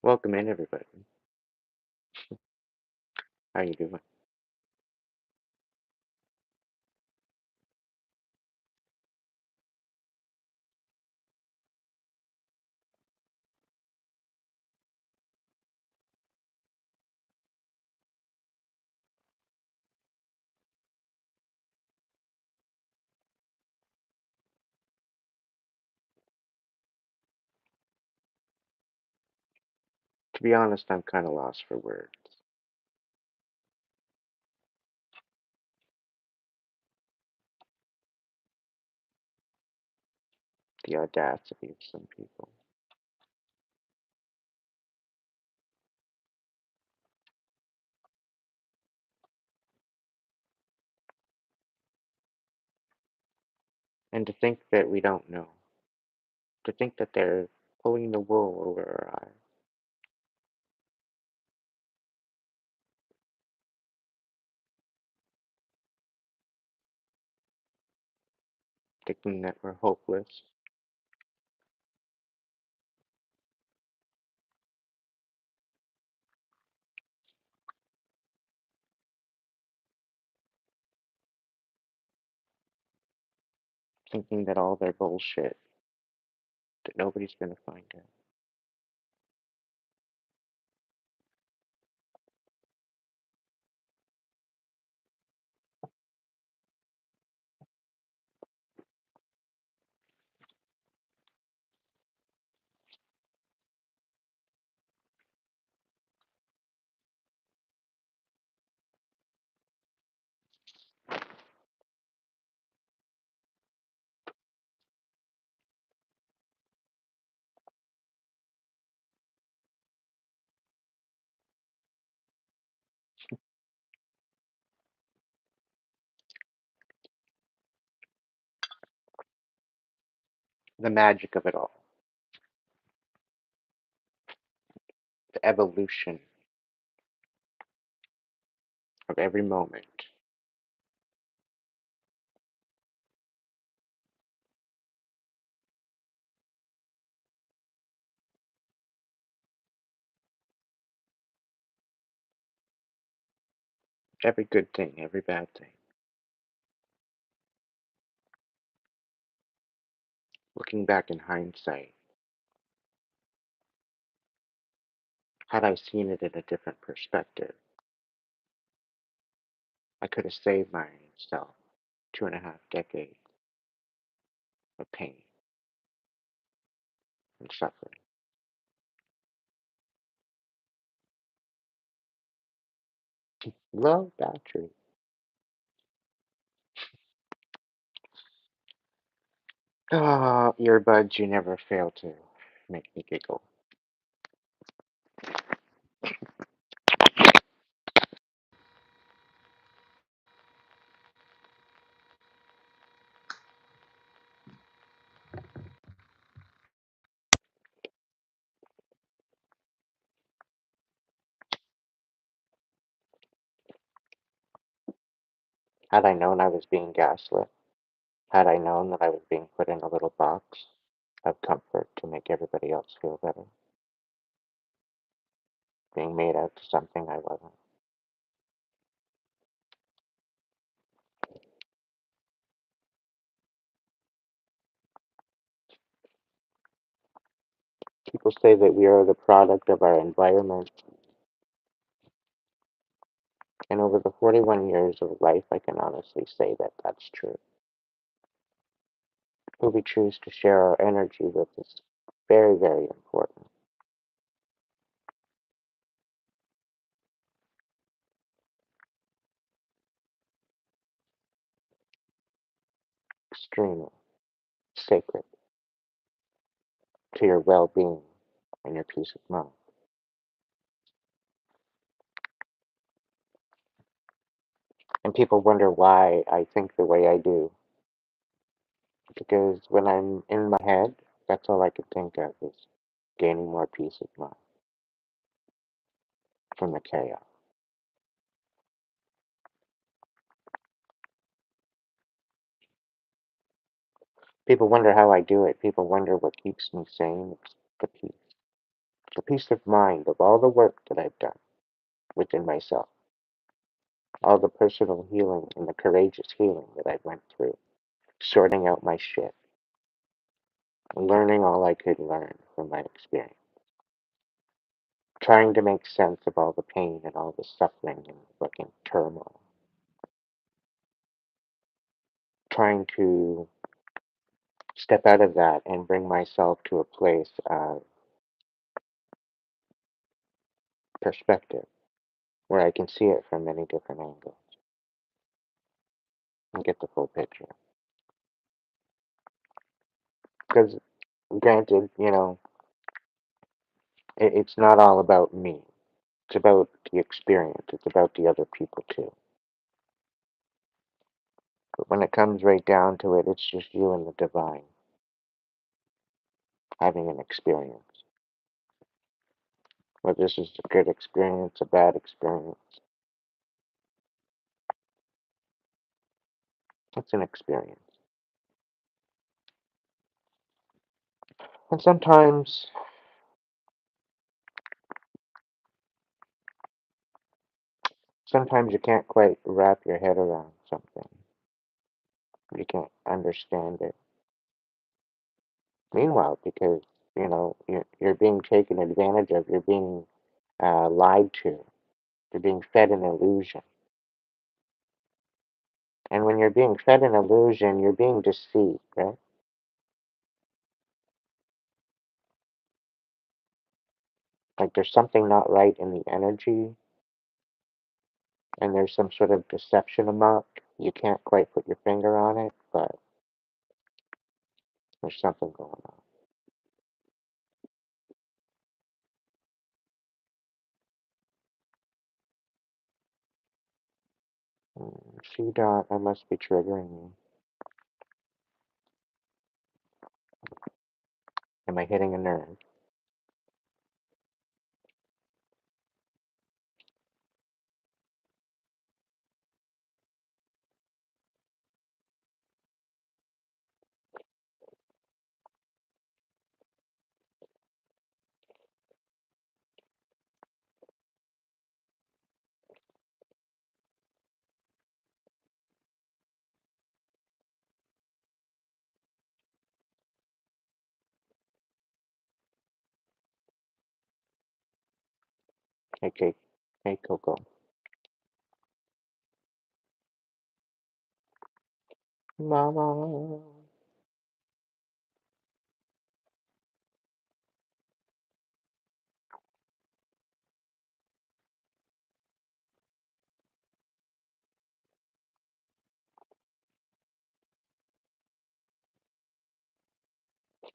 Welcome in, everybody. How you doing? To be honest, I'm kind of lost for words. The audacity of some people. And to think that we don't know. To think that they're pulling the wool over our eyes. Thinking that we're hopeless. Thinking that all their bullshit, that nobody's going to find it. The magic of it all. The evolution of every moment. Every good thing, every bad thing. Looking back in hindsight, had I seen it in a different perspective, I could have saved myself 2.5 decades of pain and suffering. Low battery. Ah, earbuds, you never fail to make me giggle. Had I known I was being gaslit, had I known that I was being put in a little box of comfort to make everybody else feel better, being made out to something I wasn't. People say that we are the product of our environment, and over the 41 years of life, I can honestly say that that's true. Who we choose to share our energy with is very, very important. Extremely sacred to your well being and your peace of mind. And people wonder why I think the way I do. Because when I'm in my head, that's all I can think of is gaining more peace of mind from the chaos. People wonder how I do it. People wonder what keeps me sane. It's the peace. a peace of mind of all the work that I've done within myself, all the personal healing and the courageous healing that I went through, sorting out my shit, learning all I could learn from my experience, trying to make sense of all the pain and all the suffering and fucking turmoil, trying to step out of that and bring myself to a place of perspective where I can see it from many different angles and get the full picture. Because, granted, it's not all about me. It's about the experience. It's about the other people too. But when it comes right down to it, it's just you and the divine having an experience. Whether this is a good experience, a bad experience, it's an experience. And sometimes you can't quite wrap your head around something. You can't understand it. Meanwhile, because you're being taken advantage of, you're being lied to, you're being fed an illusion. And when you're being fed an illusion, you're being deceived, right? Like there's something not right in the energy, and there's some sort of deception amok. You can't quite put your finger on it, but there's something going on. C dot, I must be triggering you. Am I hitting a nerve? Hey, Kate. Hey, Coco. Mama.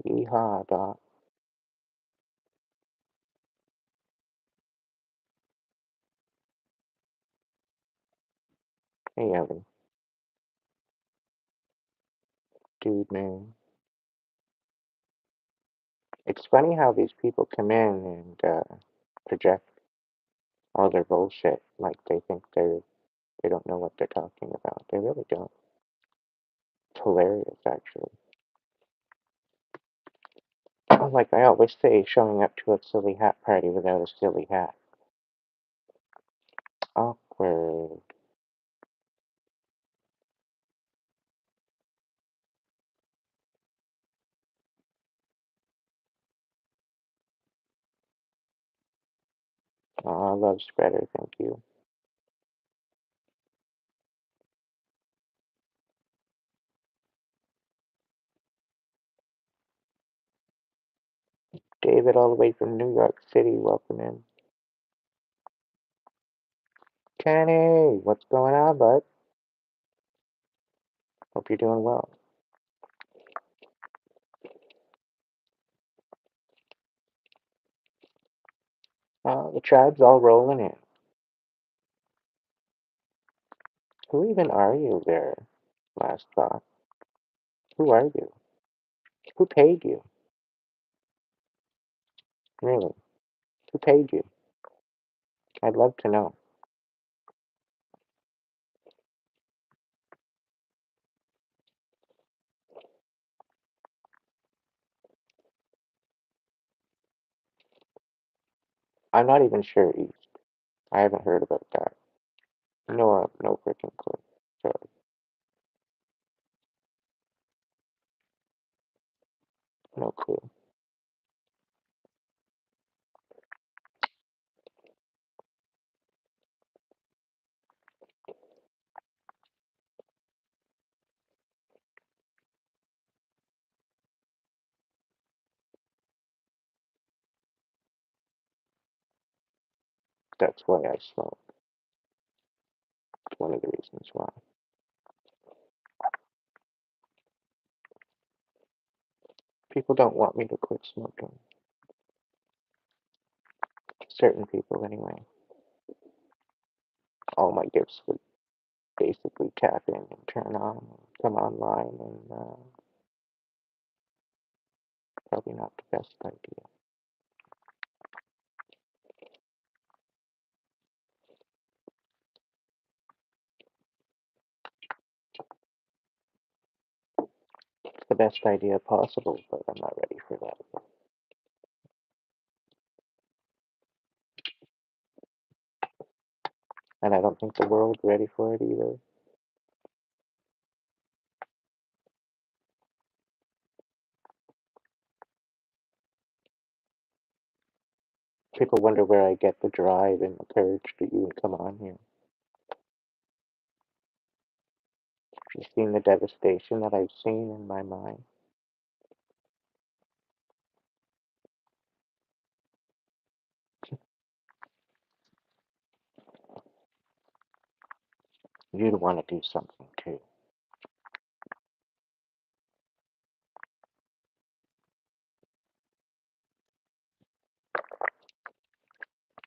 Yeehaw, dot. Hey, Evan. Dude, man. It's funny how these people come in and project all their bullshit like they think they don't know what they're talking about. They really don't. It's hilarious, actually. Like I always say, showing up to a silly hat party without a silly hat. Awkward. Aw, love spreader, thank you. David, all the way from New York City, welcome in. Kenny, what's going on, bud? Hope you're doing well. The tribe's all rolling in. Who even are you there? Last thought. Who are you? Who paid you? Really? Who paid you? I'd love to know. I'm not even sure East. I haven't heard about that. No, no freaking clue. Sorry, no clue. That's why I smoke. It's one of the reasons why. People don't want me to quit smoking. Certain people, anyway. All my gifts would basically tap in and turn on and come online, and probably not the best idea. It's the best idea possible, but I'm not ready for that. And I don't think the world's ready for it either. People wonder where I get the drive and the courage to even come on here. You've seen the devastation that I've seen in my mind. You'd want to do something too.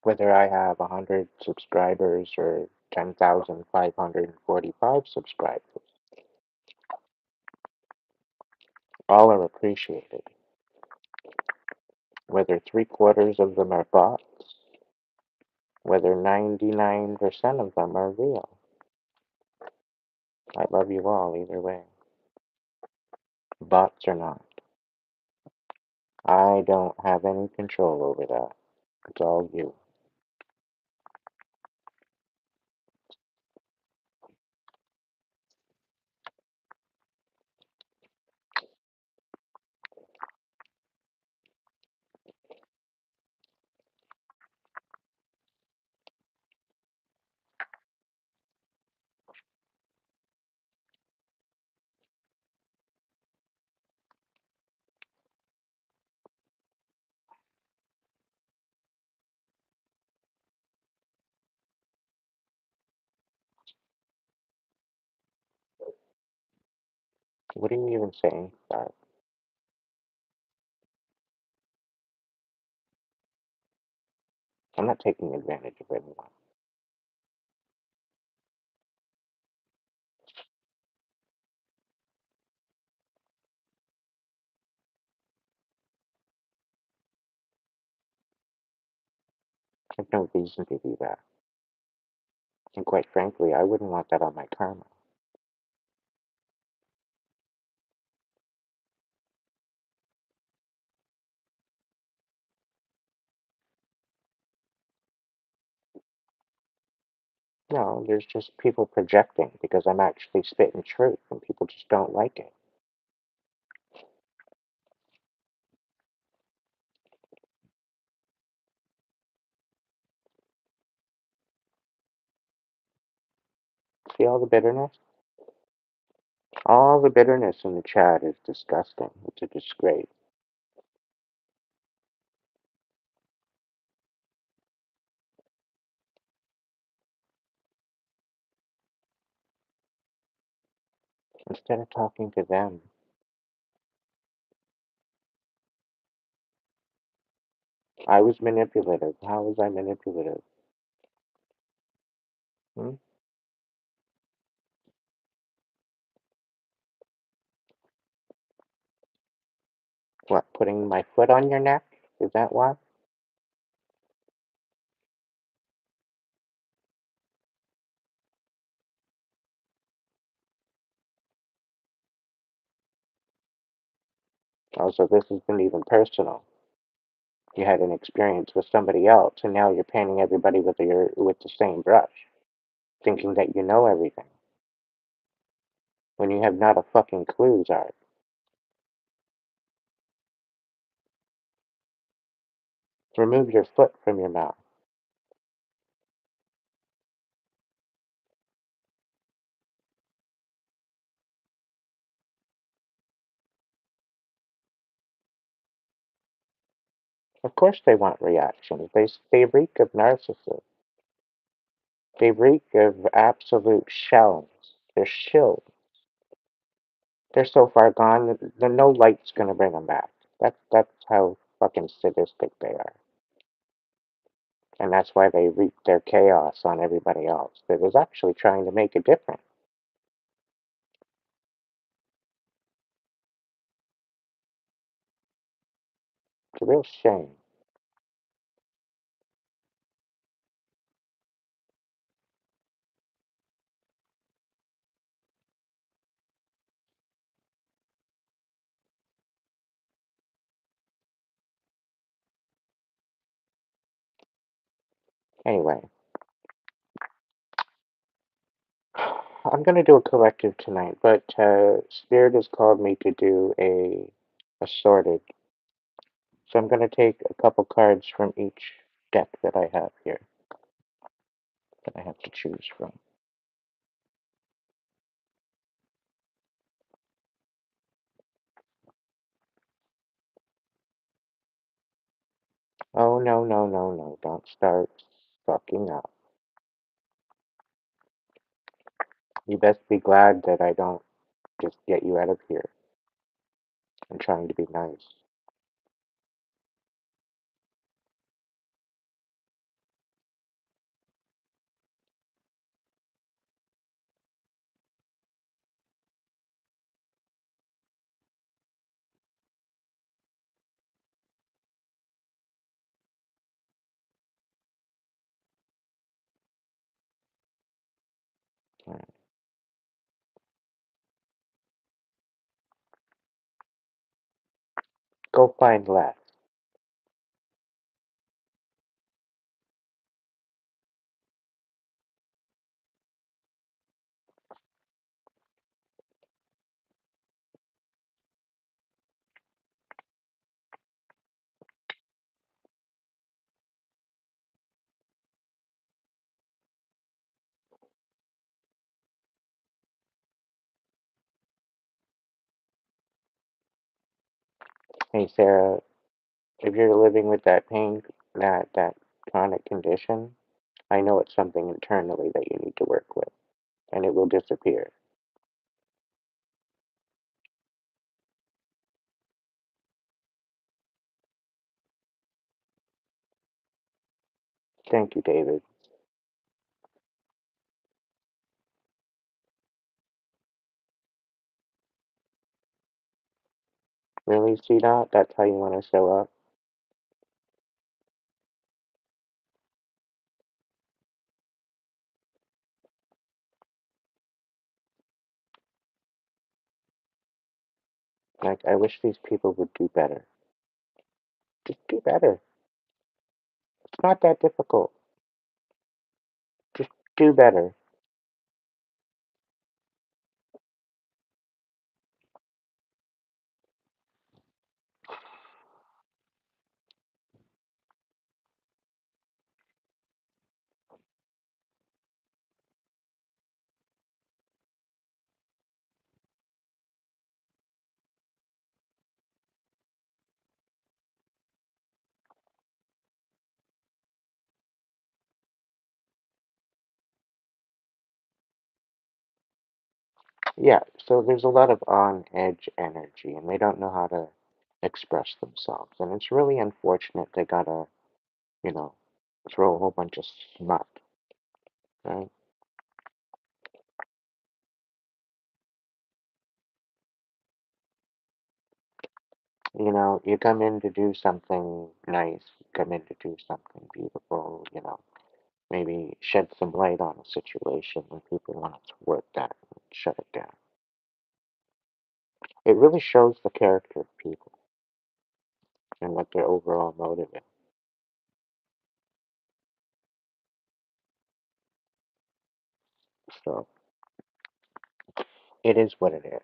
Whether I have 100 subscribers or 10,545 subscribers, all are appreciated. Whether three-quarters of them are bots, whether 99% of them are real. I love you all either way. Bots or not. I don't have any control over that. It's all you. What are you even saying? Sorry. I'm not taking advantage of anyone. I have no reason to do that. And quite frankly, I wouldn't want that on my karma. No, there's just people projecting because I'm actually spitting truth and people just don't like it. See all the bitterness? All the bitterness in the chat is disgusting. It's a disgrace. Instead of talking to them, I was manipulative. How was I manipulative? Hmm? What, putting my foot on your neck? Is that why? Oh, so this isn't even personal. You had an experience with somebody else, and now you're painting everybody with the same brush, thinking that you know everything, when you have not a fucking clue, Zard. Remove your foot from your mouth. Of course they want reactions. They reek of narcissism. They reek of absolute shells. They're shills. They're so far gone that no light's gonna bring them back. That's how fucking sadistic they are. And that's why they wreak their chaos on everybody else that is actually trying to make a difference. It's a real shame. Anyway, I'm gonna do a collective tonight, but Spirit has called me to do a sorted. So I'm gonna take a couple cards from each deck that I have here that I have to choose from. Oh no no no no! Don't start fucking up. You best be glad that I don't just get you out of here. I'm trying to be nice. Alright. Go find Les. Hey Sarah, if you're living with that pain, that chronic condition, I know it's something internally that you need to work with, and it will disappear. Thank you, David. Really, see that? That's how you want to show up? Like, I wish these people would do better. Just do better. It's not that difficult. Just do better. Yeah, so there's a lot of on edge energy, and they don't know how to express themselves. And it's really unfortunate they gotta, you know, throw a whole bunch of smut, right? You come in to do something nice, you come in to do something beautiful, maybe shed some light on a situation when people want to thwart that and shut it down. It really shows the character of people. and what their overall motive is. So it is what it is.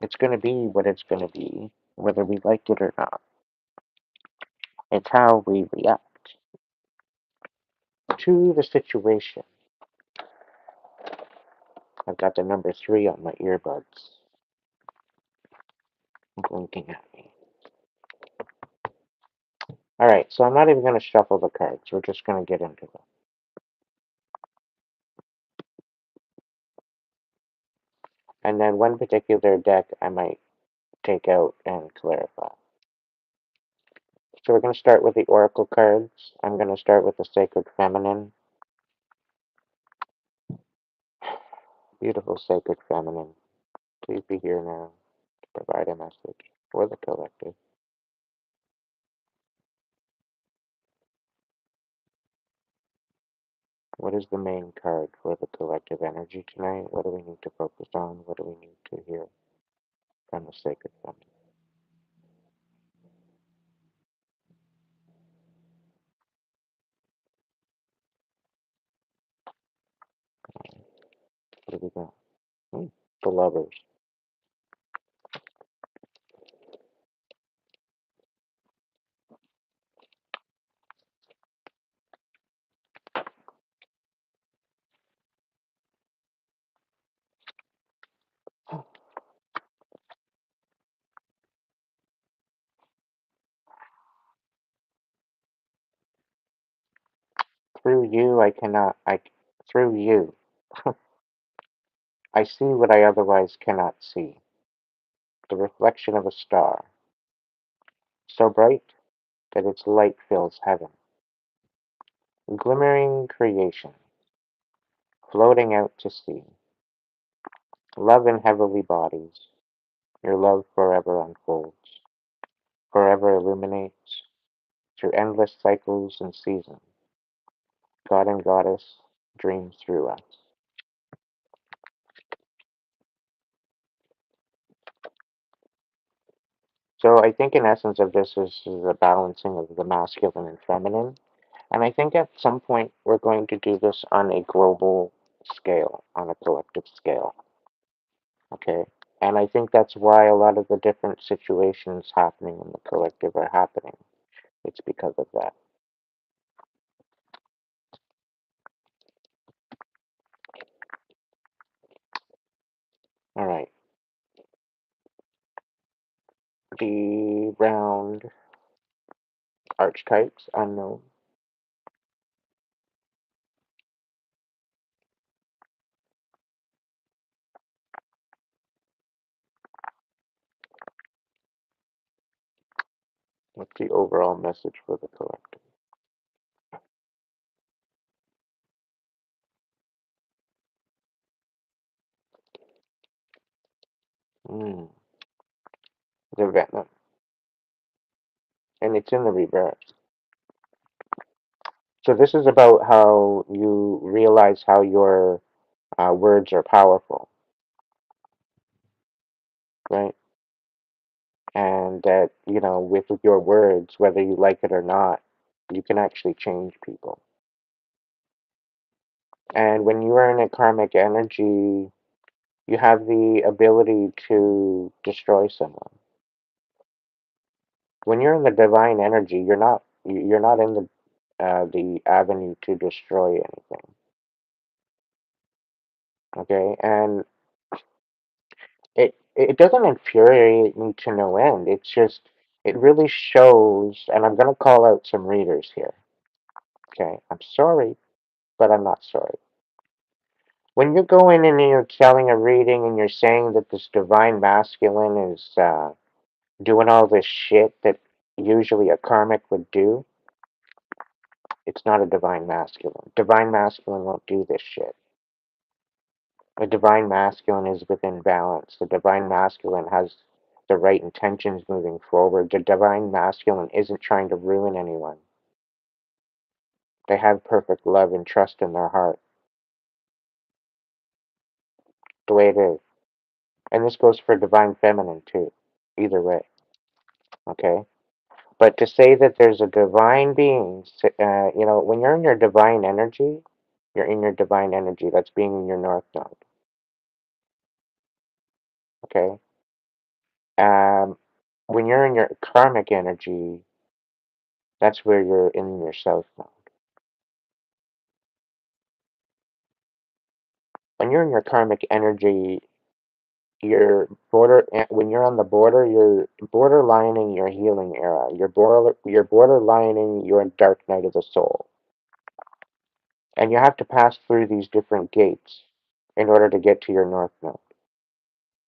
It's going to be what it's going to be, whether we like it or not. It's how we react to the situation. I've got the number 3 on my earbuds blinking at me. Alright, so I'm not even going to shuffle the cards. We're just going to get into them. And then one particular deck I might take out and clarify. So we're going to start with the Oracle cards. I'm going to start with the Sacred Feminine. Beautiful Sacred Feminine. Please be here now to provide a message for the collective. What is the main card for the collective energy tonight? What do we need to focus on? What do we need to hear from the Sacred Feminine? What do we got? The Lovers. Through you, through you, I see what I otherwise cannot see. The reflection of a star, so bright that its light fills heaven. Glimmering creation, floating out to sea. Love in heavenly bodies, your love forever unfolds, forever illuminates, through endless cycles and seasons. God and Goddess dream through us. So I think in essence of this is a balancing of the masculine and feminine. And I think at some point we're going to do this on a global scale, on a collective scale. Okay? And I think that's why a lot of the different situations happening in the collective are happening. It's because of that. All right. The round archetypes unknown. What's the overall message for the collective? Mm, the venom. And it's in the reverse. So this is about how you realize how your words are powerful, right? And that, with your words, whether you like it or not, you can actually change people. And when you are in a karmic energy, you have the ability to destroy someone. When you're in the divine energy, you're not in the avenue to destroy anything. Okay, and it doesn't infuriate me to no end. It's just it really shows, and I'm gonna call out some readers here. Okay, I'm sorry, but I'm not sorry. When you go in and you're telling a reading and you're saying that this divine masculine is doing all this shit that usually a karmic would do, it's not a divine masculine. Divine masculine won't do this shit. A divine masculine is within balance. The divine masculine has the right intentions moving forward. The divine masculine isn't trying to ruin anyone. They have perfect love and trust in their heart. The way it is. And this goes for divine feminine too. either way, okay? But to say that there's a divine being, when you're in your divine energy, you're in your divine energy. That's being in your north node, okay? Um, when you're in your karmic energy, that's where you're in your south node. When you're in your karmic energy, when you're on the border, you're borderlining your healing era. You're borderlining your dark night of the soul. And you have to pass through these different gates in order to get to your north node.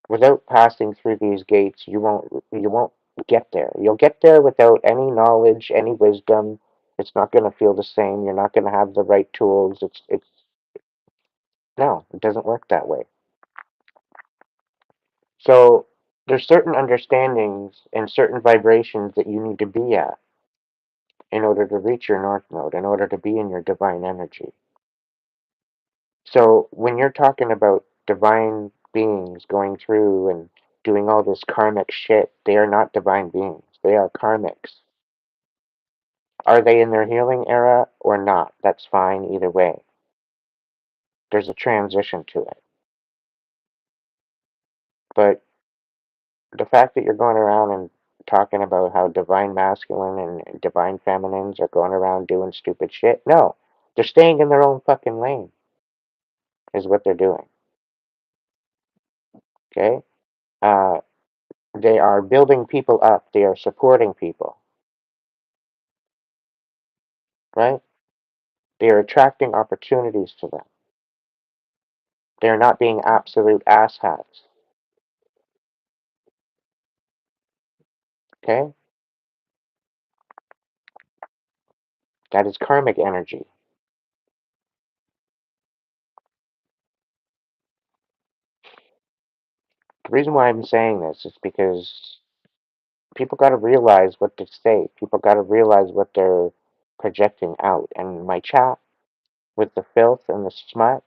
Without passing through these gates, you won't get there. You'll get there without any knowledge, any wisdom. It's not going to feel the same. You're not going to have the right tools. It's no, it doesn't work that way. So there's certain understandings and certain vibrations that you need to be at in order to reach your north node, in order to be in your divine energy. So when you're talking about divine beings going through and doing all this karmic shit, they are not divine beings. They are karmics. Are they in their healing era or not? That's fine either way. There's a transition to it. But the fact that you're going around and talking about how divine masculine and divine feminines are going around doing stupid shit, no. They're staying in their own fucking lane, is what they're doing. Okay? Uh, they are building people up. They are supporting people. Right? They are attracting opportunities to them. They are not being absolute asshats. Okay? That is karmic energy. The reason why I'm saying this is because people got to realize what to say. People got to realize what they're projecting out. And my chat with the filth and the smut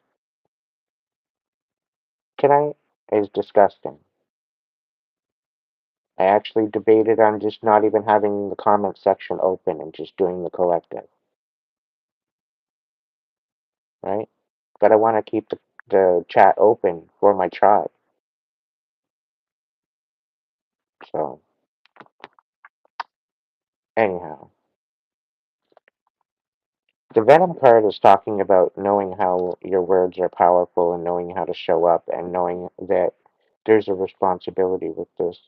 tonight is disgusting. I actually debated on just not even having the comment section open and just doing the collective, right? But I want to keep the chat open for my tribe. So, anyhow, the Venom card is talking about knowing how your words are powerful and knowing how to show up and knowing that there's a responsibility with this.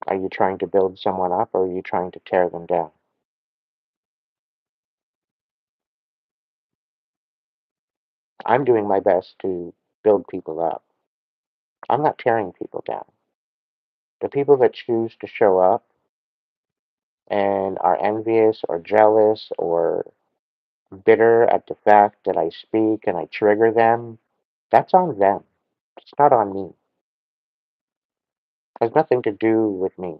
Are you trying to build someone up or are you trying to tear them down? I'm doing my best to build people up. I'm not tearing people down. The people that choose to show up and are envious or jealous or bitter at the fact that I speak and I trigger them, that's on them. It's not on me. It has nothing to do with me.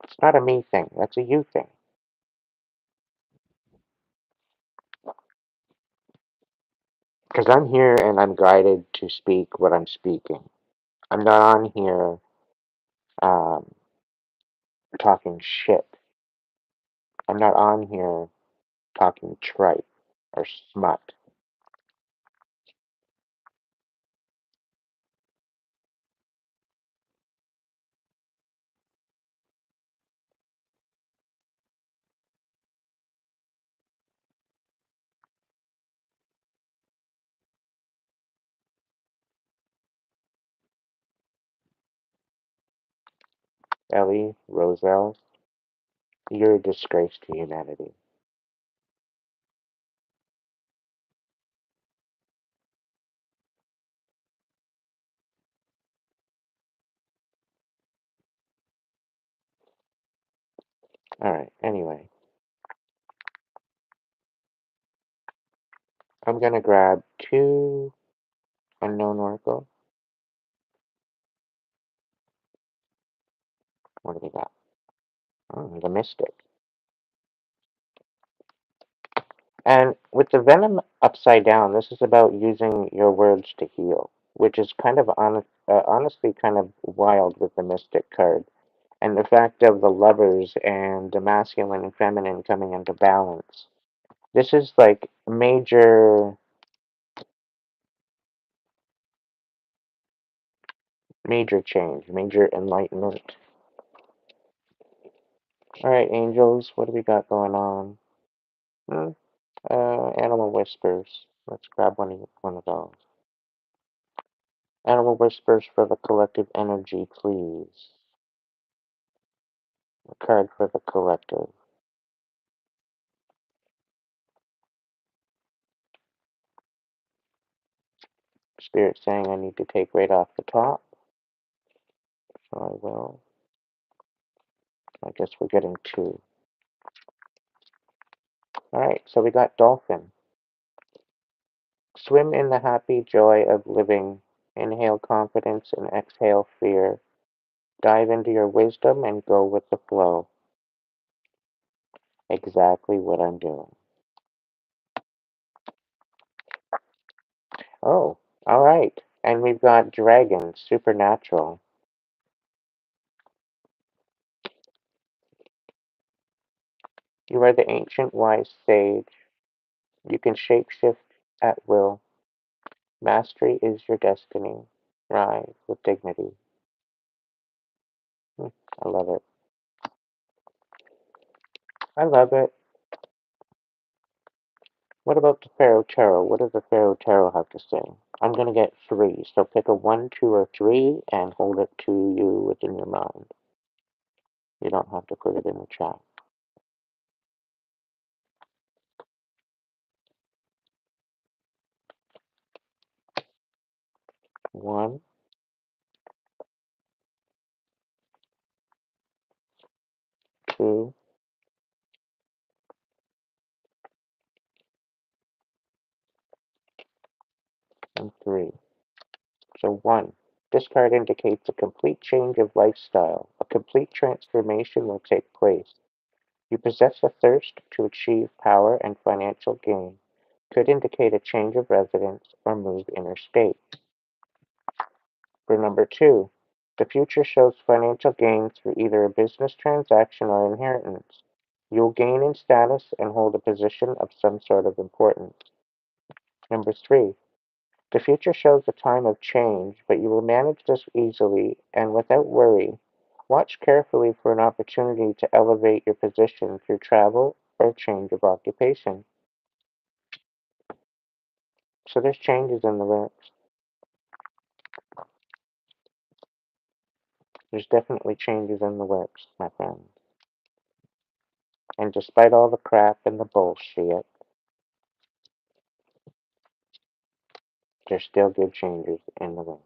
It's not a me thing. That's a you thing. Because I'm here and I'm guided to speak what I'm speaking. I'm not on here um, talking shit. I'm not on here talking tripe or smut. Ellie, Roselle, you're a disgrace to humanity. Alright, anyway. I'm gonna grab two unknown oracle. What do we got? Oh, the mystic. And with the venom upside down, this is about using your words to heal, which is kind of honestly kind of wild with the Mystic card. And the fact of the lovers and the masculine and feminine coming into balance. This is like major change, major enlightenment. All right, angels, what do we got going on? Hmm? Animal whispers. Let's grab one of those. Animal whispers for the collective energy, please. A card for the collective. Spirit saying I need to take right off the top, so I will. I guess we're getting two. All right, so we got dolphin. Swim in the happy joy of living. Inhale confidence and exhale fear. Dive into your wisdom and go with the flow. Exactly what I'm doing. Oh, all right. And we've got dragon, supernatural. You are the ancient wise sage. You can shapeshift at will. Mastery is your destiny. Rise with dignity. Hmm, I love it. I love it. What about the Pharaoh Tarot? What does the Pharaoh Tarot have to say? I'm going to get three. So pick a one, two, or three and hold it to you within your mind. You don't have to put it in the chat. One, two, and three. So one. This card indicates a complete change of lifestyle. A complete transformation will take place. You possess a thirst to achieve power and financial gain. Could indicate a change of residence or move interstate. For number two, the future shows financial gain through either a business transaction or inheritance. You'll gain in status and hold a position of some sort of importance. Number three, the future shows a time of change, but you will manage this easily and without worry. Watch carefully for an opportunity to elevate your position through travel or change of occupation. So there's changes in the works. There's definitely changes in the works, my friend. And despite all the crap and the bullshit, there's still good changes in the works.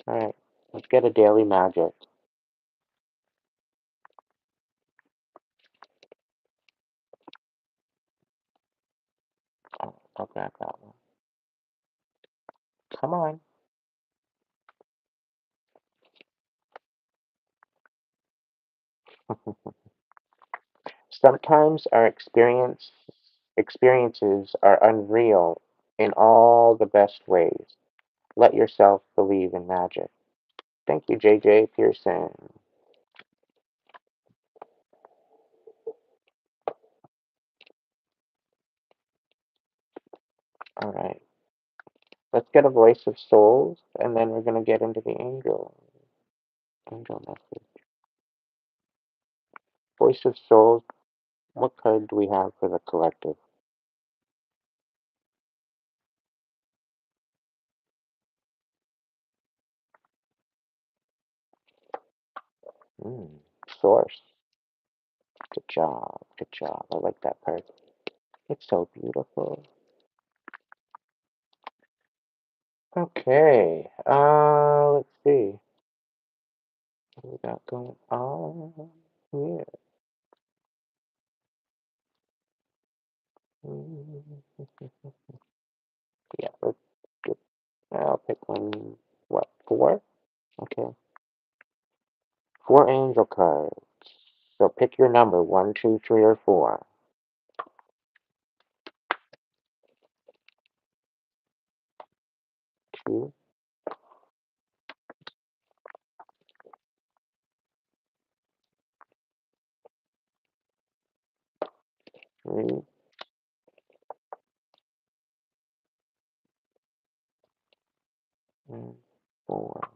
Alright, let's get a daily magic. Oh, I'll grab that one. Come on. Sometimes our experiences are unreal in all the best ways. Let yourself believe in magic. Thank you, JJ Pearson. All right, let's get a voice of souls, and then we're gonna get into the angel message. Voice of souls. What card do we have for the collective? Mm, source. Good job. Good job. I like that card. It's so beautiful. Okay. Let's see. What we got going on here? Yeah, let's get, I'll pick one. What, four? Okay. Four angel cards. So pick your number, 1, 2, 3, or 4. 2, 3, and 4.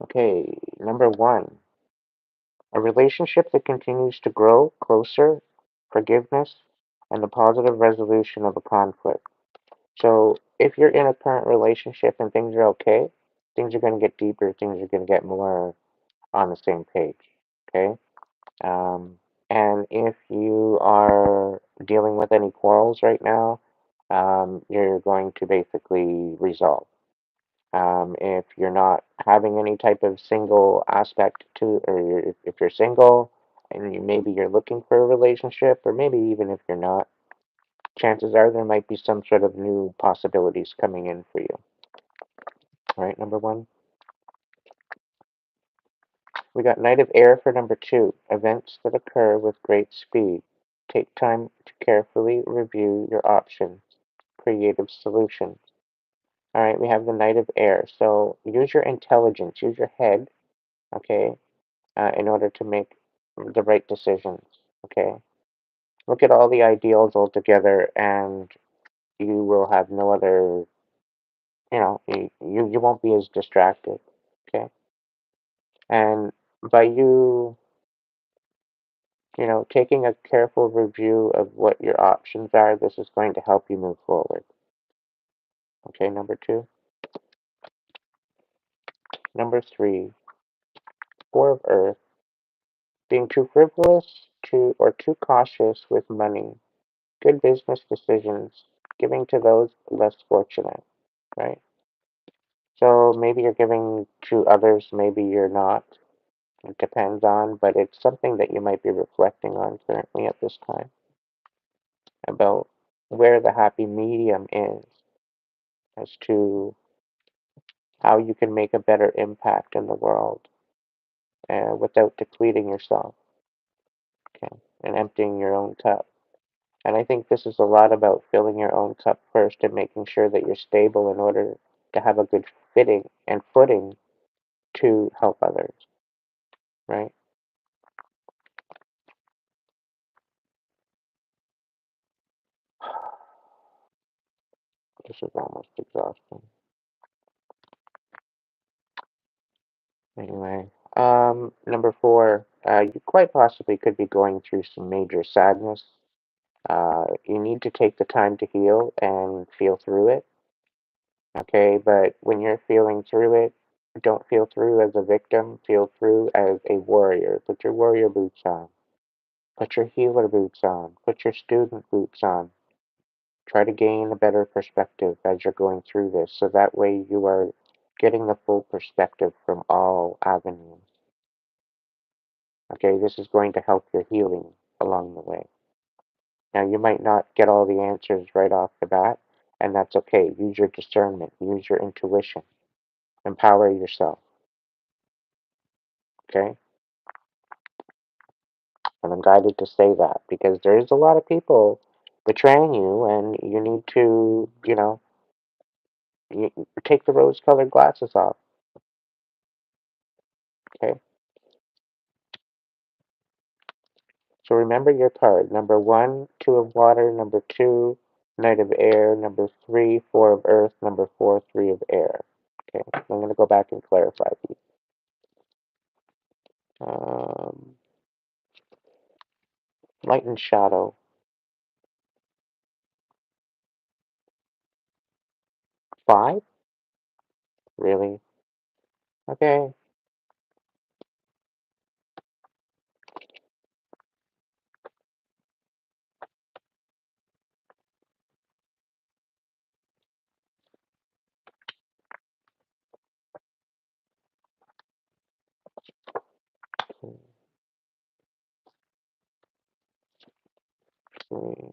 Okay, number 1. A relationship that continues to grow closer, forgiveness, and the positive resolution of a conflict. So if you're in a current relationship and things are okay, things are going to get deeper, things are going to get more on the same page. Okay? Um, and if you are dealing with any quarrels right now, you're going to basically resolve. If you're not having any type of single aspect to, or if you're single and maybe you're looking for a relationship, or maybe even if you're not, chances are there might be some sort of new possibilities coming in for you. All right, number 1. We got Knight of Air for number 2. Events that occur with great speed. Take time to carefully review your options. Creative solutions. All right, we have the Knight of Air. So use your intelligence, use your head, okay, in order to make the right decisions. Okay, look at all the ideals all together, and you will have no other. You won't be as distracted. Okay, and by taking a careful review of what your options are, this is going to help you move forward. Okay, number 2. Number 3, Four of Earth. Being too frivolous or too cautious with money. Good business decisions, giving to those less fortunate, right? So maybe you're giving to others, maybe you're not. It depends on, but it's something that you might be reflecting on currently at this time about where the happy medium is as to how you can make a better impact in the world without depleting yourself, okay, and emptying your own cup. And I think this is a lot about filling your own cup first and making sure that you're stable in order to have a good fitting and footing to help others, right? This is almost exhausting. Anyway, number 4, you quite possibly could be going through some major sadness. You need to take the time to heal and feel through it, okay? But when you're feeling through it, don't feel through as a victim, feel through as a warrior. Put your warrior boots on. Put your healer boots on. Put your student boots on. Try to gain a better perspective as you're going through this, so that way you are getting the full perspective from all avenues. Okay, this is going to help your healing along the way. Now, you might not get all the answers right off the bat, and that's okay. Use your discernment, use your intuition, empower yourself. Okay? And I'm guided to say that because there's a lot of people betraying you, and you need to, take the rose colored glasses off. Okay? So remember your card. Number 1, 2 of water. Number 2, Knight of Air. Number 3, 4 of earth. Number 4, 3 of air. Okay, I'm going to go back and clarify these. Light and shadow. 5? Really? Okay. Two, 3.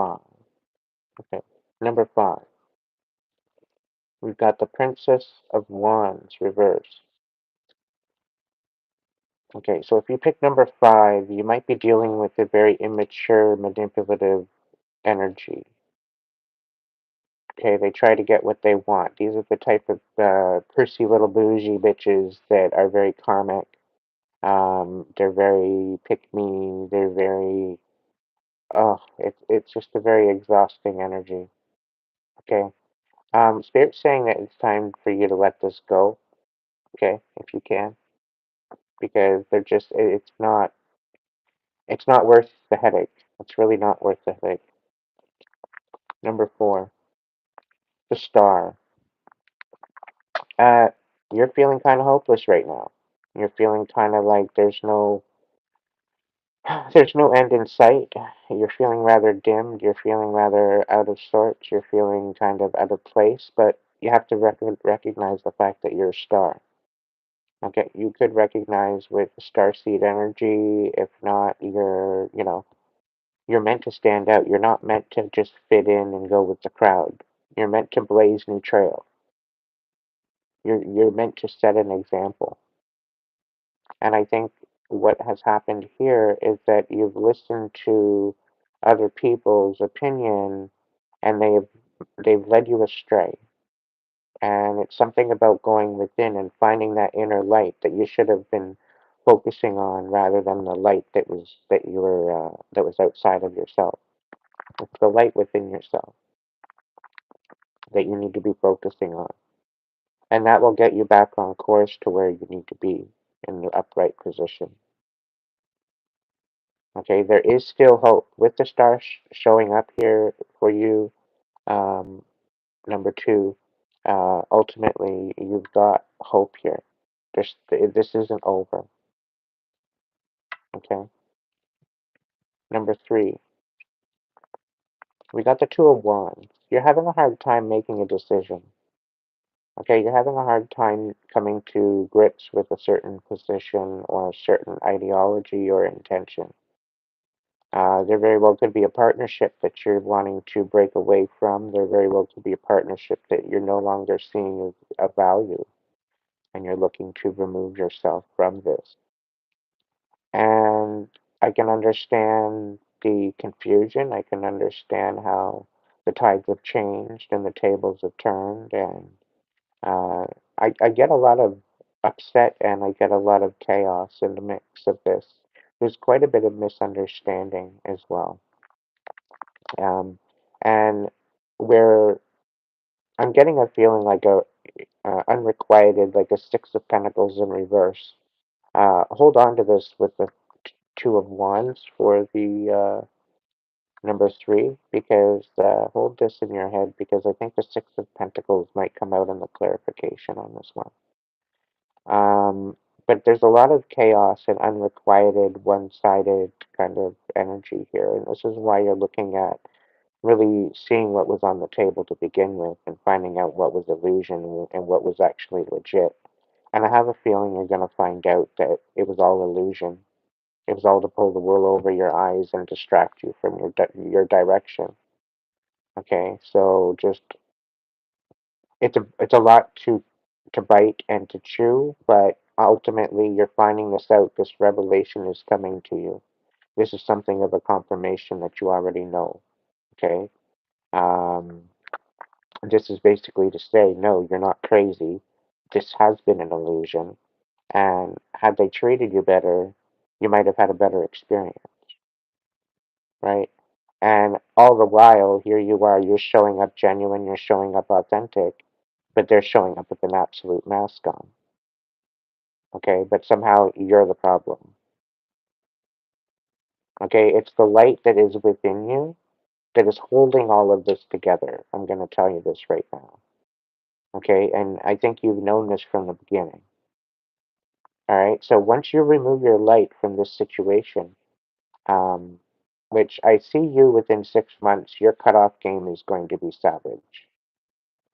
5. Okay. Number 5. We've got the Princess of Wands reverse. Okay, so if you pick number 5, you might be dealing with a very immature, manipulative energy. Okay, they try to get what they want. These are the type of prissy little bougie bitches that are very karmic. They're very pick me. They're very, oh, it's just a very exhausting energy. Okay. Spirit's saying that it's time for you to let this go. Okay, if you can, because they're just, it's not worth the headache. It's really not worth the headache. Number 4, the Star. Uh, you're feeling kind of hopeless right now. You're feeling kind of like there's no end in sight. You're feeling rather dimmed. You're feeling rather out of sorts. You're feeling kind of out of place. But you have to recognize the fact that you're a star. Okay, you could recognize with starseed energy. If not, you're meant to stand out. You're not meant to just fit in and go with the crowd. You're meant to blaze new trail. You're meant to set an example. And I think what has happened here is that you've listened to other people's opinion and they've led you astray. And it's something about going within and finding that inner light that you should have been focusing on rather than the light that was outside of yourself. It's the light within yourself that you need to be focusing on. And that will get you back on course to where you need to be in the upright position. Okay, there is still hope. With the star showing up here for you, um, number 2, ultimately you've got hope here. This isn't over. Okay, number 3, we got the Two of Wands. You're having a hard time making a decision. Okay, you're having a hard time coming to grips with a certain position or a certain ideology or intention. There very well could be a partnership that you're wanting to break away from. There very well could be a partnership that you're no longer seeing as a value, and you're looking to remove yourself from this. And I can understand the confusion. I can understand how the tides have changed and the tables have turned, and uh, I get a lot of upset and I get a lot of chaos in the mix of this. There's quite a bit of misunderstanding as well. Um, and where I'm getting a feeling like a unrequited, like a Six of Pentacles in reverse. Hold on to this with the Two of Wands for the number 3, because hold this in your head, because I think the Six of Pentacles might come out in the clarification on this one. But there's a lot of chaos and unrequited, one-sided kind of energy here, and this is why you're looking at really seeing what was on the table to begin with and finding out what was illusion and what was actually legit. And I have a feeling you're going to find out that it was all illusion. It was all to pull the wool over your eyes and distract you from your direction. Okay, so just it's a lot to bite and to chew, but ultimately you're finding this out. This revelation is coming to you. This is something of a confirmation that you already know. Okay. Um, This is basically to say, no, you're not crazy. This has been an illusion. And had they treated you better, you might have had a better experience, right? And all the while, here you are, you're showing up genuine, you're showing up authentic, but they're showing up with an absolute mask on, okay? But somehow you're the problem, okay? It's the light that is within you that is holding all of this together. I'm going to tell you this right now, okay? And I think you've known this from the beginning. All right. So once you remove your light from this situation, um, which I see you within 6 months, your cutoff game is going to be savage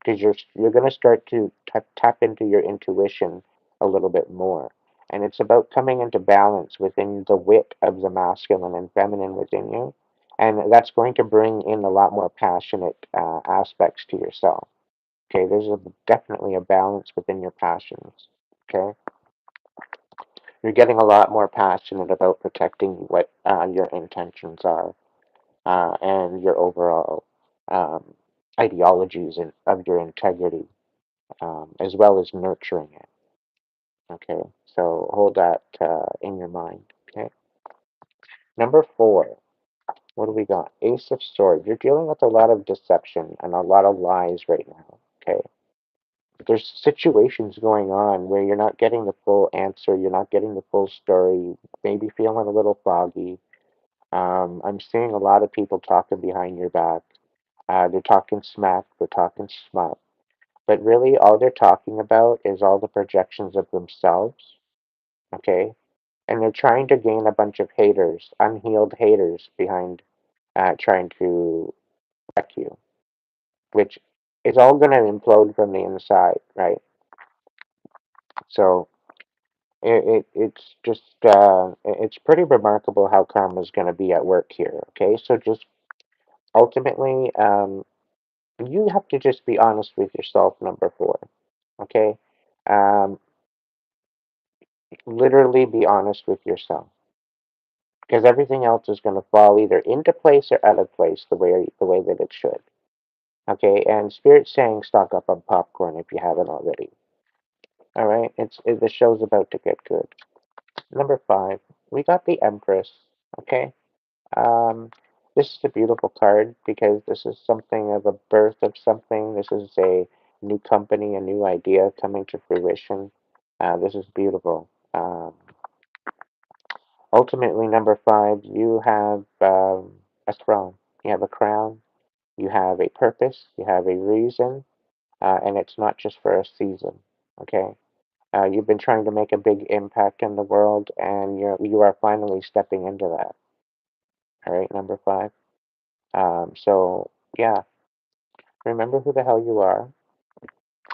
because you're going to start to tap into your intuition a little bit more, and it's about coming into balance within the wit of the masculine and feminine within you, And that's going to bring in a lot more passionate aspects to yourself. Okay, definitely a balance within your passions. Okay, you're getting a lot more passionate about protecting what your intentions are and your overall um, ideologies of your integrity, as well as nurturing it. Okay, so hold that in your mind. Okay, number 4. What do we got? Ace of Swords. You're dealing with a lot of deception and a lot of lies right now. Okay, there's situations going on where you're not getting the full answer, you're not getting the full story, maybe feeling a little foggy. I'm seeing a lot of people talking behind your back. They're talking smack, they're talking smart. But really, all they're talking about is all the projections of themselves, okay? And they're trying to gain a bunch of haters, unhealed haters, behind trying to wreck you, which is all going to implode from the inside, right? So it's pretty remarkable how karma is going to be at work here, okay? So just ultimately, you have to just be honest with yourself, number 4, okay? Um, Literally be honest with yourself because everything else is going to fall either into place or out of place the way that it should. Okay, and Spirit's saying stock up on popcorn if you haven't already. All right, the show's about to get good. Number 5, we got the Empress. Okay, um, this is a beautiful card because this is something of a birth of something. This is a new company, a new idea coming to fruition. This is beautiful. Ultimately, number 5, you have a throne, you have a crown, you have a purpose, you have a reason, and it's not just for a season. Okay, you've been trying to make a big impact in the world, and you are finally stepping into that. All right, number 5. So yeah, remember who the hell you are,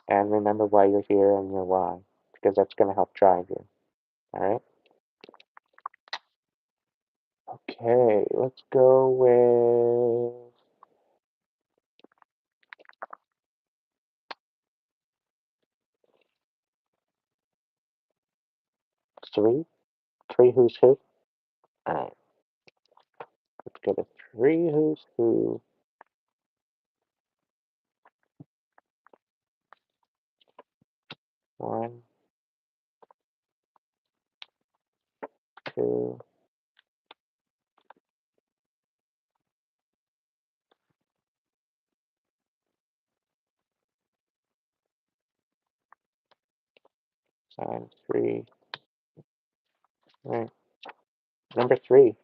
and remember why you're here and your why, because that's going to help drive you. All right. Okay, let's go with 3. 3 who's who. All right. Let's go to 3 who's who. 1, 2, sign 3. All right. Number 3.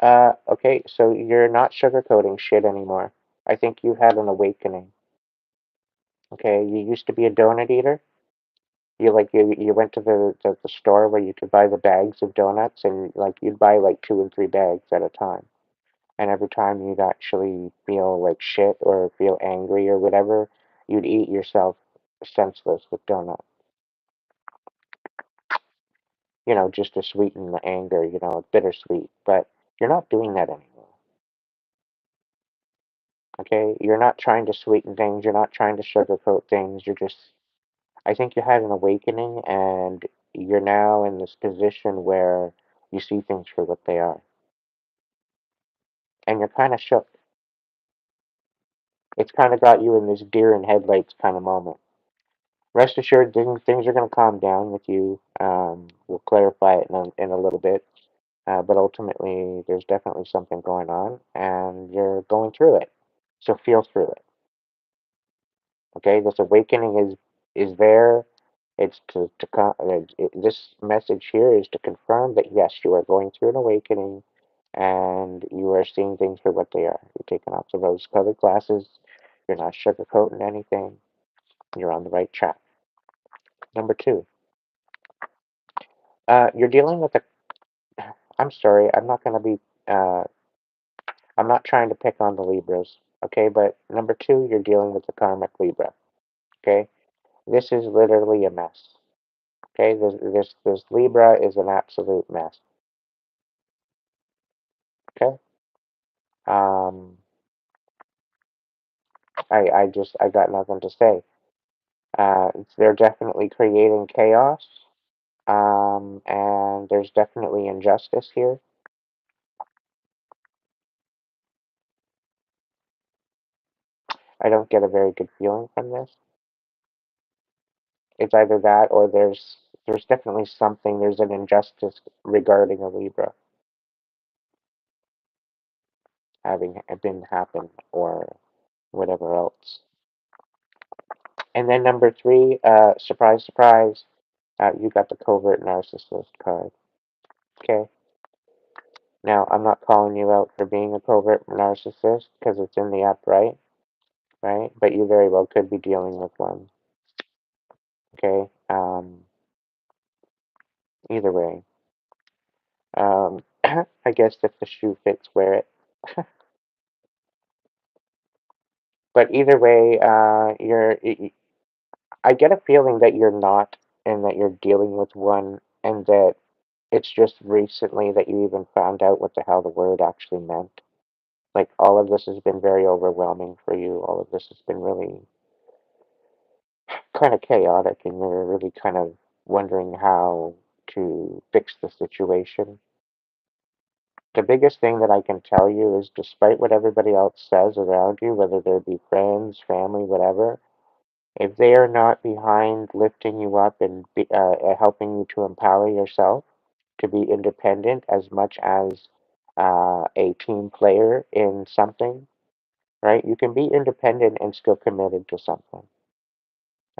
Okay, so you're not sugarcoating shit anymore. I think you had an awakening. Okay, you used to be a donut eater. You went to the store where you could buy the bags of donuts, and like you'd buy like 2 and 3 bags at a time. And every time you'd actually feel like shit or feel angry or whatever, you'd eat yourself senseless with donuts. Just to sweeten the anger, bittersweet. But you're not doing that anymore. Okay? You're not trying to sweeten things. You're not trying to sugarcoat things. I think you had an awakening and you're now in this position where you see things for what they are. And you're kind of shook. It's kind of got you in this deer in headlights kind of moment. Rest assured, things are going to calm down with you. We'll clarify it in a little bit. But ultimately, there's definitely something going on, and you're going through it. So feel through it. Okay, this awakening is there. It's this message here is to confirm that yes, you are going through an awakening, and you are seeing things for what they are. You're taking off the rose-colored glasses. You're not sugarcoating anything. You're on the right track. Number 2, you're dealing with a. I'm sorry, I'm not going to be. I'm not trying to pick on the Libras, okay? But number 2, you're dealing with the karmic Libra, okay? This is literally a mess, okay? This Libra is an absolute mess, okay? Um, I got nothing to say. They're definitely creating chaos, and there's definitely injustice here. I don't get a very good feeling from this. It's either that or there's definitely something. There's an injustice regarding a Libra having been happen or whatever else. And then number three, surprise, surprise, you got the covert narcissist card. Okay. Now, I'm not calling you out for being a covert narcissist because it's in the upright, right? But you very well could be dealing with one. Okay. Either way, I guess if the shoe fits, wear it. But either way, I get a feeling that you're not, and that you're dealing with one, and that it's just recently that you even found out what the hell the word actually meant. Like, all of this has been very overwhelming for you. All of this has been really kind of chaotic, and you're really kind of wondering how to fix the situation. The biggest thing that I can tell you is, despite what everybody else says around you, whether they be friends, family, whatever, if they are not behind lifting you up and helping you to empower yourself to be independent as much as a team player in something, right? You can be independent and still committed to something,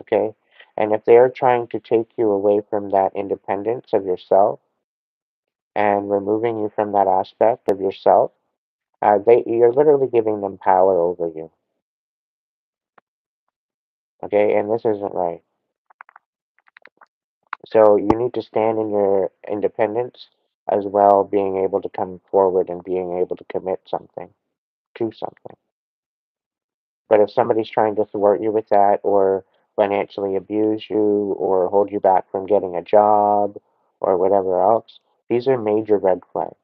okay? And if they are trying to take you away from that independence of yourself and removing you from that aspect of yourself, you're literally giving them power over you, okay? And this isn't right. So you need to stand in your independence as well, being able to come forward and being able to commit something to something. But if somebody's trying to thwart you with that, or financially abuse you, or hold you back from getting a job, or whatever else, these are major red flags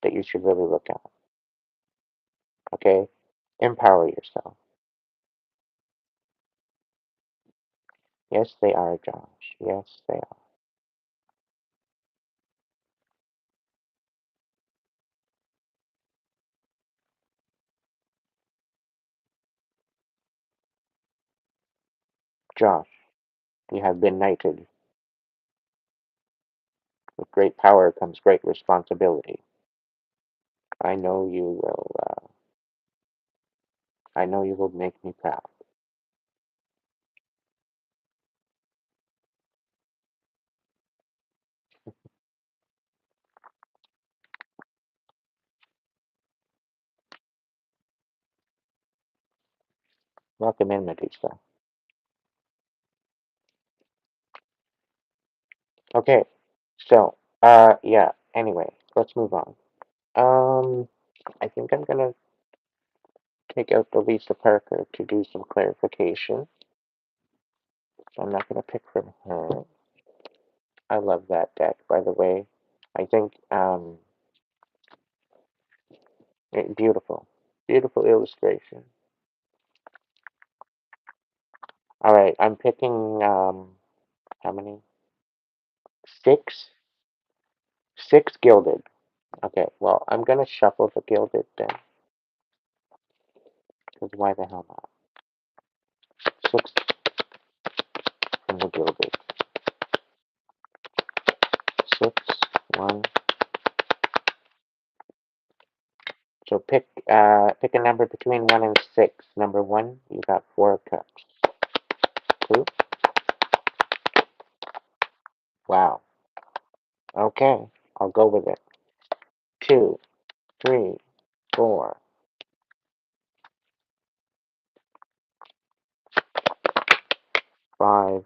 that you should really look at. Okay? Empower yourself. Yes, they are, Josh. Yes, they are. Josh, you have been knighted. With great power comes great responsibility. I know you will. I know you will make me proud. Welcome in, Medusa. Okay, so, yeah. Anyway, let's move on. Um, I think I'm gonna take out the Lisa Parker to do some clarification. So I'm not gonna pick from her. I love that deck, by the way. I think, beautiful, beautiful illustration. All right, I'm picking, how many? Six? Six gilded. Okay, well, I'm gonna shuffle the gilded then, because why the hell not? Six from the gilded. Six, one. So pick a number between 1 and 6. Number 1, you got 4 of cups. 2. Wow. Okay, I'll go with it. 2, 3, 4, 5,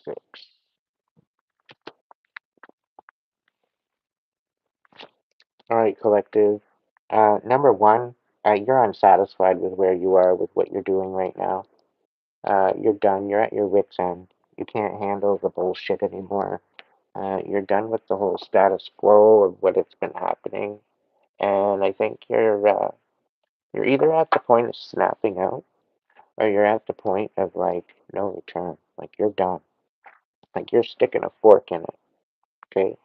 6. All right, collective. Number one, you're unsatisfied with where you are with what you're doing right now. You're done. You're at your wit's end. You can't handle the bullshit anymore. You're done with the whole status quo of what it's been happening, and I think you're either at the point of snapping out, or you're at the point of like no return. Like you're done. Like you're sticking a fork in it. Okay.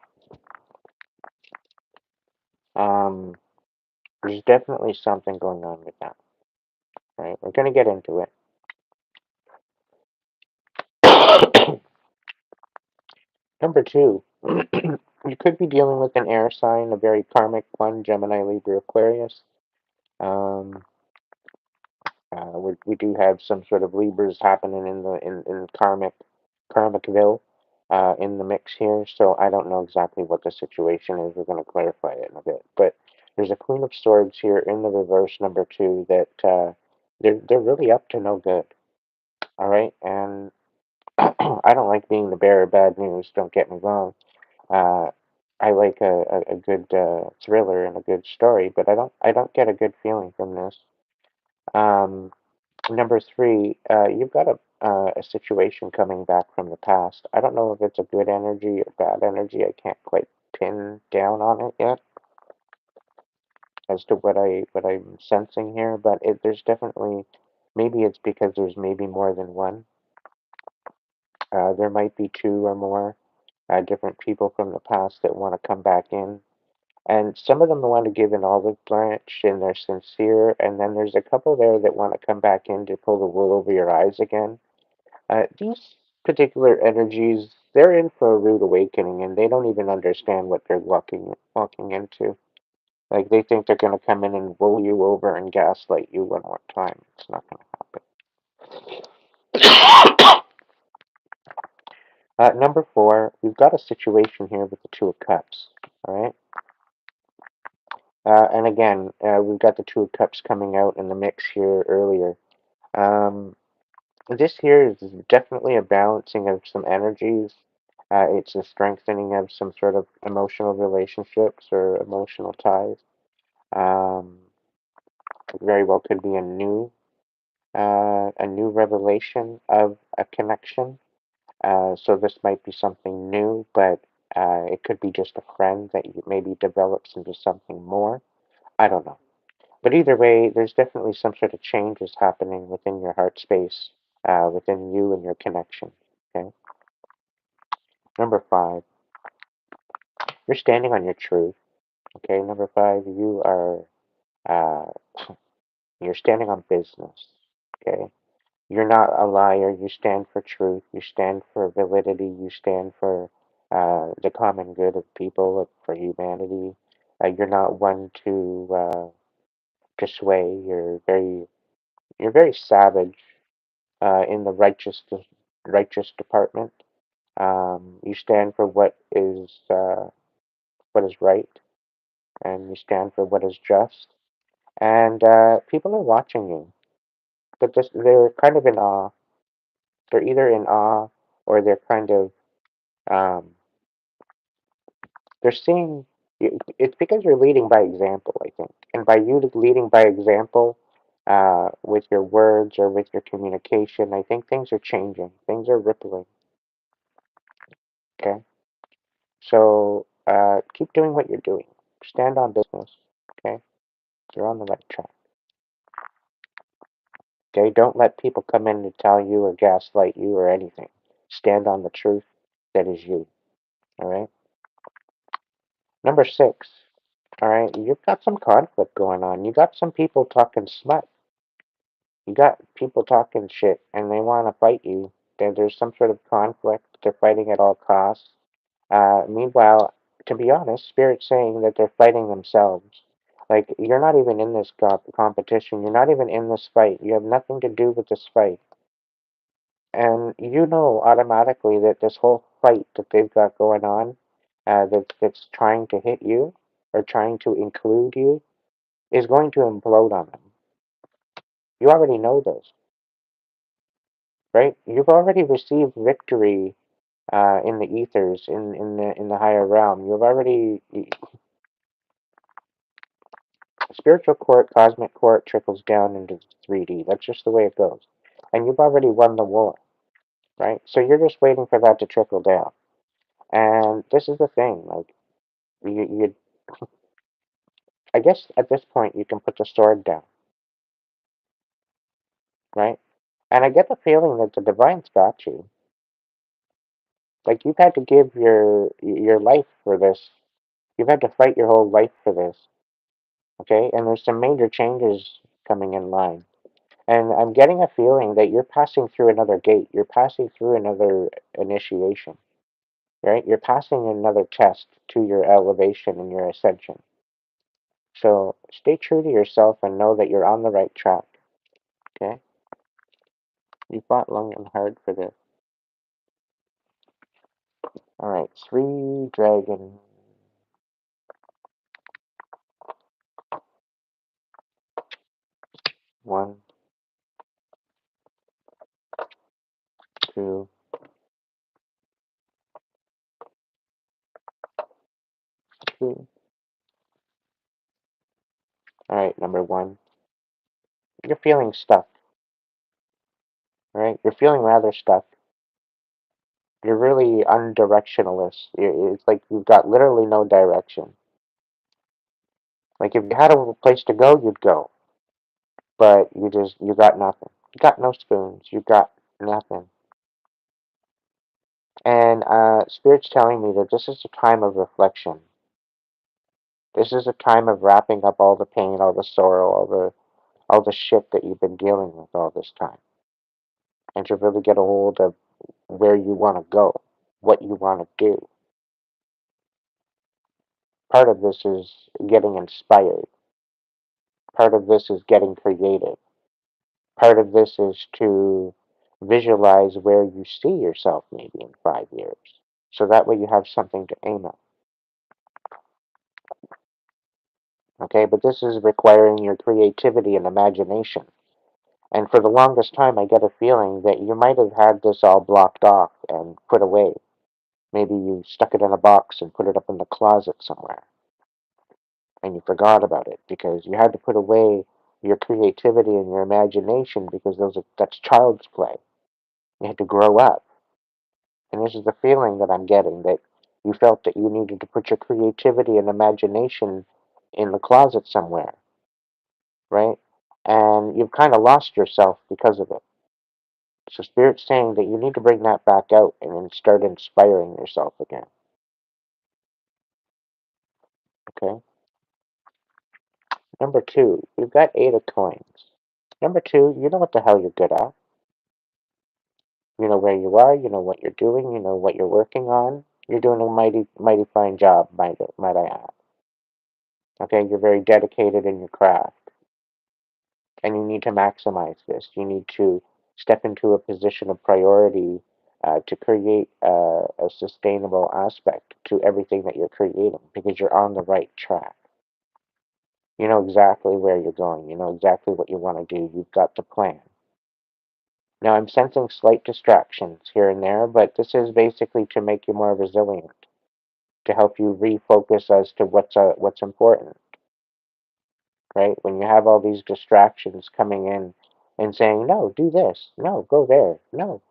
Um, there's definitely something going on with that. Right. We're gonna get into it. Number two, you could be dealing with an air sign, a very karmic one, Gemini, Libra, Aquarius. Um, we do have some sort of Libras happening in karmicville in the mix here. So I don't know exactly what the situation is. We're going to clarify it in a bit. But there's a Queen of Swords here in the reverse, number two, that they're really up to no good. All right, and I don't like being the bearer of bad news. Don't get me wrong. Uh, I like a good thriller and a good story, but I don't get a good feeling from this. Um, Number three, you've got a situation coming back from the past. I don't know if it's a good energy or bad energy. I can't quite pin down on it yet as to what I'm sensing here, but there's definitely maybe it's because there's maybe more than one. There might be two or more different people from the past that want to come back in. And some of them want to give an olive branch and they're sincere, and then there's a couple there that want to come back in to pull the wool over your eyes again. These particular energies, they're in for a rude awakening, and they don't even understand what they're walking into. Like they think they're going to come in and roll you over and gaslight you one more time. It's not going to happen. Number four, we've got a situation here with the Two of Cups. All right. And again, we've got the Two of Cups coming out in the mix here earlier. Um, this here is definitely a balancing of some energies. It's a strengthening of some sort of emotional relationships or emotional ties. Um, it very well could be a new revelation of a connection. So this might be something new, but it could be just a friend that you maybe develops into something more. I don't know. But either way, there's definitely some sort of changes happening within your heart space, within you and your connection. Okay. Number five, you're standing on your truth. Okay. Number five, uh, you're standing on business. Okay. You're not a liar. You stand for truth. You stand for validity. You stand for the common good of people, for humanity. You're not one to sway. You're very savage in the righteous department. You stand for what is right, and you stand for what is just. And people are watching you, but they're kind of in awe. They're either in awe or they're kind of um, they're seeing. It's because you're leading by example, I think, and by you leading by example with your words or with your communication, I think things are changing. Things are rippling. Okay. So keep doing what you're doing. Stand on business. Okay, you're on the right track. Okay, don't let people come in to tell you or gaslight you or anything. Stand on the truth that is you. All right. Number six. All right, you've got some conflict going on. You got some people talking smut. You got people talking shit, and they want to fight you. There's some sort of conflict. They're fighting at all costs. Meanwhile, to be honest, Spirit's saying that they're fighting themselves. Like, you're not even in this competition. You're not even in this fight. You have nothing to do with this fight. And you know automatically that this whole fight that they've got going on, that's trying to hit you or trying to include you, is going to implode on them. You already know this, right? You've already received victory in the ethers, in the higher realm. You've already Spiritual court, cosmic court trickles down into 3D. That's just the way it goes. And you've already won the war, right? So you're just waiting for that to trickle down. And this is the thing, like you I guess at this point you can put the sword down, right? And I get the feeling that the divine's got you. Like you've had to give your life for this. You've had to fight your whole life for this, okay? And there's some major changes coming in line. And I'm getting a feeling that you're passing through another gate. You're passing through another initiation, right? You're passing another test to your elevation and your ascension. So stay true to yourself and know that you're on the right track, okay? You fought long and hard for this. All right, 3 dragon. 1, 2, 3. All right, number 1. You're feeling stuck, right? You're feeling rather stuck. You're really undirectionalist. It's like you've got literally no direction. Like if you had a place to go, you'd go, but you got nothing. You got no spoons. You got nothing. And Spirit's telling me that this is a time of reflection. This is a time of wrapping up all the pain, all the sorrow, all the shit that you've been dealing with all this time, and to really get a hold of where you want to go, what you want to do. Part of this is getting inspired. Part of this is getting creative. Part of this is to visualize where you see yourself maybe in 5 years. So that way you have something to aim at. Okay, but this is requiring your creativity and imagination. And for the longest time, I get a feeling that you might have had this all blocked off and put away. Maybe you stuck it in a box and put it up in the closet somewhere, and you forgot about it because you had to put away your creativity and your imagination because that's child's play. You had to grow up. And this is the feeling that I'm getting, that you felt that you needed to put your creativity and imagination in the closet somewhere, right? And you've kind of lost yourself because of it. So Spirit's saying that you need to bring that back out and then start inspiring yourself again. Okay? Number 2, you've got 8 of coins. Number 2, you know what the hell you're good at. You know where you are, you know what you're doing, you know what you're working on. You're doing a mighty, mighty fine job, might I add. Okay, you're very dedicated in your craft, and you need to maximize this. You need to step into a position of priority to create a sustainable aspect to everything that you're creating because you're on the right track. You know exactly where you're going. You know exactly what you want to do. You've got the plan. Now, I'm sensing slight distractions here and there, but this is basically to make you more resilient, to help you refocus as to what's important, right? When you have all these distractions coming in and saying, no, do this, no, go there, no,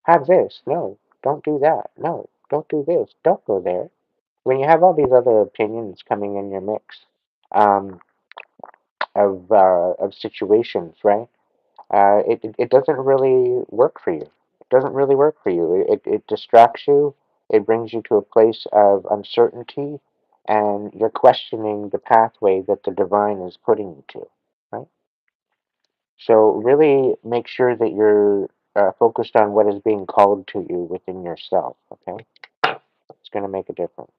have this, no, don't do that, no, don't do this, don't go there. When you have all these other opinions coming in your mix um, of situations, right? It doesn't really work for you. It doesn't really work for you. It distracts you. It brings you to a place of uncertainty, and you're questioning the pathway that the divine is putting you to, right? So really make sure that you're focused on what is being called to you within yourself, okay? It's going to make a difference.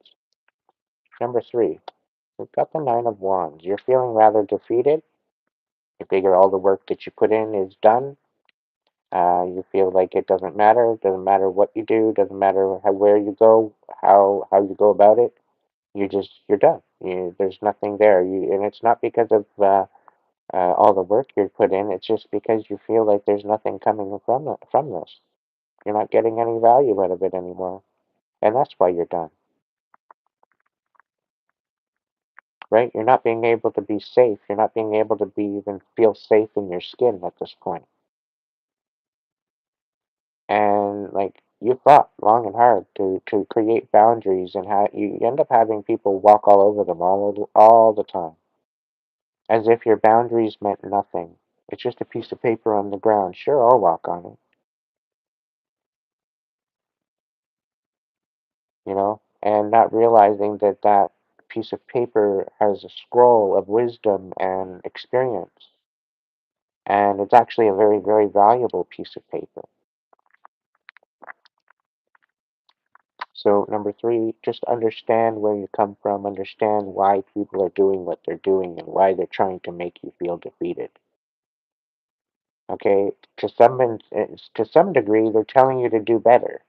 Number 3, we've got the 9 of Wands. You're feeling rather defeated. You figure all the work that you put in is done. You feel like it doesn't matter. Doesn't matter what you do. Doesn't matter where you go, how you go about it. You're done. There's nothing there. And it's not because of all the work you put in. It's just because you feel like there's nothing coming from this. You're not getting any value out of it anymore, and that's why you're done. right? You're not being able to be safe. You're not being able to be even feel safe in your skin at this point. And like you fought long and hard to create boundaries, and you end up having people walk all over them all the time, as if your boundaries meant nothing. It's just a piece of paper on the ground. Sure, I'll walk on it, and not realizing that that piece of paper has a scroll of wisdom and experience, and it's actually a very, very valuable piece of paper. So number three, just understand where you come from, understand why people are doing what they're doing and why they're trying to make you feel defeated. Okay, to some degree, they're telling you to do better.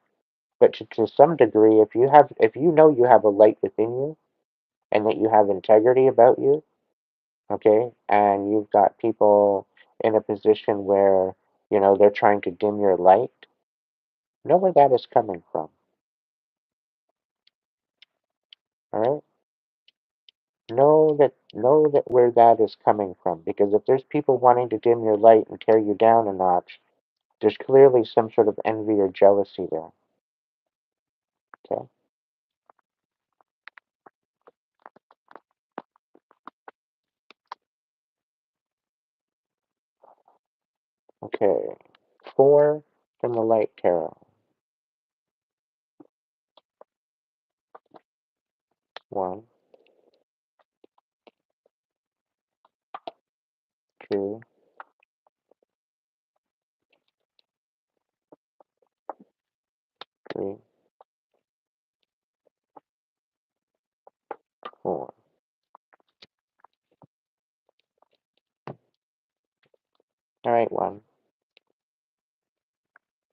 But to some degree, if you know you have a light within you and that you have integrity about you, okay, and you've got people in a position where they're trying to dim your light, know where that is coming from. All right. Know that where that is coming from, because if there's people wanting to dim your light and tear you down a notch, there's clearly some sort of envy or jealousy there. Okay. Okay. Four from the light tarot. One, two, three, four. All right, one.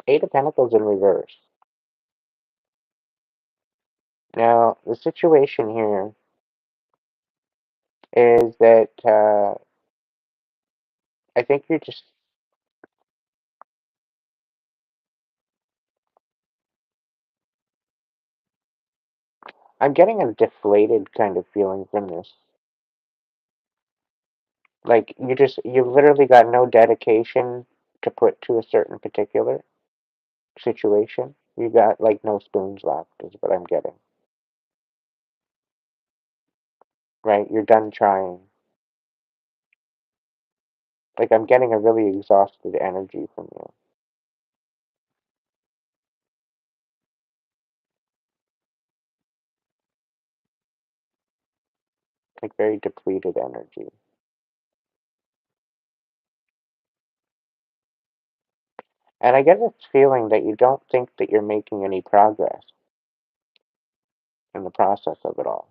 Eight of Pentacles in reverse. Now the situation here is that I think you're just. I'm getting a deflated kind of feeling from this. Like you literally got no dedication to put to a certain particular situation. You got like no spoons left, is what I'm getting. Right? You're done trying. Like I'm getting a really exhausted energy from you. Like very depleted energy. And I get this feeling that you don't think that you're making any progress in the process of it all.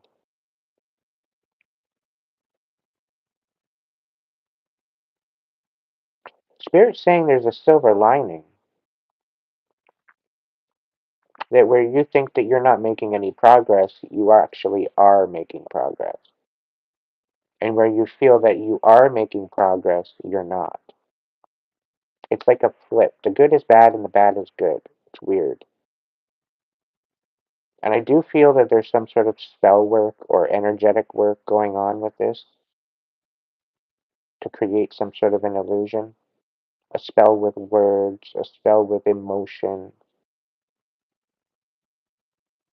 Spirit's saying there's a silver lining, that where you think that you're not making any progress, you actually are making progress. And where you feel that you are making progress, you're not. It's like a flip. The good is bad and the bad is good. It's weird. And I do feel that there's some sort of spell work or energetic work going on with this to create some sort of an illusion. A spell with words, a spell with emotion.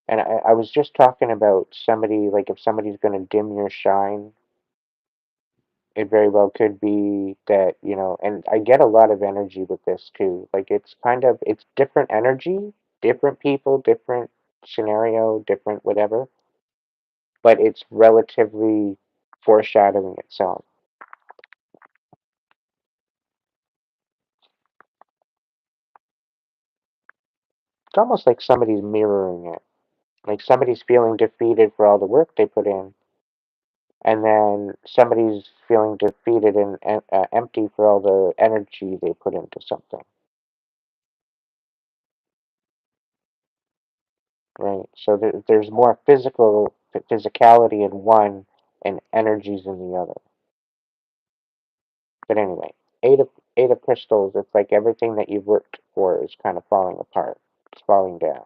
And I was just talking about somebody, like if somebody's going to dim your shine, it very well could be that, and I get a lot of energy with this too. Like it's different energy, different people, different scenario, different whatever, but it's relatively foreshadowing itself. It's almost like somebody's mirroring it. Like somebody's feeling defeated for all the work they put in, and then somebody's feeling defeated and empty for all the energy they put into something. Right. So there's more physicality in one and energies in the other. But anyway, eight of crystals. It's like everything that you've worked for is kind of falling apart. It's falling down,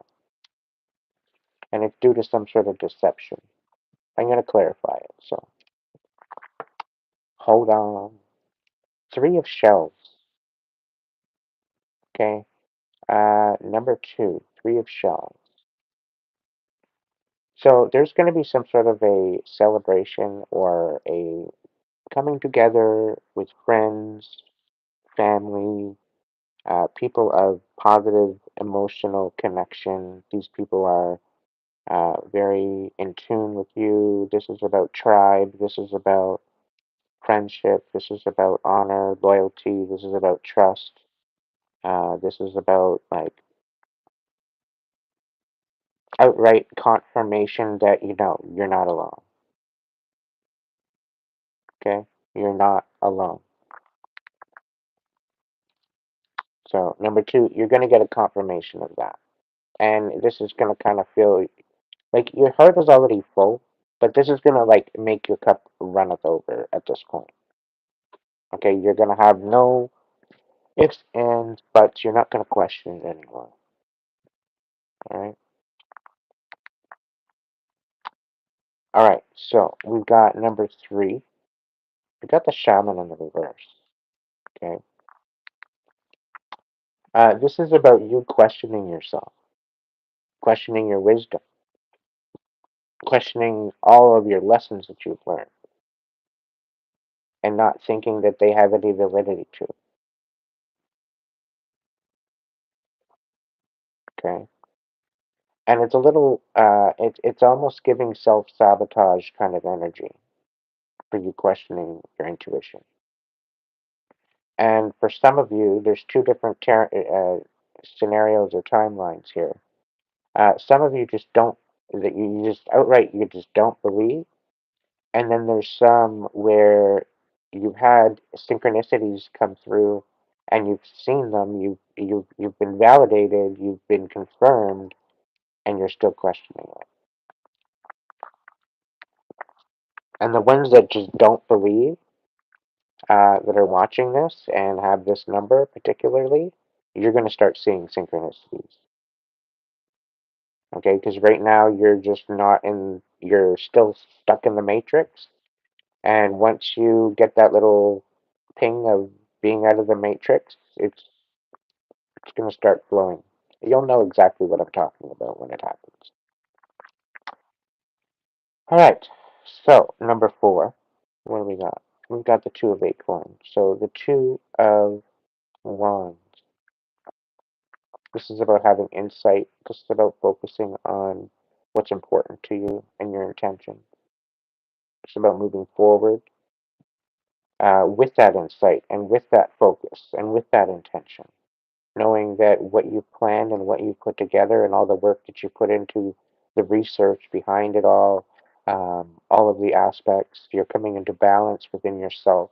and it's due to some sort of deception. I'm going to clarify it. So hold on. Three of shells. Okay. Number two, three of shells. So there's going to be some sort of a celebration or a coming together with friends, family, people of positive emotional connection. These people are very in tune with you. This is about tribe. This is about friendship. This is about honor, loyalty. This is about trust. This is about like outright confirmation that you know you're not alone. Okay, you're not alone. So number two, you're gonna get a confirmation of that, and this is gonna kind of feel like your heart is already full, but this is gonna like make your cup runneth over at this point. Okay, you're gonna have no ifs, ands, buts. You're not gonna question it anymore. All right. All right. So we've got number three. We got the shaman in the reverse. Okay. This is about you questioning yourself, questioning your wisdom, questioning all of your lessons that you've learned, and not thinking that they have any validity to. Okay. And it's a little, it's almost giving self-sabotage kind of energy for you questioning your intuition. And for some of you, there's two different scenarios or timelines here. Some of you just don't, that you just outright, you just don't believe. And then there's some where you've had synchronicities come through and you've seen them, you've been validated, you've been confirmed, and you're still questioning it. And the ones that just don't believe, that are watching this and have this number particularly, you're going to start seeing synchronicities. Okay, because right now you're just not in, you're still stuck in the matrix. And once you get that little ping of being out of the matrix, it's going to start flowing. You'll know exactly what I'm talking about when it happens. All right, so number four, what do we got? We've got the two of acorns. So the two of wands. This is about having insight. This is about focusing on what's important to you and your intention. It's about moving forward with that insight and with that focus and with that intention. Knowing that what you've planned and what you've put together and all the work that you put into the research behind it all of the aspects, you're coming into balance within yourself,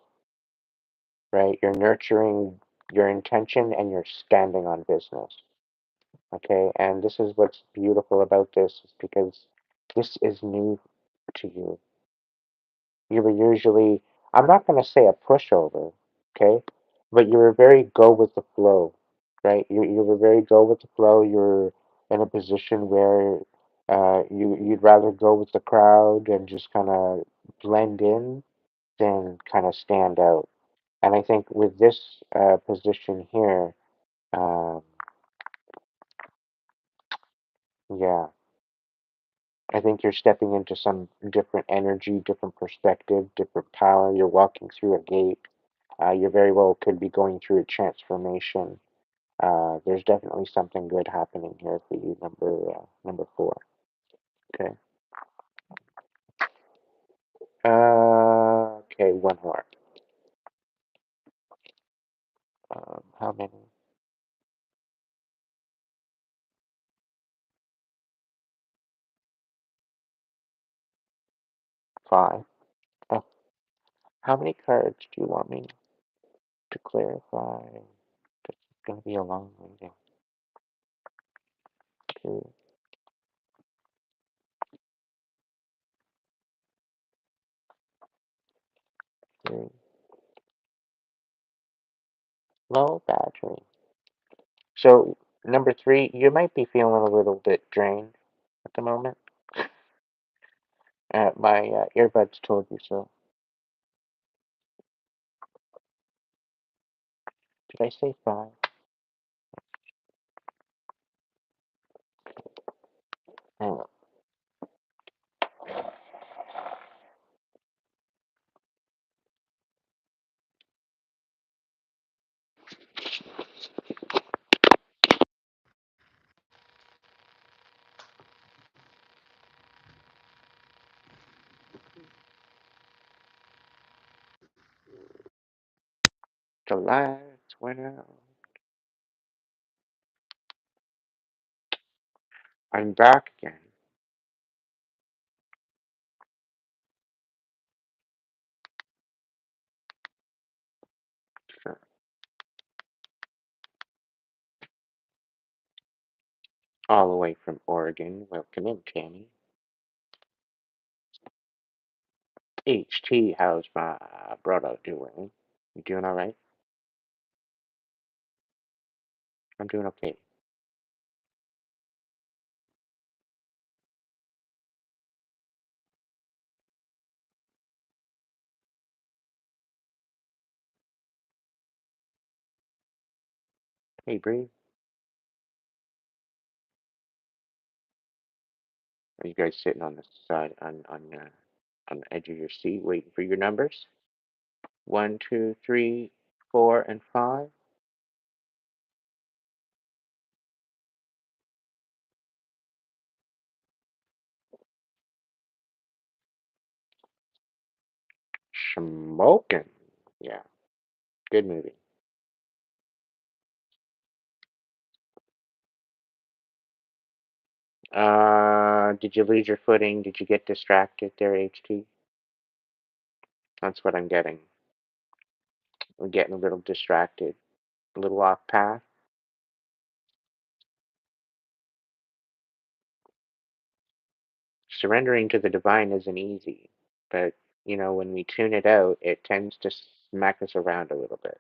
right? You're nurturing your intention and you're standing on business. Okay, and this is what's beautiful about this is because this is new to you. You were usually, I'm not going to say a pushover, okay, but you were very go with the flow, right? You were very go with the flow. You're in a position where you'd rather go with the crowd and just kind of blend in than kind of stand out. And I think with this position here, um, yeah, I think you're stepping into some different energy, different perspective, different power. You're walking through a gate. You very well could be going through a transformation. There's definitely something good happening here for you, number four. Okay. Okay, one more. How many? Five. Oh, how many cards do you want me to clarify? It's going to be a long reading. Two, three. Low battery. So, number three, you might be feeling a little bit drained at the moment. My earbuds told you so. Did I say 5? Oh, the lights went out. I'm back again. Sure. All the way from Oregon. Welcome in, Tammy. HT, how's my brother doing? You doing all right? I'm doing okay. Hey, Bree, are you guys sitting on the side on the edge of your seat waiting for your numbers? 1, 2, 3, 4, and 5. Smoking. Yeah, good movie. Did you lose your footing? Did you get distracted there, HT? That's what I'm getting. I'm getting a little distracted, a little off path. Surrendering to the divine isn't easy, but when we tune it out, it tends to smack us around a little bit.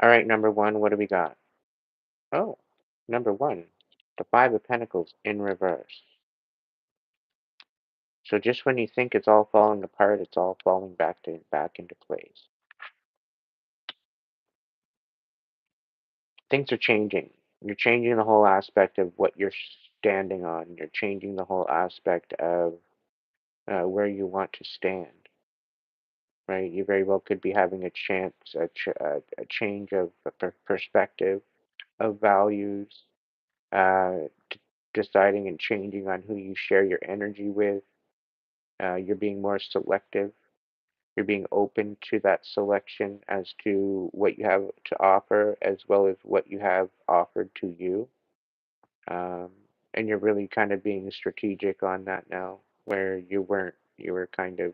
All right, number one, what do we got? Oh, number one, the Five of Pentacles in reverse. So just when you think it's all falling apart, it's all falling back into place. Things are changing. You're changing the whole aspect of what you're standing on. You're changing the whole aspect of where you want to stand. Right? You very well could be having a change of perspective, of values, deciding and changing on who you share your energy with. You're being more selective. You're being open to that selection as to what you have to offer, as well as what you have offered to you. Um, and you're really kind of being strategic on that now, where you weren't. You were kind of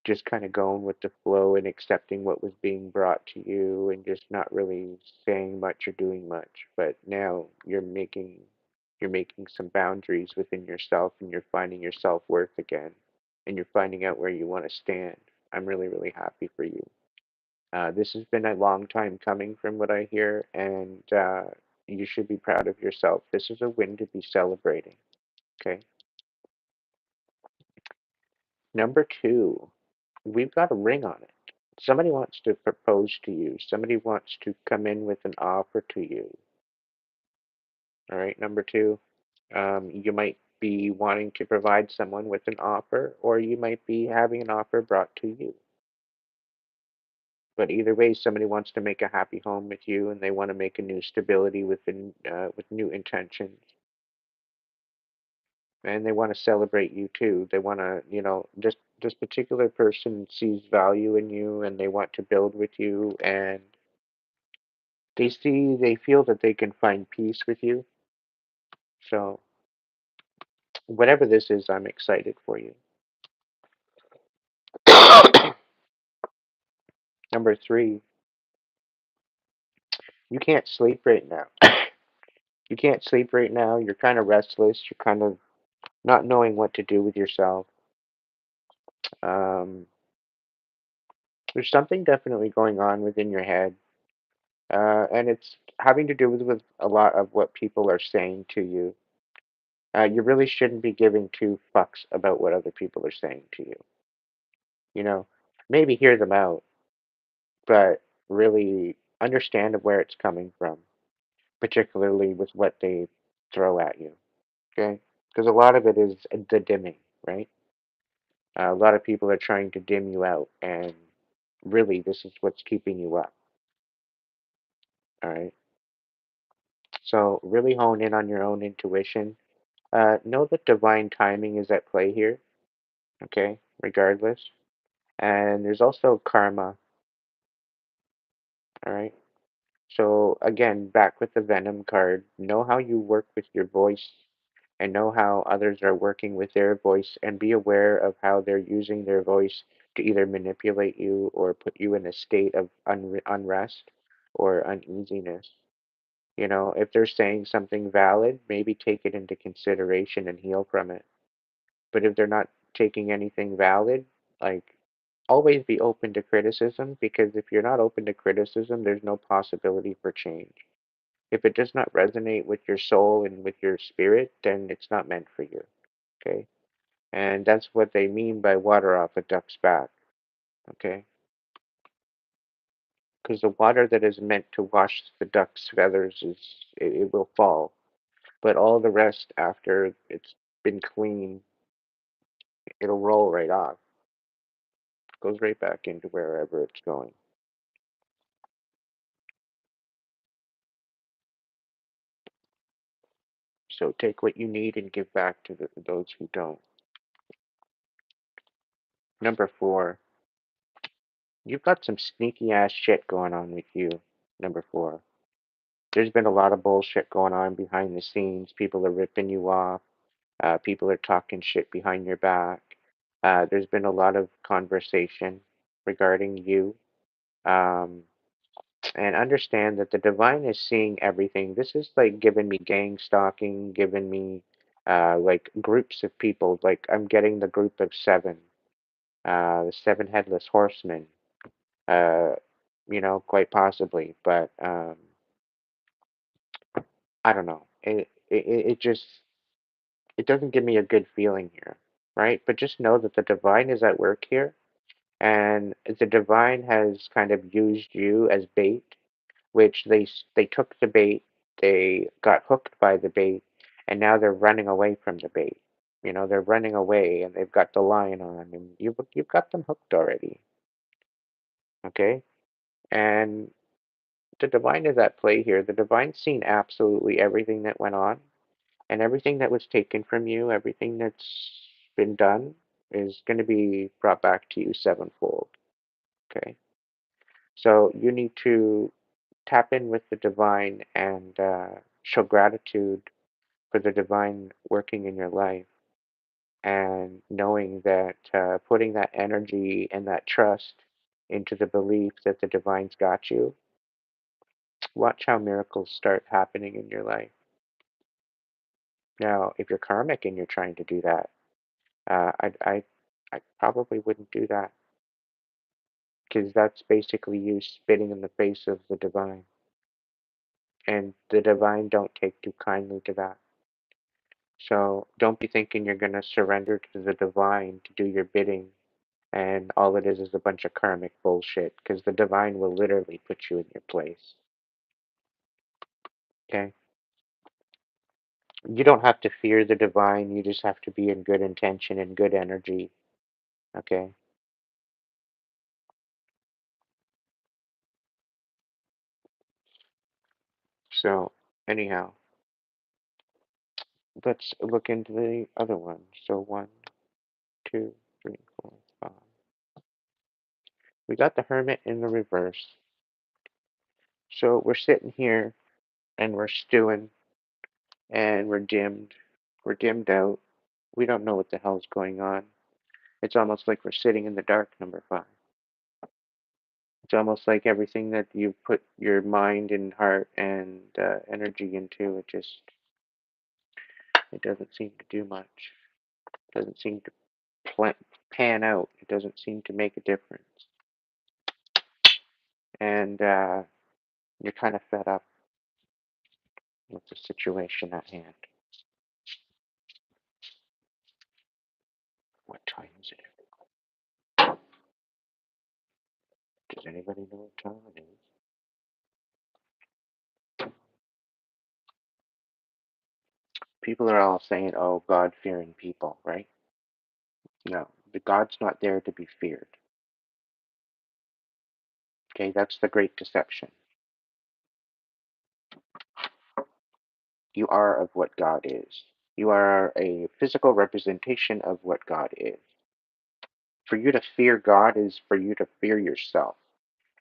just kind of going with the flow and accepting what was being brought to you and just not really saying much or doing much. But now you're making some boundaries within yourself and you're finding your self-worth again and you're finding out where you want to stand. I'm really, really happy for you. This has been a long time coming from what I hear, and you should be proud of yourself. This is a win to be celebrating. Okay. Number two, we've got a ring on it. Somebody wants to propose to you. Somebody wants to come in with an offer to you. All right, number two, you might be wanting to provide someone with an offer, or you might be having an offer brought to you. But either way, somebody wants to make a happy home with you, and they want to make a new stability with new intentions, and they want to celebrate you too. They want to, this particular person sees value in you, and they want to build with you, and they feel that they can find peace with you. So whatever this is, I'm excited for you. Number three, you can't sleep right now. You can't sleep right now. You're kind of restless. You're kind of not knowing what to do with yourself. Um, there's something definitely going on within your head. And it's having to do with a lot of what people are saying to you. You really shouldn't be giving two fucks about what other people are saying to you. You know, maybe hear them out, but really understand where it's coming from, particularly with what they throw at you. Okay? Because a lot of it is the dimming, right? A lot of people are trying to dim you out, and really, this is what's keeping you up. All right. So, really hone in on your own intuition. Know that divine timing is at play here, okay, regardless. And there's also karma, all right? So, again, back with the Venom card, know how you work with your voice and know how others are working with their voice and be aware of how they're using their voice to either manipulate you or put you in a state of unrest or uneasiness. You know, if they're saying something valid, maybe take it into consideration and heal from it. But if they're not taking anything valid, like always be open to criticism because if you're not open to criticism, there's no possibility for change. If it does not resonate with your soul and with your spirit, then it's not meant for you. Okay. And that's what they mean by water off a duck's back. Okay. Because the water that is meant to wash the duck's feathers it will fall. But all the rest after it's been clean, it'll roll right off. Goes right back into wherever it's going. So take what you need and give back to those who don't. Number four, you've got some sneaky ass shit going on with you. Number four, there's been a lot of bullshit going on behind the scenes. People are ripping you off. People are talking shit behind your back. There's been a lot of conversation regarding you. Um, and understand that the divine is seeing everything. This is like giving me gang stalking, giving me like groups of people. Like I'm getting the group of seven, the seven headless horsemen. Uh, quite possibly, but I don't know. It just it doesn't give me a good feeling here, right? But just know that the divine is at work here, and the divine has kind of used you as bait which they took the bait, they got hooked by the bait, and now they're running away from the bait. You know, they're running away and they've got the line on, and you've got them hooked already. Okay, and the divine is at play here. The divine's seen absolutely everything that went on, and everything that was taken from you, everything that's been done, is going to be brought back to you sevenfold. Okay, so you need to tap in with the divine and show gratitude for the divine working in your life and knowing that putting that energy and that trust into the belief that the divine's got you, watch how miracles start happening in your life. Now, if you're karmic and you're trying to do that, I probably wouldn't do that because that's basically you spitting in the face of the divine, and the divine don't take too kindly to that. So don't be thinking you're going to surrender to the divine to do your bidding, and all it is a bunch of karmic bullshit, because the divine will literally put you in your place. Okay? You don't have to fear the divine, you just have to be in good intention and good energy. Okay? So, anyhow, let's look into the other one. So, one, two, three, four, five. We got the hermit in the reverse. So, we're sitting here and we're stewing and we're dimmed. We're dimmed out. We don't know what the hell's going on. It's almost like we're sitting in the dark, number five. It's almost like everything that you put your mind and heart and energy into, it doesn't seem to do much. It doesn't seem to pan out. It doesn't seem to make a difference. And You're kind of fed up with the situation at hand. What time is it? Does anybody know what time it is? People are all saying, oh, God-fearing people, right? No, the God's not there to be feared. Okay, that's the great deception. You are of what God is. You are a physical representation of what God is. For you to fear God is for you to fear yourself.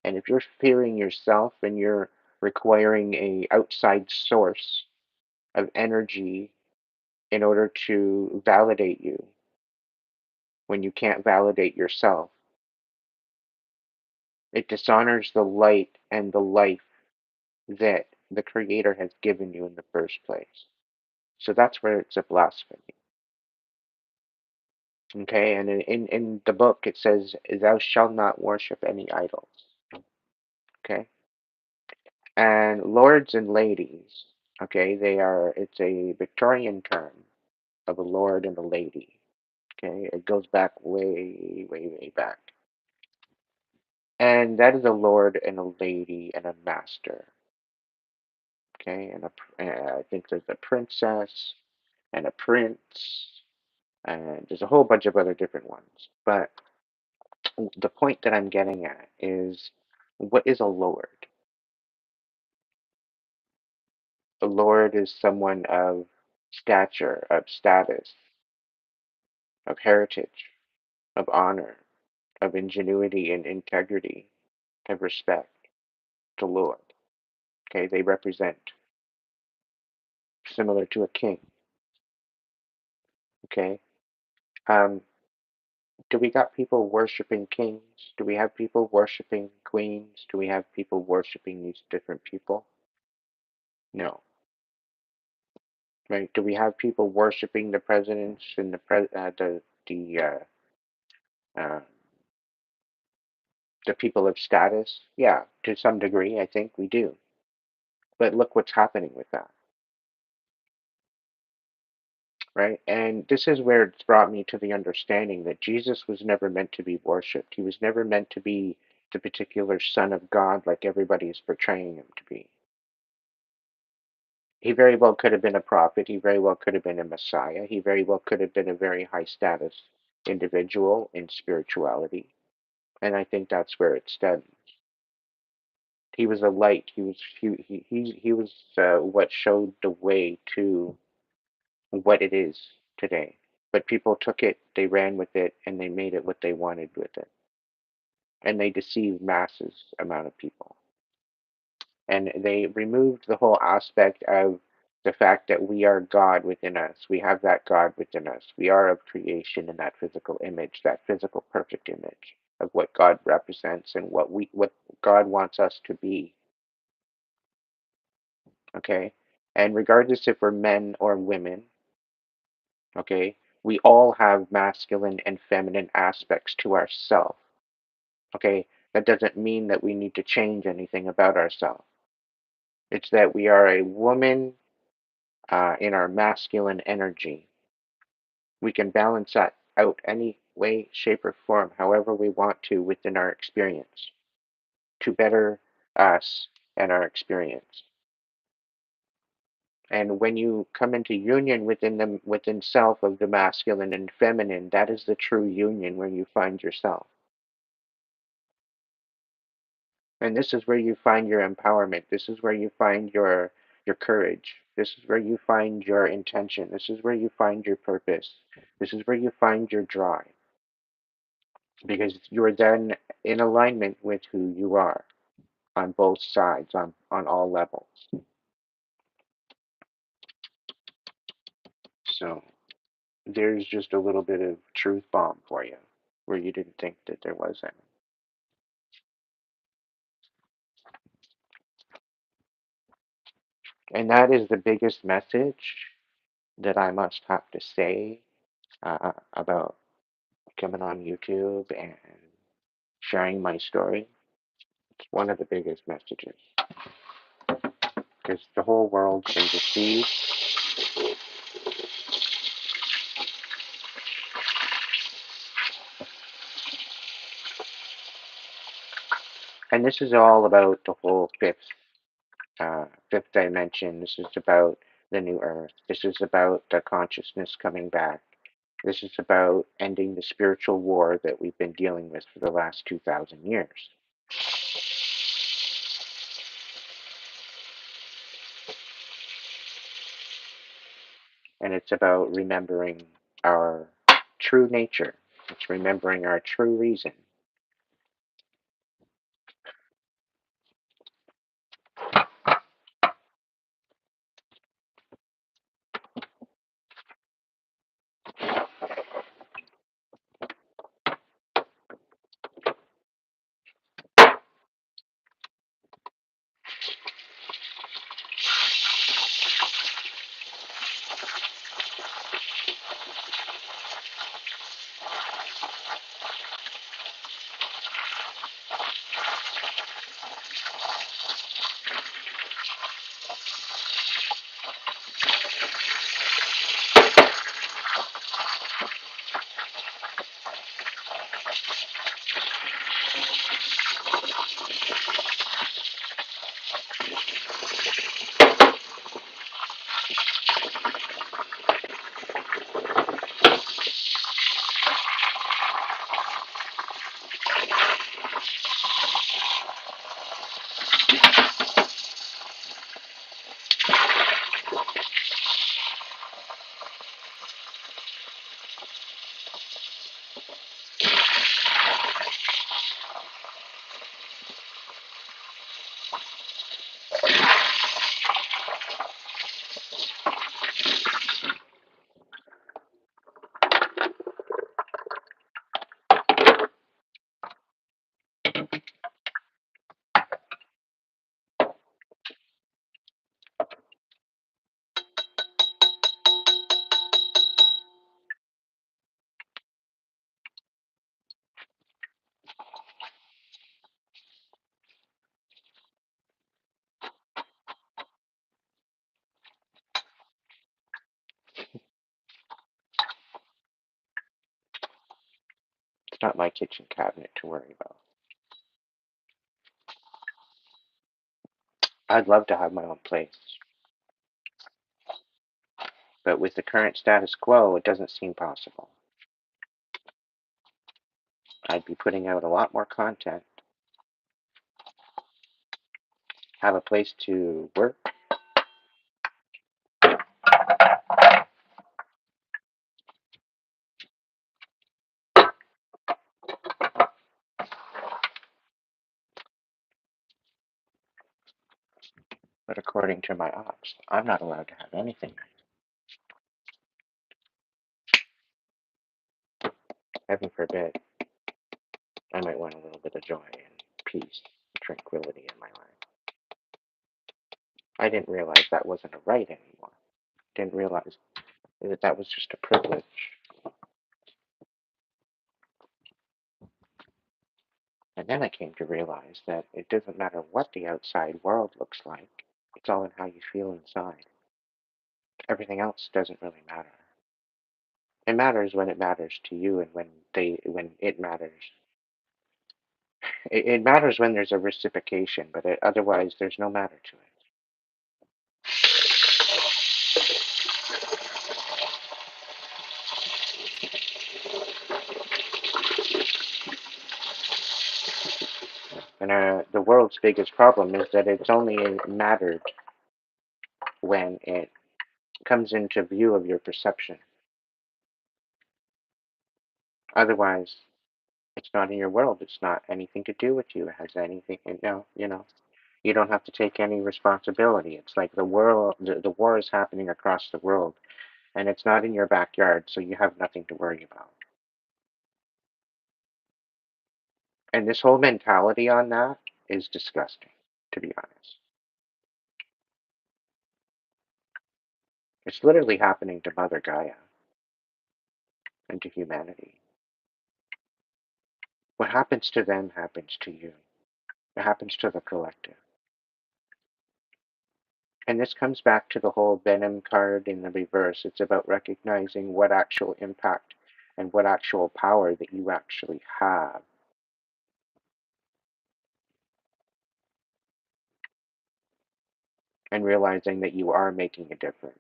And if you're fearing yourself and you're requiring a outside source of energy in order to validate you when you can't validate yourself, it dishonors the light and the life that the Creator has given you in the first place. So that's where it's a blasphemy. Okay, and in the book it says, thou shalt not worship any idols. Okay, and lords and ladies, okay, it's a Victorian term of a lord and a lady. Okay, it goes back way, way, way back. And that is a lord and a lady and a master. Okay, and I think there's a princess and a prince, and there's a whole bunch of other different ones. But the point that I'm getting at is, what is a lord? A lord is someone of stature, of status, of heritage, of honor, of ingenuity and integrity, of respect. The Lord. Okay, they represent, similar to a king. Okay, um, do we got people worshiping kings? Do we have people worshiping queens? Do we have people worshiping these different people? No. Right? Do we have people worshiping the presidents and uh, the people of status? Yeah, to some degree, I think we do. But look what's happening with that, right? And this is where it's brought me to the understanding that Jesus was never meant to be worshipped. He was never meant to be the particular Son of God like everybody is portraying him to be. He very well could have been a prophet. He very well could have been a Messiah. He very well could have been a very high status individual in spirituality. And I think that's where it stems. He was a light. He was what showed the way to what it is today. But people took it, they ran with it, and they made it what they wanted with it. And they deceived masses amount of people. And they removed the whole aspect of the fact that we are God within us. We have that God within us. We are of creation in that physical image, that physical perfect image of what God represents and what God wants us to be. Okay? And regardless if we're men or women, okay, we all have masculine and feminine aspects to ourselves. Okay? That doesn't mean that we need to change anything about ourselves. It's that we are a woman in our masculine energy. We can balance that out any way, shape, or form, however we want to within our experience to better us and our experience. And when you come into union within self of the masculine and feminine, that is the true union where you find yourself. And this is where you find your empowerment. This is where you find your courage. This is where you find your intention. This is where you find your purpose. This is where you find your drive. Because you are then in alignment with who you are on both sides, on all levels. So there's just a little bit of truth bomb for you where you didn't think that there was any. And that is the biggest message that I must have to say about coming on YouTube and sharing my story. It's one of the biggest messages. because the whole world's been deceived. And this is all about the whole fifth dimension. This is about the new earth. This is about the consciousness coming back. This is about ending the spiritual war that we've been dealing with for the last 2,000 years. And it's about remembering our true nature. It's remembering our true reason. It's not my kitchen cabinet to worry about. I'd love to have my own place. But with the current status quo, it doesn't seem possible. I'd be putting out a lot more content, have a place to work, but according to my ops, I'm not allowed to have anything. Heaven forbid, I might want a little bit of joy and peace, and tranquility in my life. I didn't realize that wasn't a right anymore. Didn't realize that that was just a privilege. And then I came to realize that it doesn't matter what the outside world looks like. It's all in how you feel inside. Everything else doesn't really matter. It matters when it matters to you and when it matters. It matters when there's a reciprocation, but otherwise there's no matter to it. And the world's biggest problem is that it's only mattered when it comes into view of your perception. Otherwise, it's not in your world. It's not anything to do with you. It has anything, you don't have to take any responsibility. It's like the war is happening across the world, and it's not in your backyard, so you have nothing to worry about. And this whole mentality on that is disgusting, to be honest. It's literally happening to Mother Gaia and to humanity. What happens to them happens to you. It happens to the collective. And this comes back to the whole Venom card in the reverse. It's about recognizing what actual impact and what actual power that you actually have. And realizing that you are making a difference.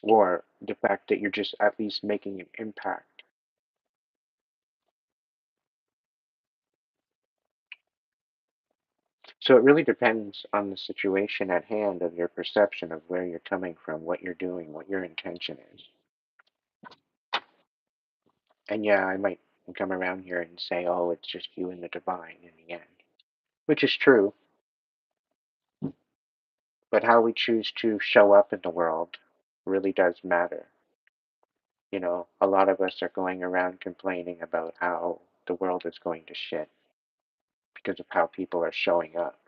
Or the fact that you're just at least making an impact. So it really depends on the situation at hand of your perception of where you're coming from, what you're doing, what your intention is. And yeah, I might come around here and say, oh, it's just you and the divine in the end, which is true. But how we choose to show up in the world really does matter. You know, a lot of us are going around complaining about how the world is going to shit because of how people are showing up.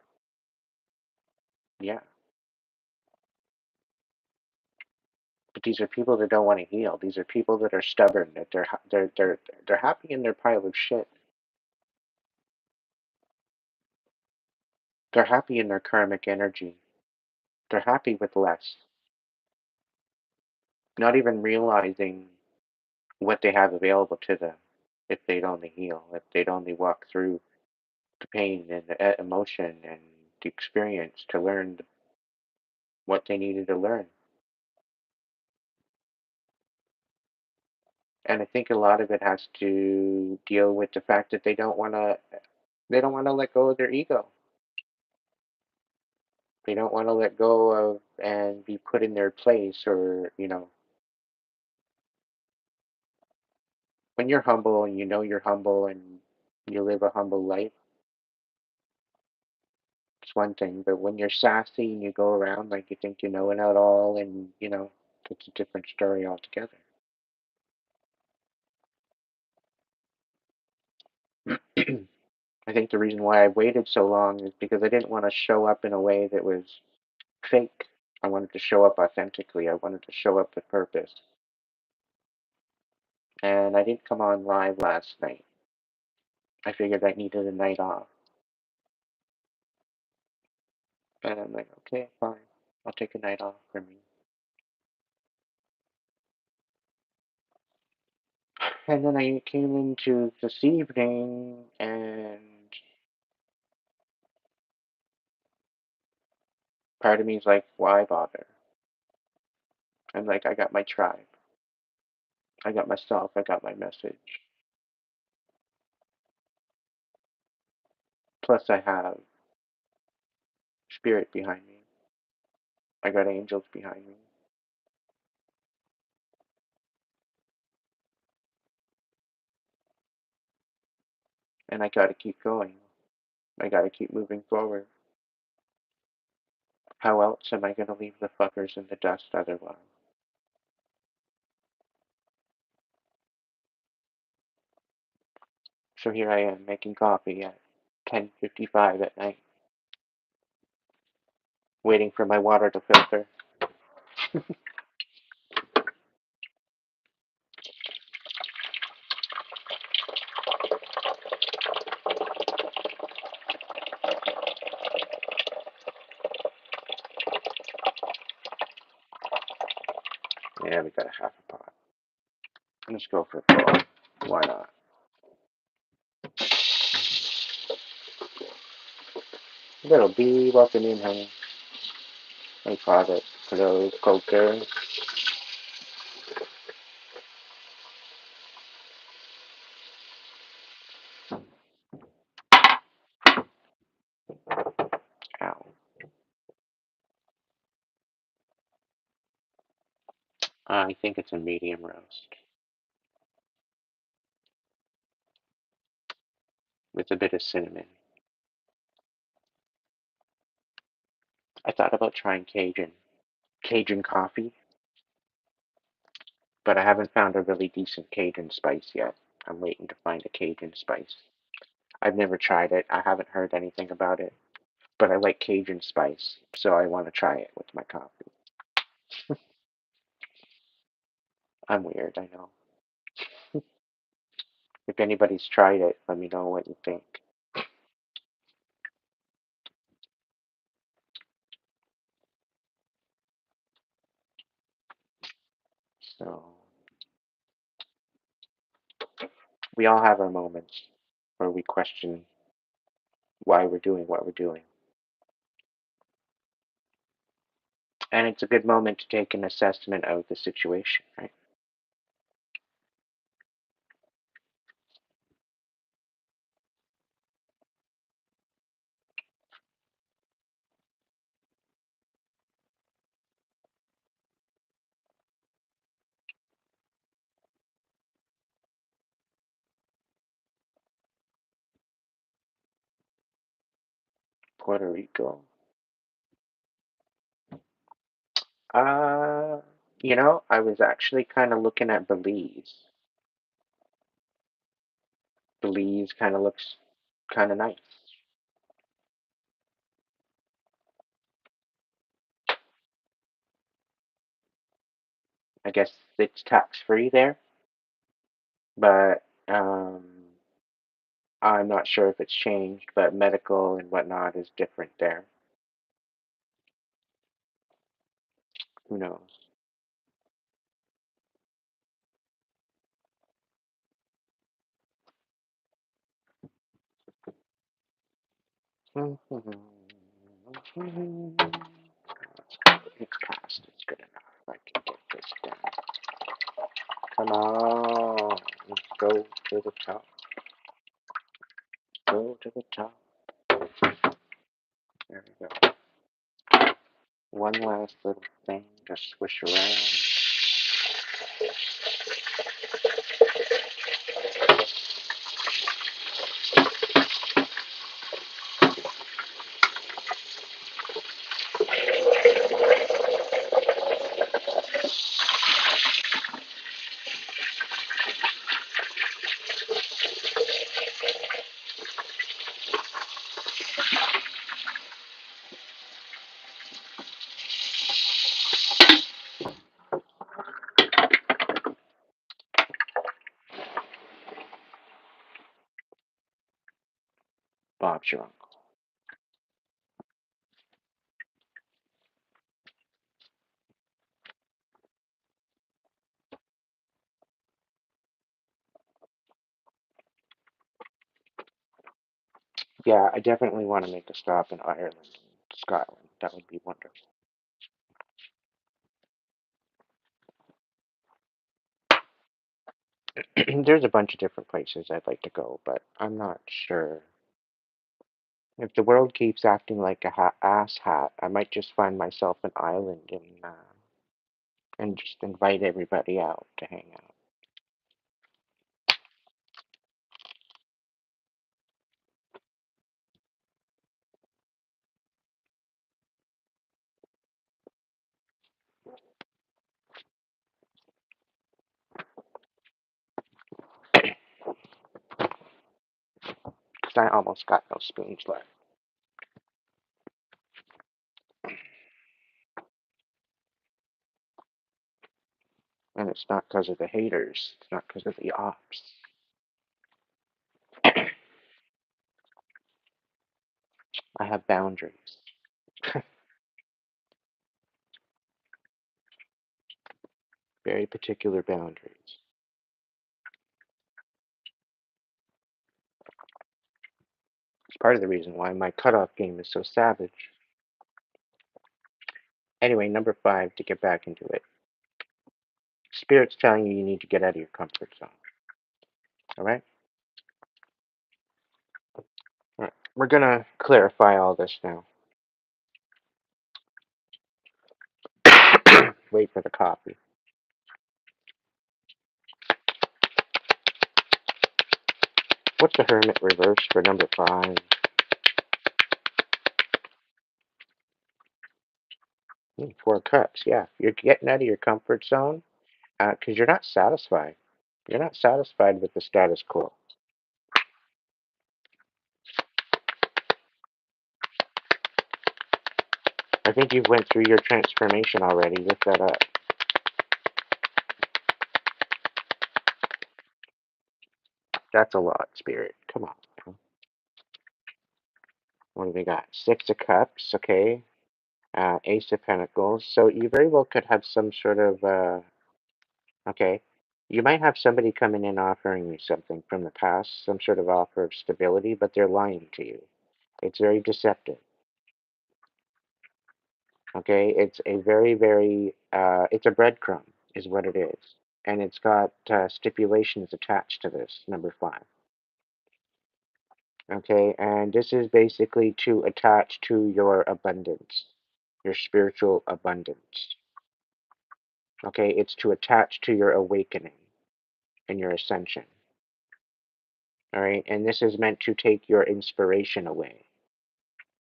Yeah. But these are people that don't want to heal. These are people that are stubborn. That they're happy in their pile of shit. They're happy in their karmic energy. They're happy with less, not even realizing what they have available to them if they'd only heal, if they'd only walk through the pain and the emotion and the experience to learn what they needed to learn. And I think a lot of it has to deal with the fact that they don't want to let go of their ego. They don't want to let go of and be put in their place, or when you're humble and you know you're humble and you live a humble life, it's one thing. But when you're sassy and you go around like you think you know it all, and it's a different story altogether. I think the reason why I waited so long is because I didn't want to show up in a way that was fake. I wanted to show up authentically. I wanted to show up with purpose. And I didn't come on live last night. I figured I needed a night off. And I'm like, okay, fine. I'll take a night off for me. And then I came into this evening, and part of me is like, why bother? I'm like, I got my tribe. I got myself. I got my message. Plus, I have spirit behind me. I got angels behind me. And I gotta keep going. I gotta keep moving forward. How else am I gonna leave the fuckers in the dust otherwise? So here I am making coffee at 10:55 at night, waiting for my water to filter. Yeah, we got a half a pot. Let's go for a full. Why not? Little bee, welcome in, honey. My closet, close, coker. Ow. I think it's a medium roast with a bit of cinnamon. I thought about trying Cajun coffee, but I haven't found a really decent Cajun spice yet. I'm waiting to find a Cajun spice. I've never tried it. I haven't heard anything about it, but I like Cajun spice, so I want to try it with my coffee. I'm weird, I know. If anybody's tried it, let me know what you think. So we all have our moments where we question why we're doing what we're doing. And it's a good moment to take an assessment of the situation, right? Puerto Rico. Uh, I was actually kind of looking at Belize. Belize kind of looks kind of nice. I guess it's tax free there, but I'm not sure if it's changed, but medical and whatnot is different there. Who knows? It's past. It's good enough. I can get this done. Come on. Let's go to the top. Go to the top. There we go. One last little thing to swish around. Bob's your uncle. Yeah, I definitely want to make a stop in Ireland and Scotland. That would be wonderful. There's a bunch of different places I'd like to go, but I'm not sure. If the world keeps acting like a ass hat, I might just find myself an island and just invite everybody out to hang out. Because I almost got no spoons left. And it's not because of the haters. It's not because of the ops. I have boundaries. Very particular boundaries. It's part of the reason why my cutoff game is so savage. Anyway, number 5, to get back into it. Spirit's telling you need to get out of your comfort zone. All right? All right. We're going to clarify all this now. Wait for the coffee. What's the Hermit reverse for number 5? 4 cups. Yeah, you're getting out of your comfort zone because you're not satisfied. You're not satisfied with the status quo. I think you've went through your transformation already. Look that up. That's a lot, Spirit. Come on. What do we got? 6 of Cups. Okay. Ace of Pentacles. So you very well could have some sort of Okay? You might have somebody coming in offering you something from the past, some sort of offer of stability, but they're lying to you. It's very deceptive. Okay? It's a it's a breadcrumb, is what it is. And it's got stipulations attached to this, number 5. Okay? And this is basically to attach to your abundance, your spiritual abundance. Okay? It's to attach to your awakening and your ascension. All right? And this is meant to take your inspiration away.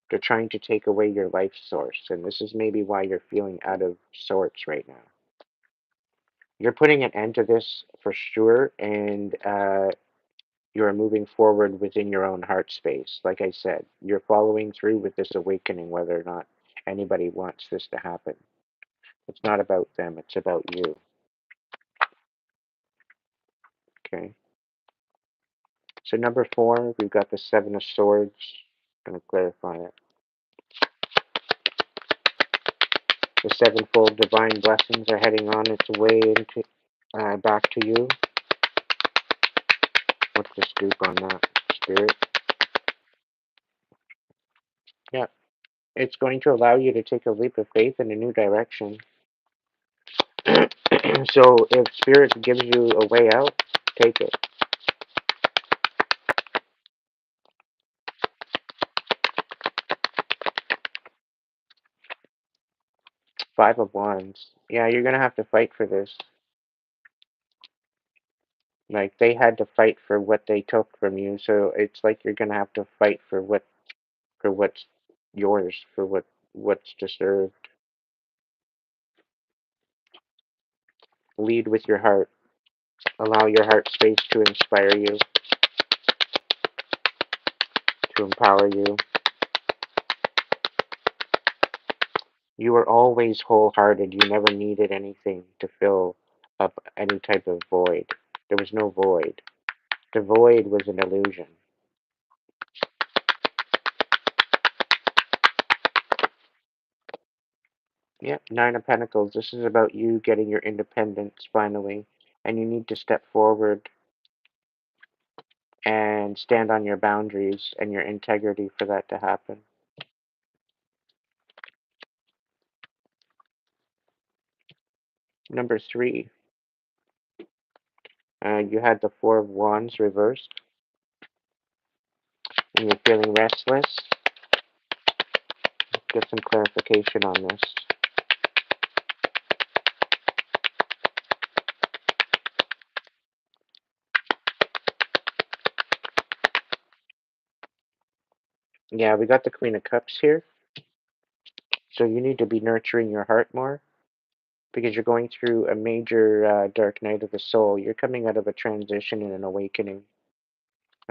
They're trying to take away your life source, and this is maybe why you're feeling out of sorts right now. You're putting an end to this for sure, and you are moving forward within your own heart space. Like I said, you're following through with this awakening, whether or not anybody wants this to happen. It's not about them, it's about you. Okay. So number 4, we've got the 7 of Swords. I'm going to clarify it. The sevenfold divine blessings are heading on its way into back to you. What's the scoop on that, Spirit? Yeah, it's going to allow you to take a leap of faith in a new direction. So if Spirit gives you a way out, take it. Five of Wands. Yeah, you're going to have to fight for this. Like, they had to fight for what they took from you, so it's like you're going to have to fight for what's yours, for what's deserved. Lead with your heart. Allow your heart space to inspire you, to empower you. You were always wholehearted. You never needed anything to fill up any type of void. There was no void. The void was an illusion. Yep, Nine of Pentacles. This is about you getting your independence finally. And you need to step forward and stand on your boundaries and your integrity for that to happen. Number 3, you had the Four of Wands reversed. And you're feeling restless. Get some clarification on this. Yeah, we got the Queen of Cups here. So you need to be nurturing your heart more because you're going through a major dark night of the soul. You're coming out of a transition and an awakening.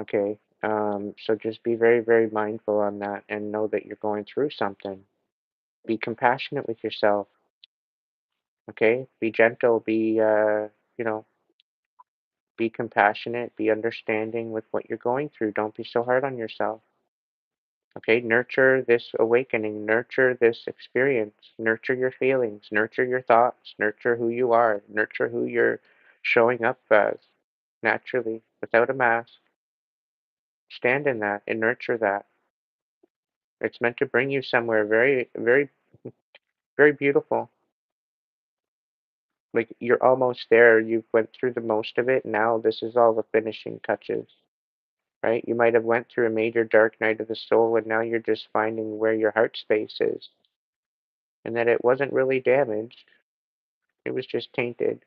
Okay. So just be very, very mindful on that and know that you're going through something. Be compassionate with yourself. Okay. Be gentle. You know, be compassionate. Be understanding with what you're going through. Don't be so hard on yourself. Okay, nurture this awakening, nurture this experience, nurture your feelings, nurture your thoughts, nurture who you are, nurture who you're showing up as naturally, without a mask. Stand in that and nurture that. It's meant to bring you somewhere very, very, very beautiful. Like you're almost there. You've went through the most of it. Now this is all the finishing touches, right? You might have went through a major dark night of the soul, and now you're just finding where your heart space is, and that it wasn't really damaged. It was just tainted.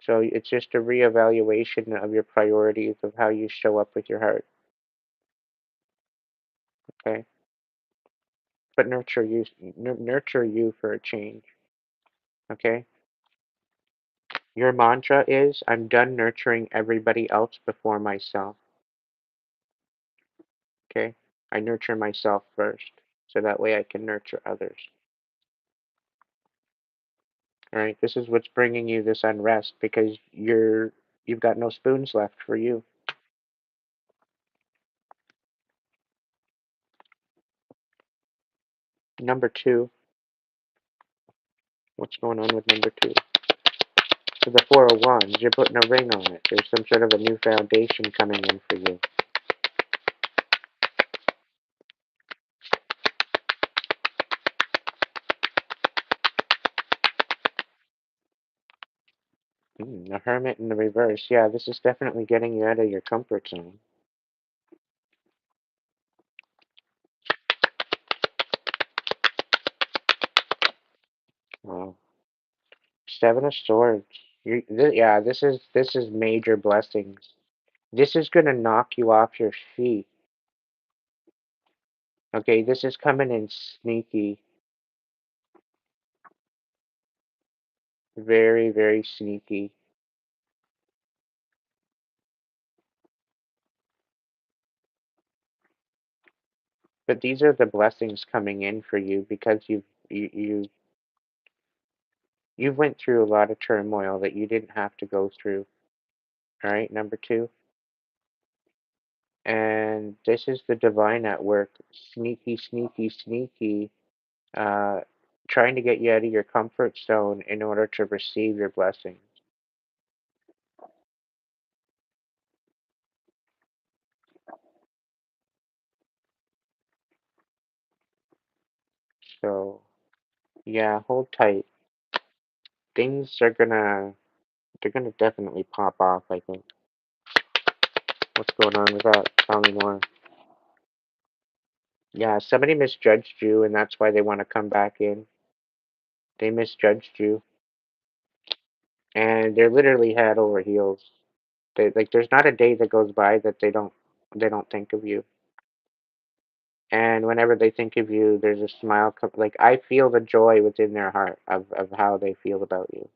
So it's just a reevaluation of your priorities of how you show up with your heart. Okay, but nurture you for a change. Okay, your mantra is, "I'm done nurturing everybody else before myself." Okay, I nurture myself first, so that way I can nurture others. All right, this is what's bringing you this unrest because you've got no spoons left for you. Number 2, what's going on with number 2? So the Four of Wands, you're putting a ring on it. There's some sort of a new foundation coming in for you. The Hermit in the reverse. Yeah, this is definitely getting you out of your comfort zone. Wow. Seven of Swords. Yeah, this is major blessings. This is gonna knock you off your feet. Okay, this is coming in sneaky. Very, very sneaky. But these are the blessings coming in for you because you've went through a lot of turmoil that you didn't have to go through. All right, number two. And this is the divine at work. Sneaky, sneaky, sneaky. Uh, trying to get you out of your comfort zone in order to receive your blessings. So, yeah, hold tight. Things are they're gonna definitely pop off, I think. What's going on with that? Tell me more. Yeah, somebody misjudged you, and that's why they want to come back in. They misjudged you, and they're literally head over heels. There's not a day that goes by that they don't think of you. And whenever they think of you, there's a smile. Like I feel the joy within their heart of how they feel about you.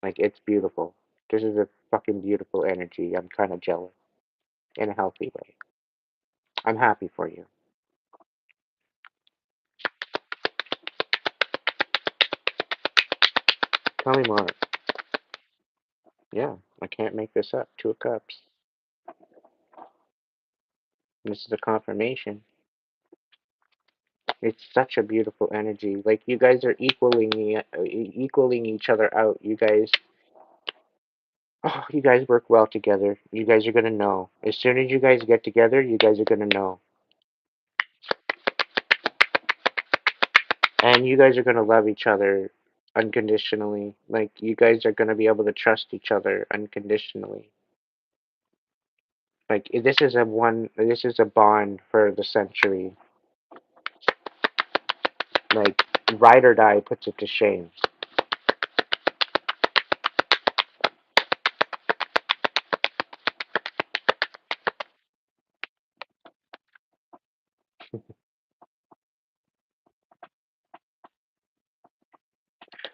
Like it's beautiful. This is a fucking beautiful energy. I'm kind of jealous in a healthy way. I'm happy for you. Tell me more. Yeah, I can't make this up. Two of Cups. This is a confirmation. It's such a beautiful energy. Like you guys are equaling each other out. You guys work well together. You guys are gonna know. As soon as you guys get together, you guys are gonna know. And you guys are gonna love each other unconditionally. Like you guys are gonna be able to trust each other unconditionally. Like this is a bond for the century. Like ride or die puts it to shame.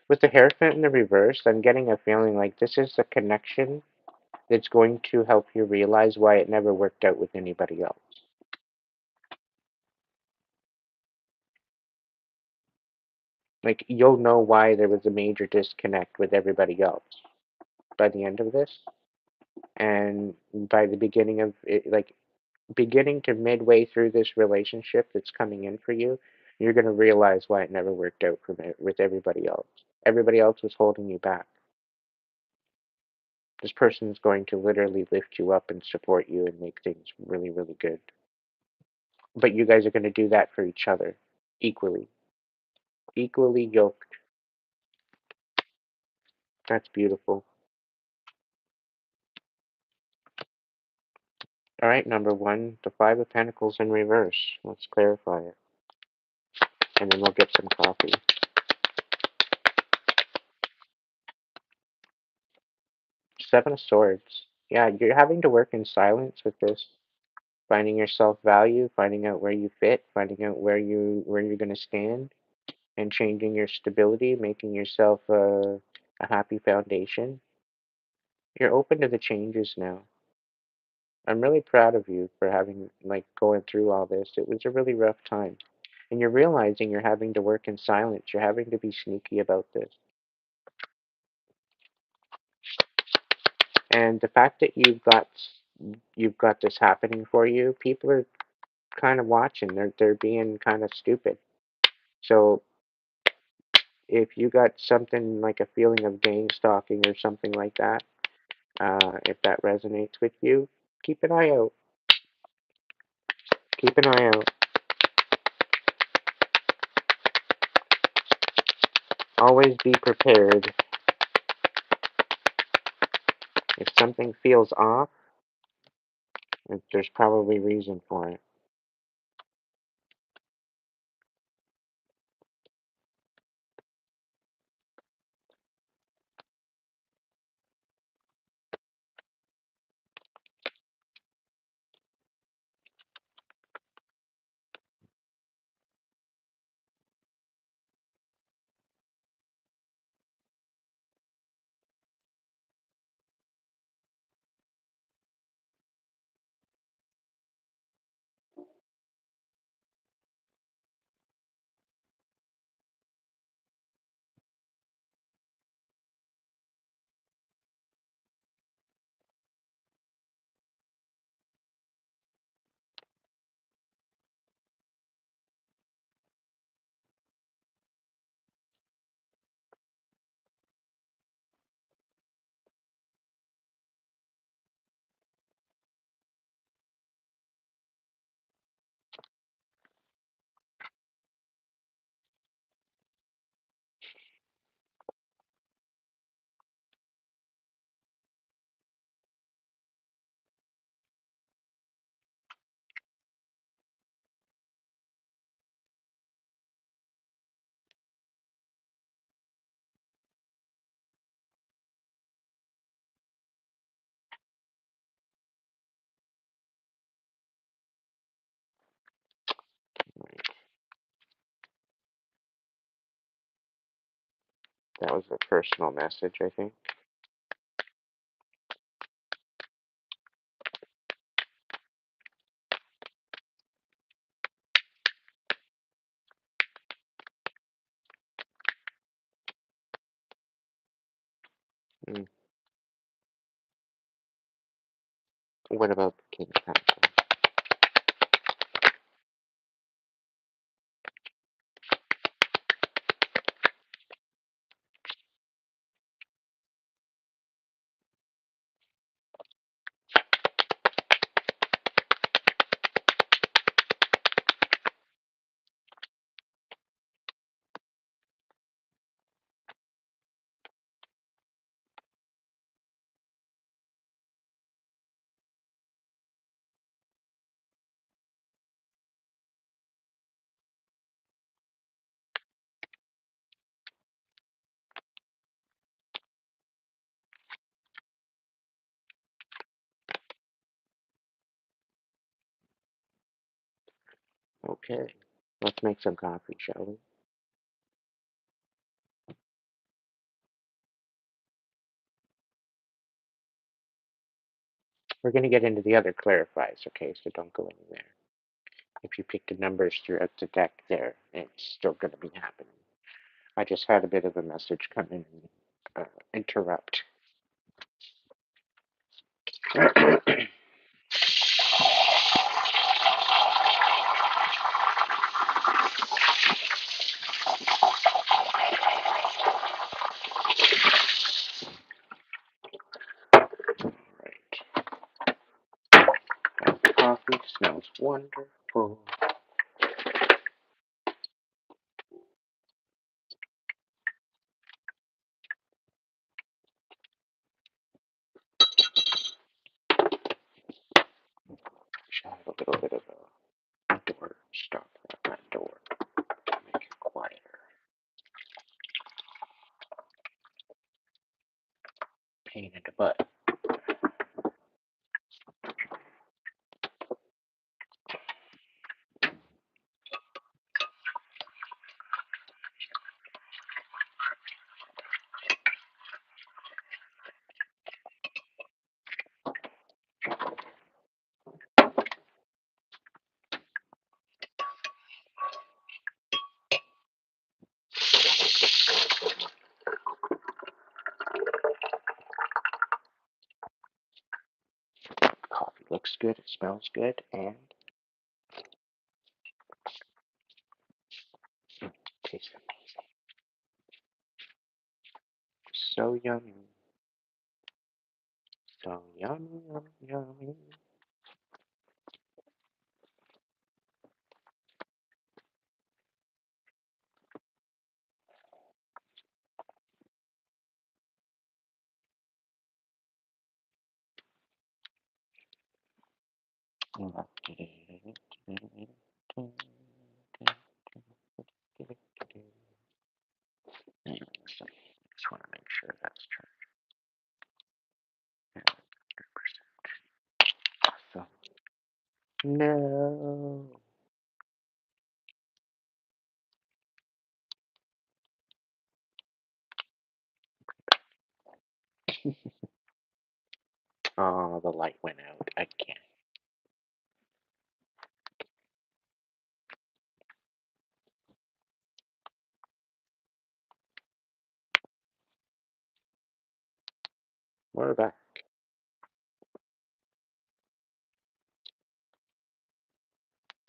With the Hierophant in the reverse, I'm getting a feeling like this is a connection that's going to help you realize why it never worked out with anybody else. Like you'll know why there was a major disconnect with everybody else by the end of this, and by the beginning of it, like beginning to midway through this relationship that's coming in for you, you're going to realize why it never worked out with everybody else. Everybody else was holding you back. This person is going to literally lift you up and support you and make things really, really good. But you guys are going to do that for each other equally, equally yoked. That's beautiful. All right, number one, the Five of Pentacles in reverse. Let's clarify it. And then we'll get some coffee. Seven of Swords. Yeah, you're having to work in silence with this. Finding your self-value, finding out where you fit, finding out where you're going to stand, and changing your stability, making yourself a happy foundation. You're open to the changes now. I'm really proud of you for having like going through all this. It was a really rough time. And you're realizing you're having to work in silence. You're having to be sneaky about this. And the fact that you've got this happening for you, people are kind of watching. They're being kind of stupid. So if you got something like a feeling of gang stalking or something like that, if that resonates with you, keep an eye out. Keep an eye out. Always be prepared. If something feels off, there's probably reason for it. That was a personal message, I think. Mm. What about the King of Pentacles? Okay, let's make some coffee, shall we? We're going to get into the other clarifies, okay, so don't go anywhere. If you pick the numbers throughout the deck there, it's still going to be happening. I just had a bit of a message come in and interrupt. Right. That coffee smells wonderful. Should have a little bit of a door stop at that door to make it quieter. Pain in the butt. Coffee looks good, it smells good, and tastes amazing. yummy. So yummy, yummy, yummy. Hang on a second. Just want to make sure that's true. Awesome. No. Oh, the light went out again. We're back.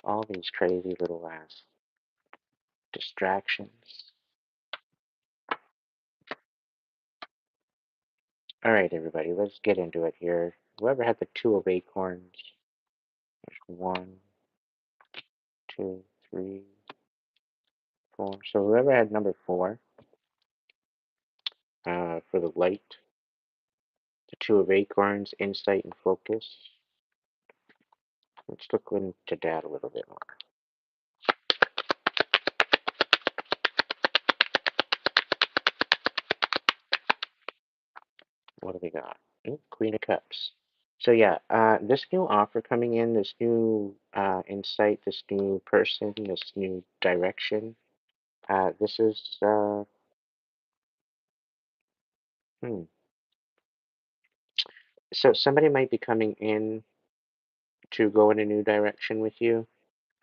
All these crazy little ass distractions. All right, everybody, let's get into it here. Whoever had the two of acorns, there's 1, 2, 3, 4. So whoever had number 4 for the light, the two of acorns, insight, and focus. Let's look into that a little bit more. What do we got? Ooh, Queen of Cups. So yeah, this new offer coming in, this new insight, this new person, this new direction. This is hmm. So somebody might be coming in to go in a new direction with you.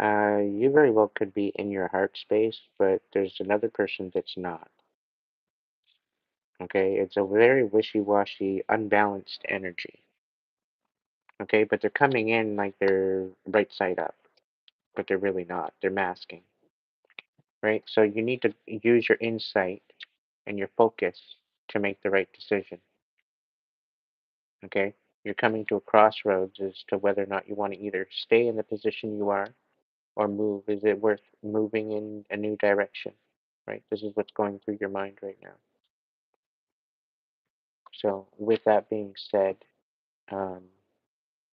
You very well could be in your heart space, but there's another person that's not. Okay, it's a very wishy-washy, unbalanced energy. Okay, but they're coming in like they're right side up, but they're really not. They're masking, right? So you need to use your insight and your focus to make the right decision. Okay, you're coming to a crossroads as to whether or not you want to either stay in the position you are or move. Is it worth moving in a new direction? Right? This is what's going through your mind right now. So, with that being said, um,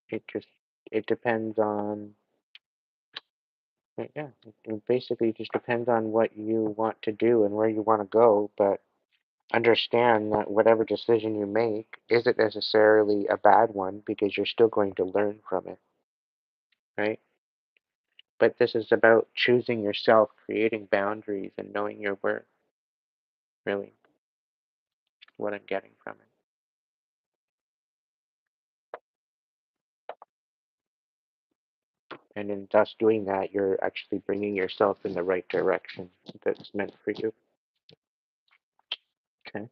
it just it depends on yeah, it basically just depends on what you want to do and where you want to go. But understand that whatever decision you make isn't necessarily a bad one because you're still going to learn from it, right? But this is about choosing yourself, creating boundaries, and knowing your worth. Really, what I'm getting from it. And in thus doing that, you're actually bringing yourself in the right direction that's meant for you. Okay.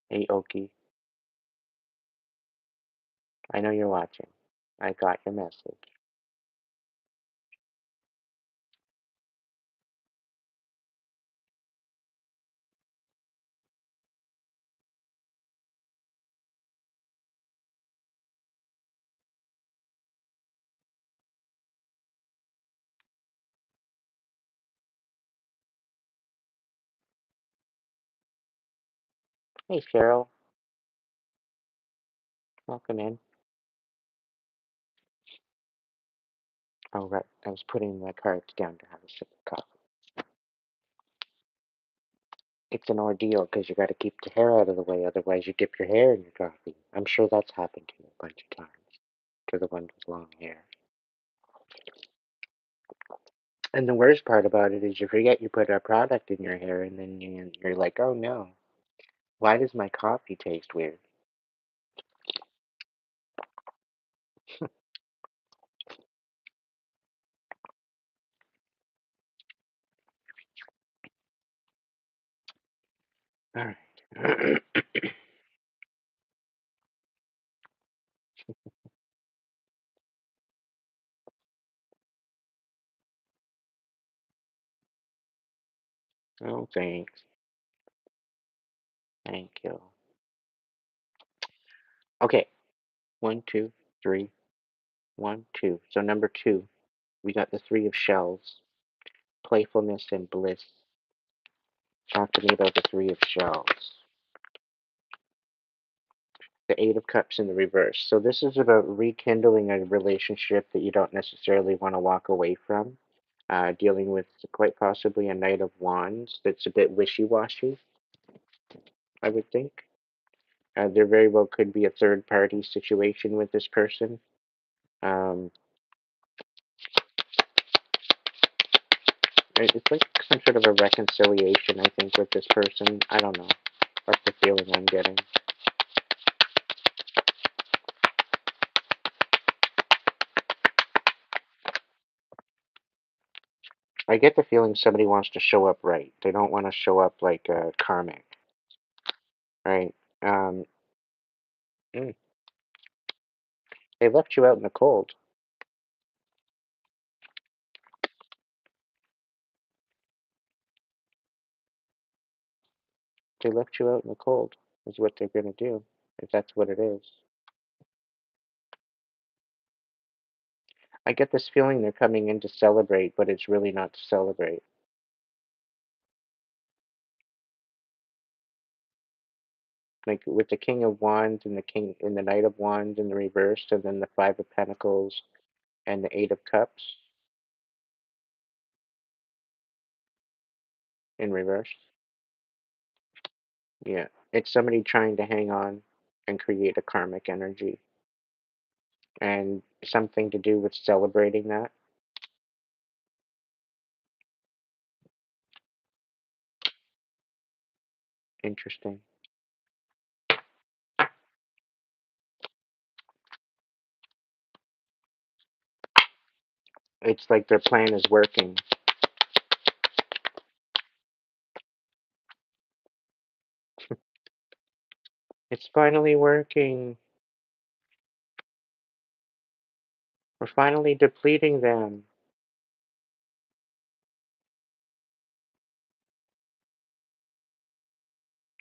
Hey, Oki, I know you're watching. I got your message. Hey, Cheryl, welcome in. Oh, right. I was putting my cards down to have a sip of coffee. It's an ordeal because you got to keep the hair out of the way, otherwise you dip your hair in your coffee. I'm sure that's happened to you a bunch of times, to the ones with long hair. And the worst part about it is you forget you put a product in your hair, and then you're like, oh no, why does my coffee taste weird? All right. Oh, thanks. Thank you. Okay. One, two, three. One, two. So number two, we got the three of shells, playfulness and bliss. Talk to me about the three of shells. The eight of cups in the reverse. So this is about rekindling a relationship that you don't necessarily want to walk away from. Dealing with quite possibly a knight of wands that's a bit wishy-washy, I would think. There very well could be a third party situation with this person. Um, it's like some sort of a reconciliation, I think, with this person. I don't know. That's the feeling I'm getting. I get the feeling somebody wants to show up right. They don't want to show up like karmic, right? Um, mm, they left you out in the cold. They left you out in the cold, is what they're going to do, if that's what it is. I get this feeling they're coming in to celebrate, but it's really not to celebrate. Like with the King of Wands and the King and the Knight of Wands in the reverse, and then the Five of Pentacles and the Eight of Cups in reverse. Yeah, it's somebody trying to hang on and create a karmic energy, and something to do with celebrating that. Interesting. It's like their plan is working. It's finally working. We're finally depleting them.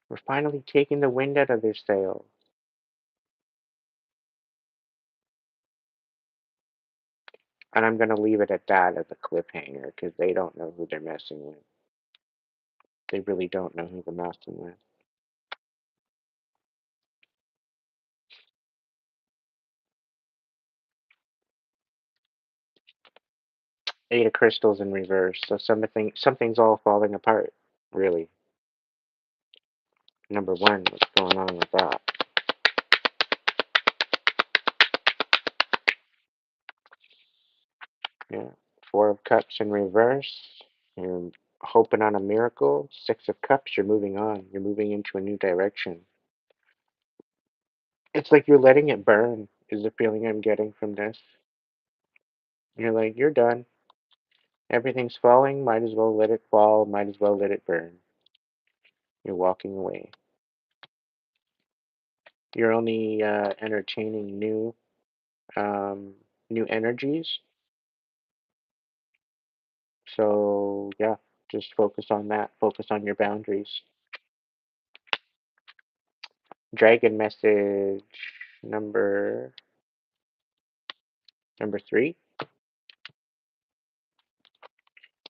We're finally taking the wind out of their sails. And I'm going to leave it at that as a cliffhanger because they don't know who they're messing with. They really don't know who they're messing with. Eight of crystals in reverse. So something's all falling apart, really. Number one, what's going on with that? Yeah. Four of cups in reverse. You're hoping on a miracle. Six of cups, you're moving on. You're moving into a new direction. It's like you're letting it burn, is the feeling I'm getting from this. You're like, you're done. Everything's falling, might as well let it fall, might as well let it burn. You're walking away. You're only entertaining um, new energies. So yeah, just focus on that. Focus on your boundaries. Dragon message number number three.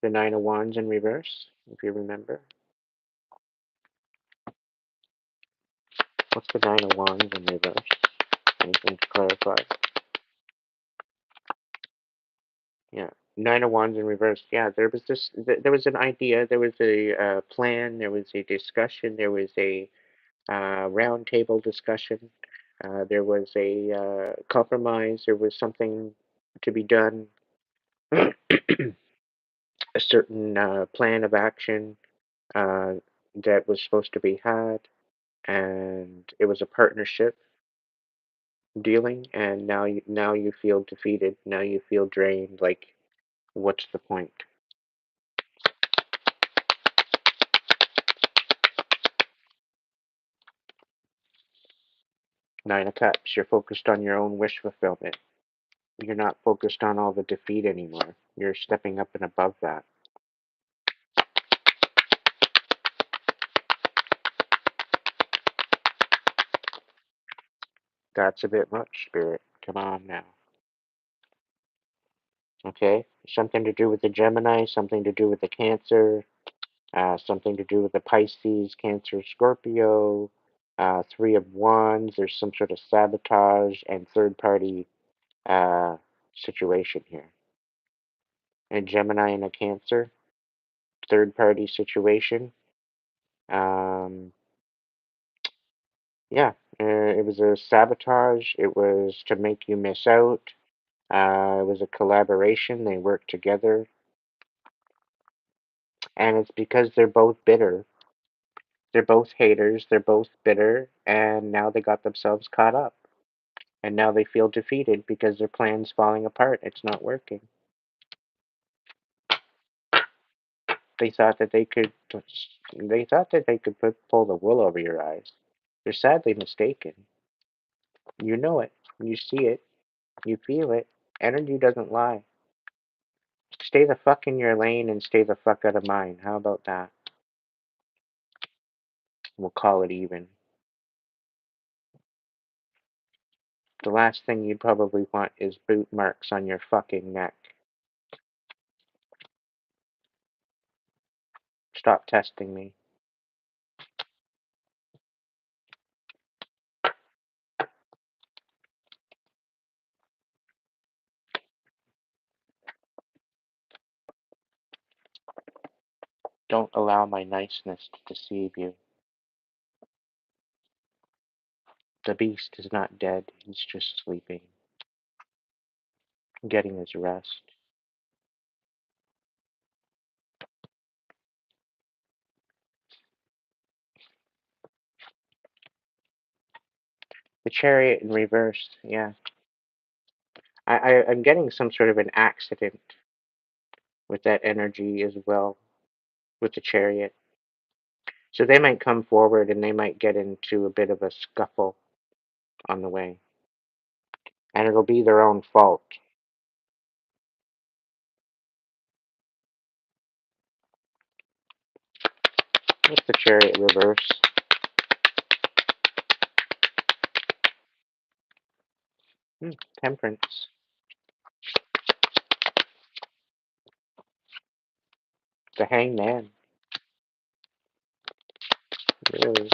The Nine of Wands in reverse, if you remember. What's the Nine of Wands in reverse? Anything to clarify? Yeah, Nine of Wands in reverse. Yeah, there was there was an idea, there was a plan, there was a discussion, there was a round table discussion, there was a compromise, there was something to be done, a certain plan of action uh, that was supposed to be had, and it was a partnership dealing, and now you feel defeated, now you feel drained, like what's the point? Nine of Cups, you're focused on your own wish fulfillment. You're not focused on all the defeat anymore. You're stepping up and above that. That's a bit much, Spirit. Come on now. Okay? Something to do with the Gemini, something to do with the Cancer, something to do with the Pisces, Cancer, Scorpio, Three of Wands. There's some sort of sabotage and third party situation here. And Gemini and a Cancer, third party situation. Um, yeah, it was a sabotage. It was to make you miss out. It was a collaboration. They worked together. And it's because they're both bitter. They're both haters. They're both bitter. And now they got themselves caught up. And now they feel defeated because their plan's falling apart. It's not working. They thought that they could. They thought that they could pull the wool over your eyes. They're sadly mistaken. You know it. You see it. You feel it. Energy doesn't lie. Stay the fuck in your lane and stay the fuck out of mine. How about that? We'll call it even. The last thing you'd probably want is boot marks on your fucking neck. Stop testing me. Don't allow my niceness to deceive you. The beast is not dead. He's just sleeping. Getting his rest. The chariot in reverse, yeah. I'm getting some sort of an accident with that energy as well, with the chariot. So they might come forward and they might get into a bit of a scuffle on the way. And it'll be their own fault. What's the chariot reverse? Temperance. The hangman. Really.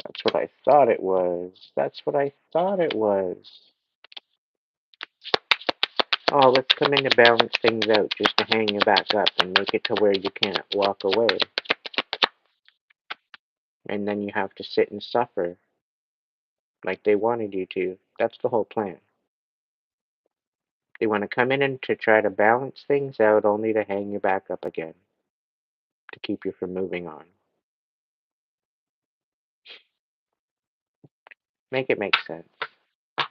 That's what I thought it was. That's what I thought it was. Oh, let's come in to balance things out just to hang you back up and make it to where you can't walk away. And then you have to sit and suffer like they wanted you to. That's the whole plan. They want to come in and to try to balance things out only to hang you back up again to keep you from moving on. Make it make sense. It's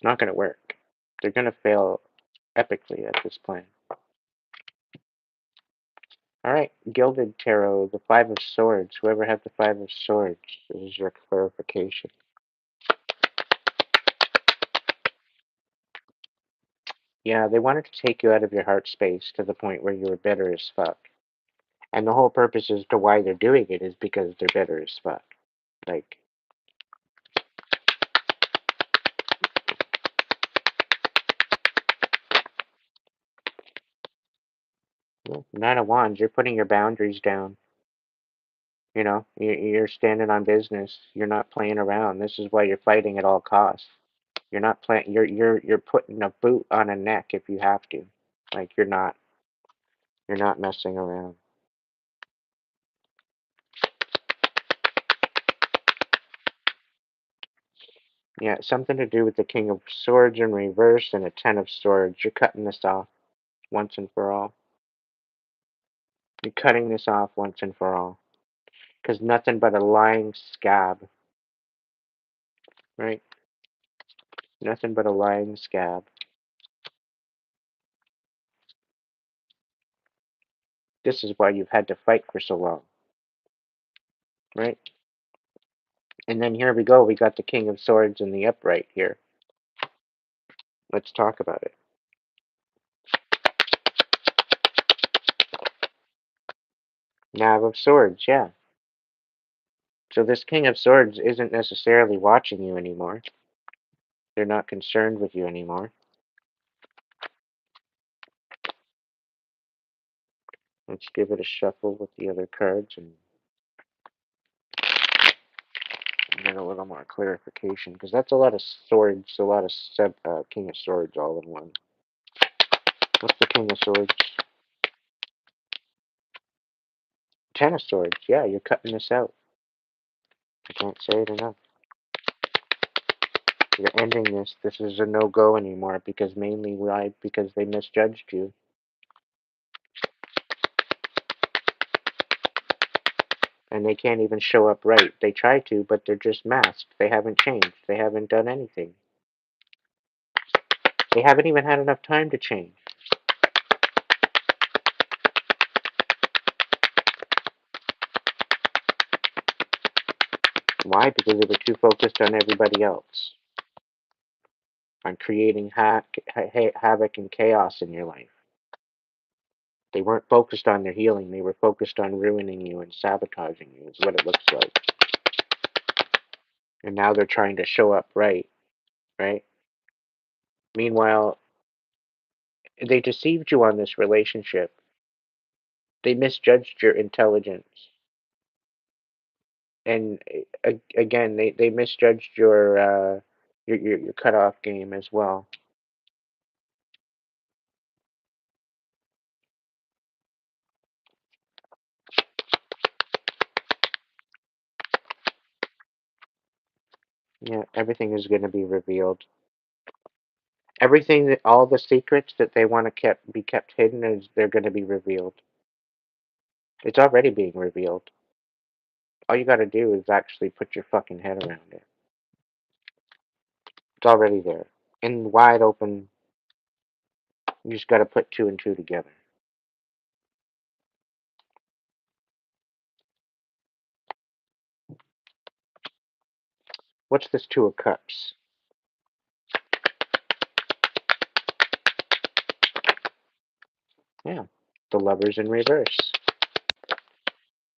not going to work. They're going to fail epically at this plan. All right, Gilded Tarot, the Five of Swords. Whoever had the Five of Swords, this is your clarification. Yeah, they wanted to take you out of your heart space to the point where you were bitter as fuck. And the whole purpose as to why they're doing it is because they're bitter as fuck. Like, Nine of Wands, you're putting your boundaries down. You know, you're standing on business. You're not playing around. This is why you're fighting at all costs. You're not playing. You're putting a boot on a neck if you have to. Like you're not. You're not messing around. Yeah, something to do with the King of Swords in reverse and a Ten of Swords. You're cutting this off once and for all. You're cutting this off once and for all. Because nothing but a lying scab. Right? Nothing but a lying scab. This is why you've had to fight for so long, right? And then here we go. We got the King of Swords in the upright here. Let's talk about it. Knave of Swords, yeah. So this King of Swords isn't necessarily watching you anymore. They're not concerned with you anymore. Let's give it a shuffle with the other cards and get a little more clarification, because that's a lot of swords, a lot of King of Swords all in one. What's the King of Swords? Ten of Swords, yeah, you're cutting this out. I can't say it enough. You're ending this. This is a no-go anymore, because mainly why? Because they misjudged you. And they can't even show up right. They try to, but they're just masked. They haven't changed. They haven't done anything. They haven't even had enough time to change. Why? Because they were too focused on everybody else, on creating havoc and chaos in your life. They weren't focused on their healing. They were focused on ruining you and sabotaging you, is what it looks like. And now they're trying to show up right, right? Meanwhile, they deceived you on this relationship. They misjudged your intelligence. And again, they misjudged your cutoff game as well. Yeah, everything is going to be revealed. Everything that all the secrets that they want to be kept hidden is they're going to be revealed. It's already being revealed. All you got to do is actually put your fucking head around it. It's already there. In wide open, you just got to put two and two together. What's this Two of Cups? Yeah, the Lover's in reverse.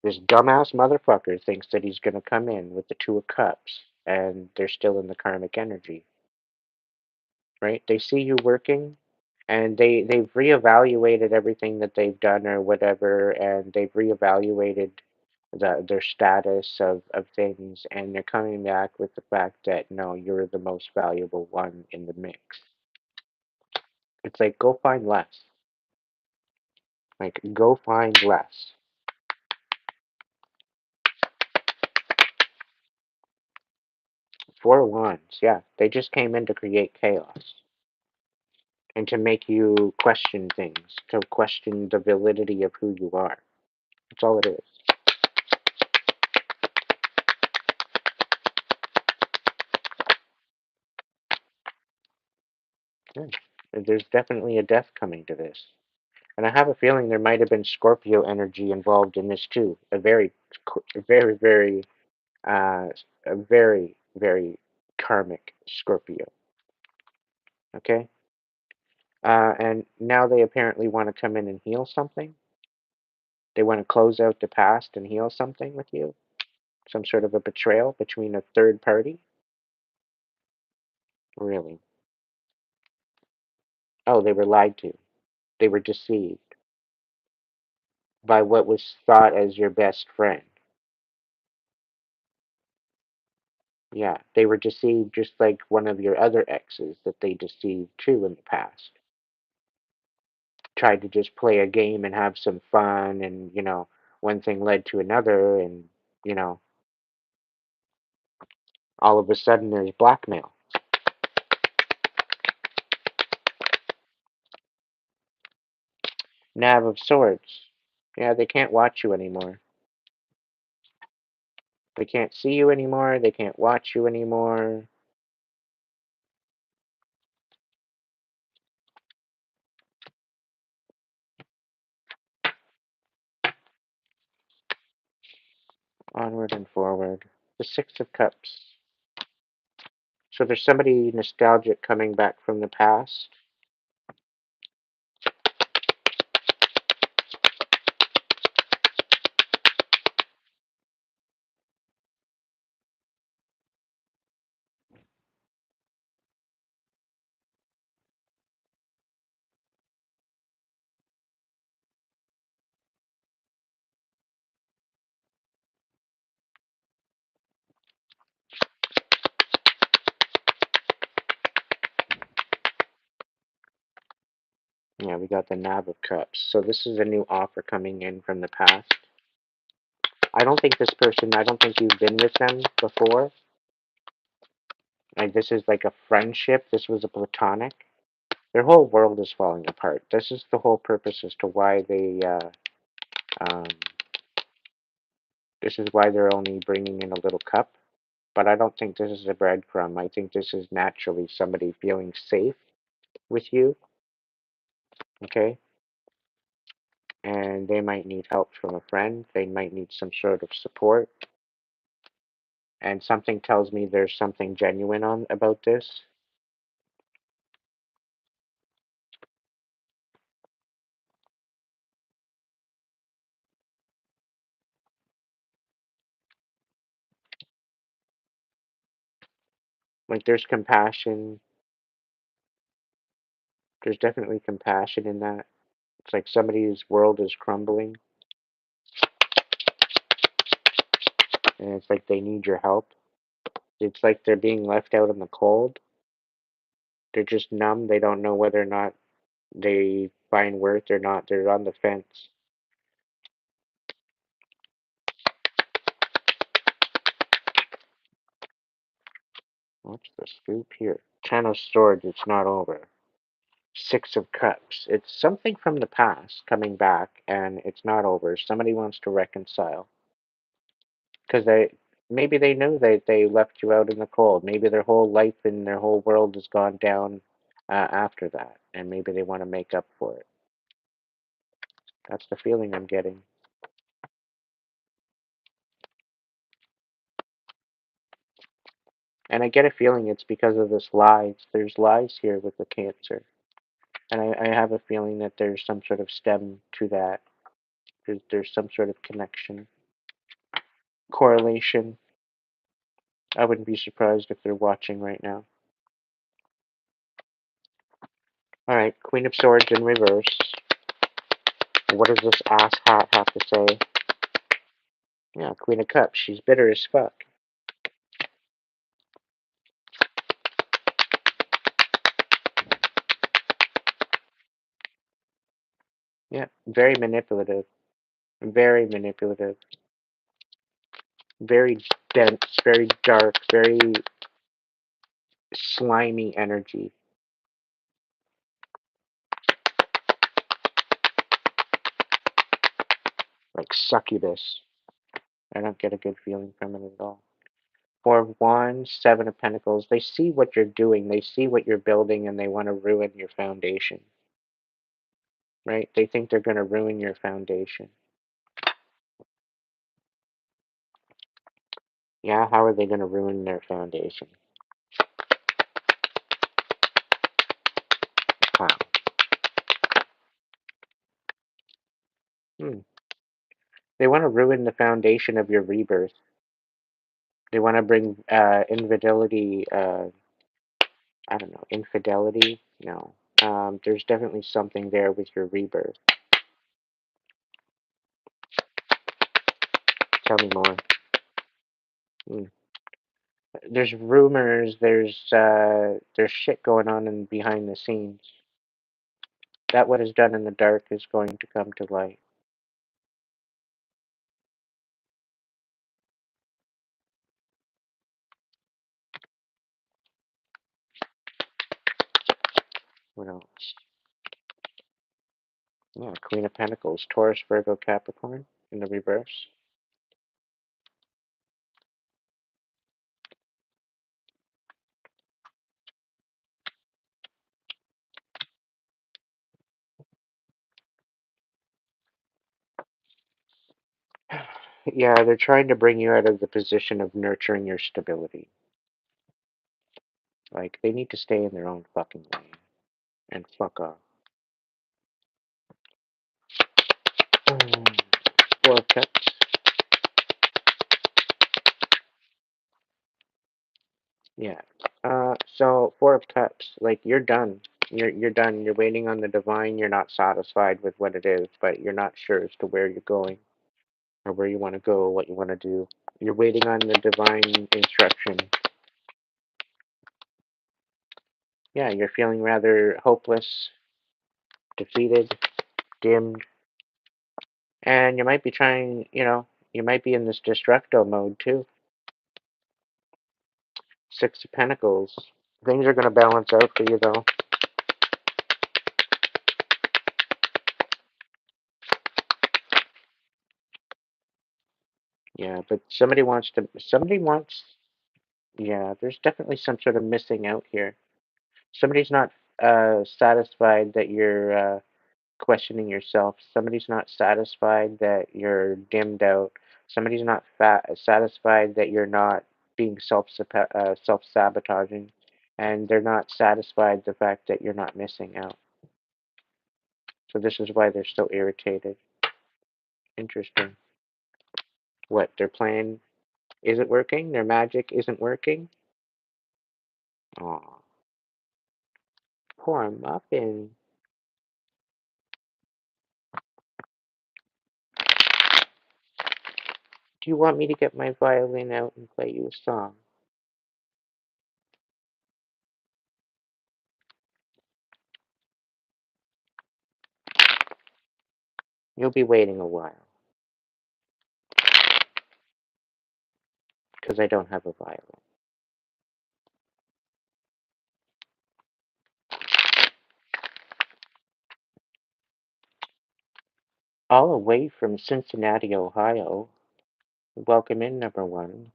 This dumbass motherfucker thinks that he's going to come in with the Two of Cups, and they're still in the karmic energy, right? They see you working, and they've reevaluated everything that they've done or whatever, and they've reevaluated their status of things, and they're coming back with the fact that no, you're the most valuable one in the mix. It's like, go find less. Like, go find less. Four of Wands, yeah, they just came in to create chaos and to make you question things, to question the validity of who you are. That's all it is. Yeah. There's definitely a death coming to this. And I have a feeling there might have been Scorpio energy involved in this too. Very, very, uh, a very, very karmic Scorpio. Okay? And now they apparently want to come in and heal something. They want to close out the past and heal something with you. Some sort of a betrayal between a third party. Really? Oh, they were lied to. They were deceived by what was thought as your best friend. Yeah, they were deceived just like one of your other exes that they deceived too in the past. Tried to just play a game and have some fun, and, one thing led to another, and, you know, all of a sudden there's blackmail. Knave of Swords. Yeah, they can't watch you anymore. They can't see you anymore. They can't watch you anymore. Onward and forward. The Six of Cups. So there's somebody nostalgic coming back from the past. Yeah, we got the Nab of Cups. So this is a new offer coming in from the past. I don't think this person, I don't think you've been with them before. Like, this is like a friendship. This was a platonic. Their whole world is falling apart. This is the whole purpose as to why um, this is why they're only bringing in a little cup. But I don't think this is a breadcrumb. I think this is naturally somebody feeling safe with you, okay? And they might need help from a friend. They might need some sort of support. And something tells me there's something genuine on about this. Like, there's compassion. There's definitely compassion in that. It's like somebody's world is crumbling, and it's like they need your help. It's like they're being left out in the cold. They're just numb. They don't know whether or not they find worth or not. They're on the fence. What's the scoop here? Ten of Swords, it's not over. Six of Cups. It's something from the past coming back, and it's not over. Somebody wants to reconcile. Because maybe they knew they left you out in the cold. Maybe their whole life and their whole world has gone down after that, and maybe they want to make up for it. That's the feeling I'm getting. And I get a feeling it's because of this lies. There's lies here with the Cancer. And I have a feeling that there's some sort of stem to that. There's some sort of connection, correlation. I wouldn't be surprised if they're watching right now. All right, Queen of Swords in reverse. What does this ass hat have to say? Yeah, Queen of Cups. She's bitter as fuck. Yeah, very manipulative. Very manipulative. Very dense, very dark, very slimy energy. Like succubus. I don't get a good feeling from it at all. Four of Wands, Seven of Pentacles. They see what you're doing. They see what you're building, and they want to ruin your foundation. Right? They think they're going to ruin your foundation. Yeah, how are they going to ruin their foundation? How? Hmm. They want to ruin the foundation of your rebirth. They want to bring infidelity. I don't know, infidelity. No. There's definitely something there with your rebirth. Tell me more. Hmm. There's rumors. There's shit going on in behind the scenes. That what is done in the dark is going to come to light. What else? Yeah, Queen of Pentacles, Taurus, Virgo, Capricorn in the reverse. Yeah, they're trying to bring you out of the position of nurturing your stability. Like, they need to stay in their own fucking lane and fuck off. Four of Cups. Yeah. So Four of Cups, like you're done. You're done. You're waiting on the divine. You're not satisfied with what it is, but you're not sure as to where you're going or where you want to go, what you want to do. You're waiting on the divine instruction. Yeah, you're feeling rather hopeless, defeated, dimmed, and you might be trying, you might be in this destructo mode too. Six of Pentacles. Things are going to balance out for you though. Yeah, but somebody wants, yeah, there's definitely some sort of missing out here. Somebody's not satisfied that you're questioning yourself. Somebody's not satisfied that you're dimmed out. Somebody's not satisfied that you're not being self sabotaging, and they're not satisfied the fact that you're not missing out. So this is why they're so irritated. Interesting. What their plan isn't working? Their magic isn't working? Aw, poor Muffin. Do you want me to get my violin out and play you a song? You'll be waiting a while, because I don't have a violin. All the way from Cincinnati, Ohio. Welcome in, number one.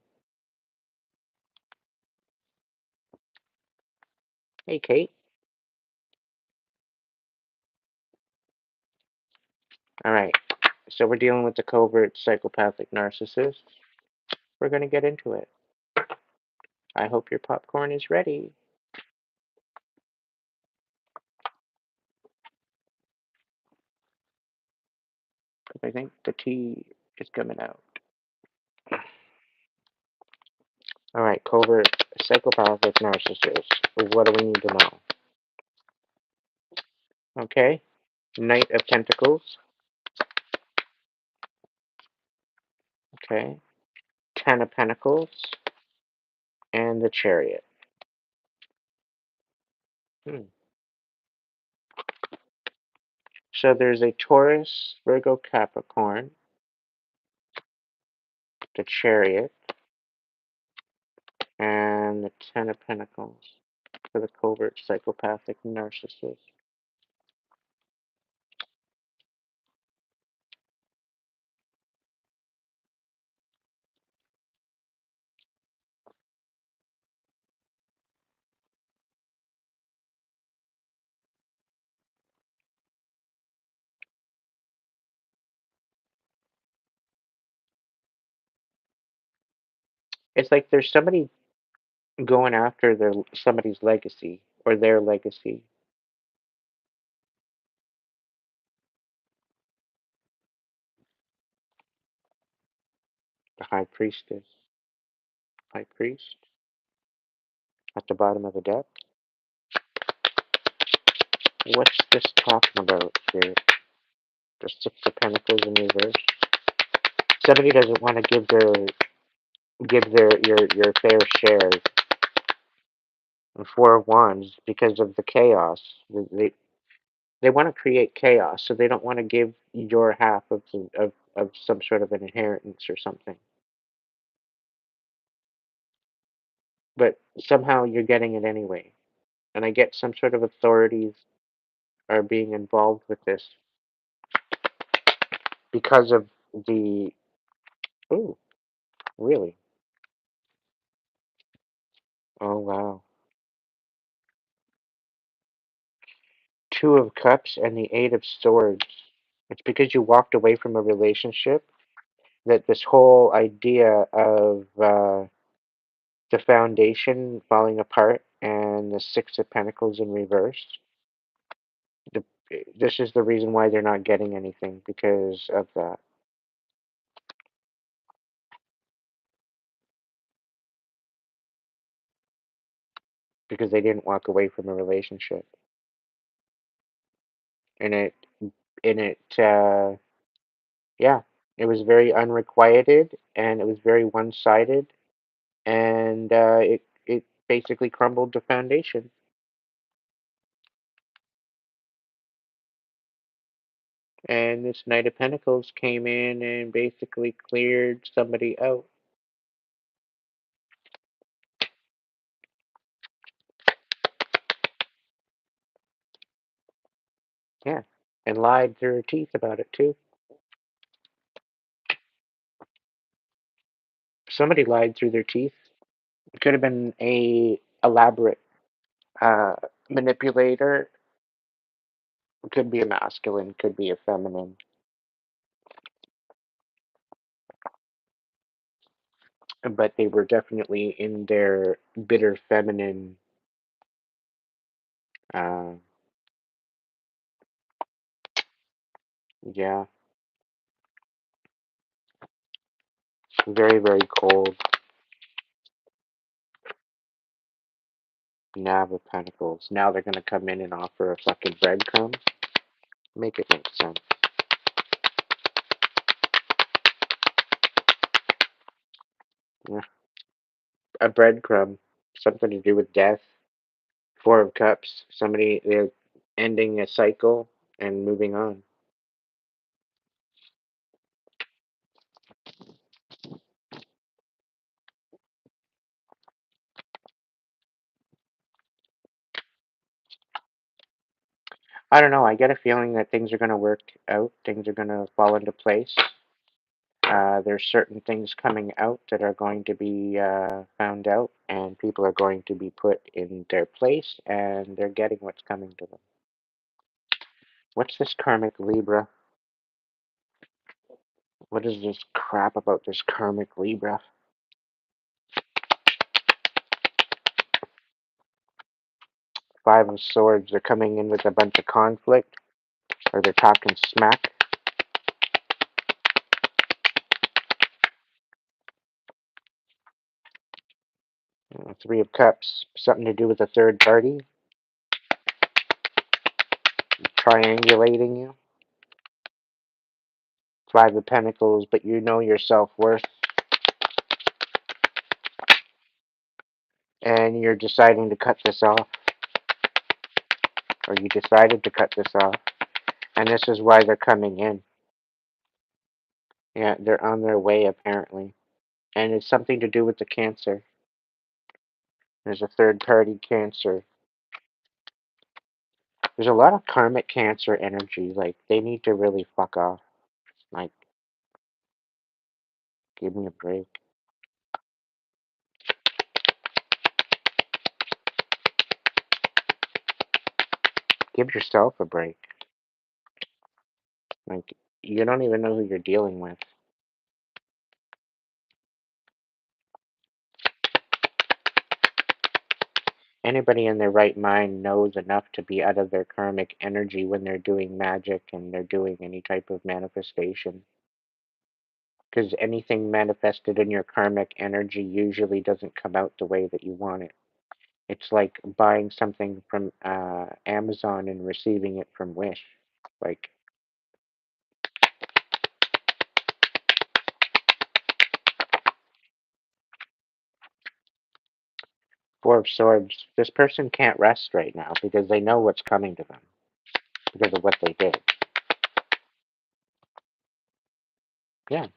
Hey, Kate. All right. So we're dealing with the covert psychopathic narcissist. We're going to get into it. I hope your popcorn is ready, because I think the tea is coming out. All right, covert psychopathic narcissist. What do we need to know? Okay. Knight of Pentacles. Okay. Ten of Pentacles. And the Chariot. Hmm. So there's a Taurus, Virgo, Capricorn, the Chariot, and the Ten of Pentacles for the covert psychopathic narcissist. It's like there's somebody going after somebody's legacy or their legacy. The High Priestess, High Priest, at the bottom of the deck. What's this talking about here? The Six of Pentacles in reverse. Somebody doesn't want to give their your fair share. And Four of Wands because of the chaos. They want to create chaos, so they don't want to give your half of some sort of an inheritance or something. But somehow you're getting it anyway. And I get some sort of authorities are being involved with this because of the. Oh, really? Oh, wow. Two of Cups and the Eight of Swords. It's because you walked away from a relationship that this whole idea of the foundation falling apart and the Six of Pentacles in reverse, the, this is the reason why they're not getting anything, because of that. Because they didn't walk away from a relationship. And yeah, it was very unrequited, and it was very one-sided, and it basically crumbled the foundation. And this Knight of Pentacles came in and basically cleared somebody out. Yeah, and lied through her teeth about it too. Somebody lied through their teeth. It could have been a elaborate uh, manipulator. It could be a masculine, could be a feminine, but they were definitely in their bitter feminine. Uh, yeah, very, very cold. Nav of Pentacles. Now they're gonna come in and offer a fucking breadcrumb. Make it make sense. Yeah. A breadcrumb, something to do with death. Four of Cups. Somebody, they're ending a cycle and moving on. I don't know. I get a feeling that things are going to work out. Things are going to fall into place. There's certain things coming out that are going to be found out, and people are going to be put in their place, and they're getting what's coming to them. What's this karmic Libra? What is this crap about this karmic Libra? Five of Swords. They're coming in with a bunch of conflict, or they're talking smack. Three of Cups. Something to do with a third party. Triangulating you. Five of Pentacles, but you know your self-worth. And you're deciding to cut this off. Or you decided to cut this off. And this is why they're coming in. Yeah, they're on their way, apparently. And it's something to do with the Cancer. There's a third-party Cancer. There's a lot of karmic Cancer energy. Like, they need to really fuck off. Like, give me a break. Give yourself a break. Like, you don't even know who you're dealing with. Anybody in their right mind knows enough to be out of their karmic energy when they're doing magic and they're doing any type of manifestation. Because anything manifested in your karmic energy usually doesn't come out the way that you want it. It's like buying something from Amazon and receiving it from Wish. Like, Four of Swords, this person can't rest right now because they know what's coming to them because of what they did. Yeah.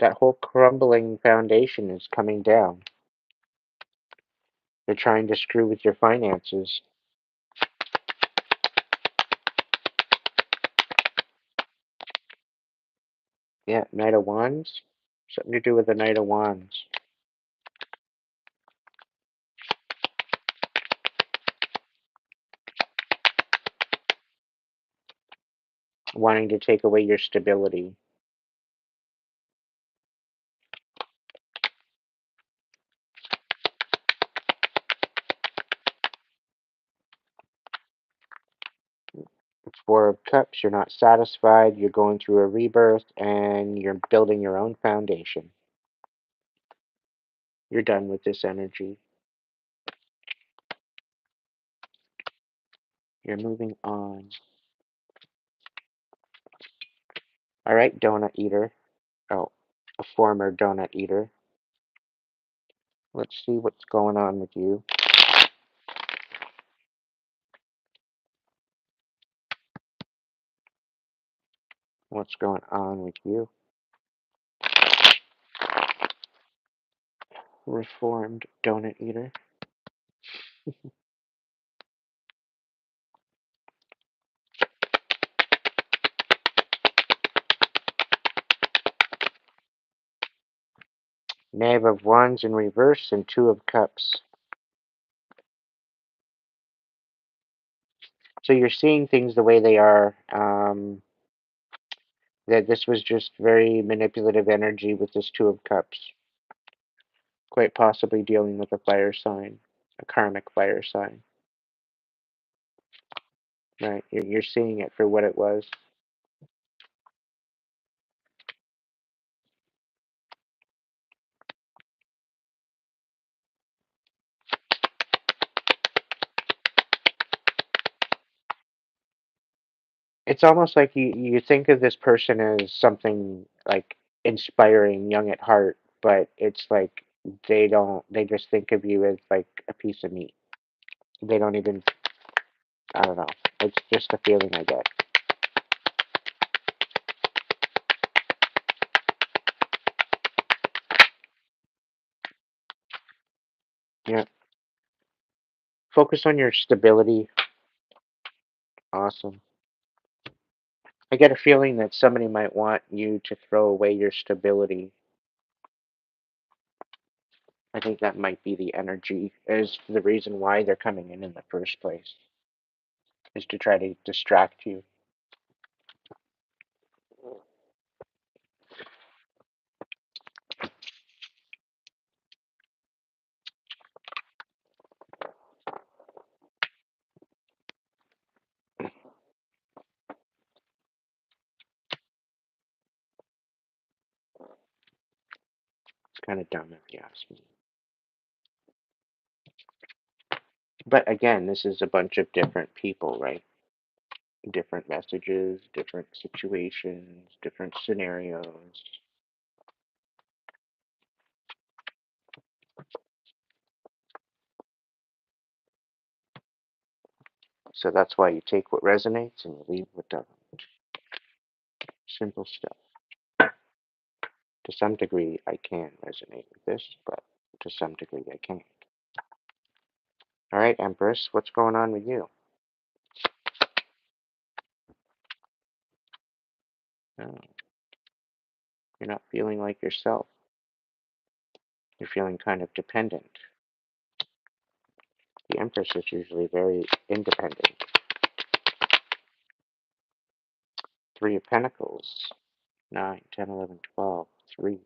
That whole crumbling foundation is coming down. They're trying to screw with your finances. Yeah, Knight of Wands. Something to do with the Knight of Wands. wanting to take away your stability. It's Four of Cups, you're not satisfied, you're going through a rebirth, and you're building your own foundation. You're done with this energy. You're moving on. All right, donut eater. Oh, a former donut eater. Let's see what's going on with you. What's going on with you? Reformed donut eater. Knave of Wands in reverse and Two of Cups. So you're seeing things the way they are. That this was just very manipulative energy with this Two of Cups. Quite possibly dealing with a fire sign, a karmic fire sign. Right? You're seeing it for what it was. It's almost like you think of this person as something like inspiring, young at heart, but it's like they just think of you as like a piece of meat. They don't even, I don't know. It's just a feeling I get. Yeah. Focus on your stability. Awesome. I get a feeling that somebody might want you to throw away your stability. I think that might be the energy, is the reason why they're coming in the first place, is to try to distract you. It's kind of dumb if you ask me. But again, this is a bunch of different people, right? Different messages, different situations, different scenarios. So that's why you take what resonates and you leave what doesn't. Simple stuff. To some degree, I can resonate with this, but to some degree, I can't. All right, Empress, what's going on with you? Oh, you're not feeling like yourself. You're feeling kind of dependent. The Empress is usually very independent. Three of Pentacles. 9, 10, 11, 12. 3.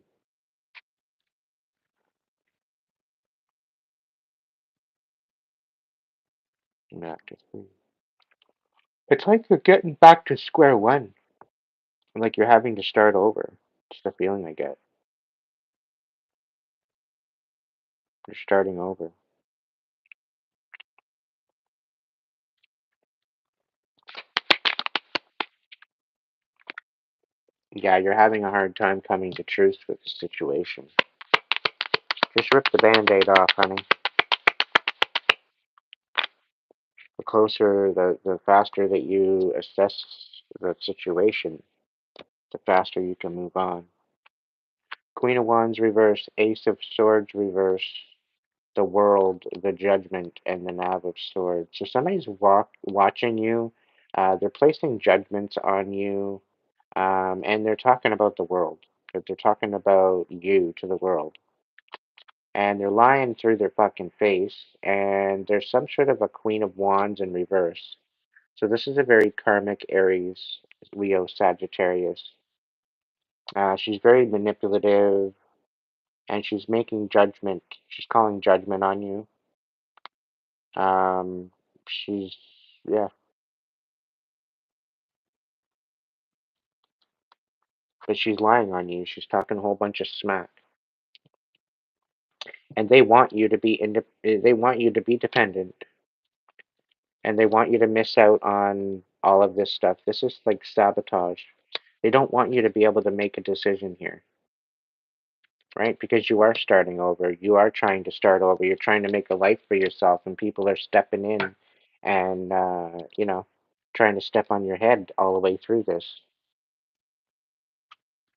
Back to 3. It's like you're getting back to square one. Like you're having to start over. It's the feeling I get. You're starting over. Yeah, you're having a hard time coming to truth with the situation. Just rip the band-aid off, honey. The closer, the faster that you assess the situation, the faster you can move on. Queen of Wands reverse, Ace of Swords reverse, the World, the Judgment, and the Knave of Swords. So somebody's watching you. They're placing judgments on you, and they're talking about the world. They're talking about you to the world. And they're lying through their fucking face, and there's some sort of a Queen of Wands in reverse. So this is a very karmic Aries Leo, Sagittarius. She's very manipulative, and she's making judgment. She's calling judgment on you. Um, she's yeah, but she's lying on you. She's talking a whole bunch of smack, and they want you to be they want you to be dependent, and they want you to miss out on all of this stuff. This is like sabotage. They don't want you to be able to make a decision here, right? Because you are starting over. You are trying to start over. You're trying to make a life for yourself, and people are stepping in and, trying to step on your head all the way through this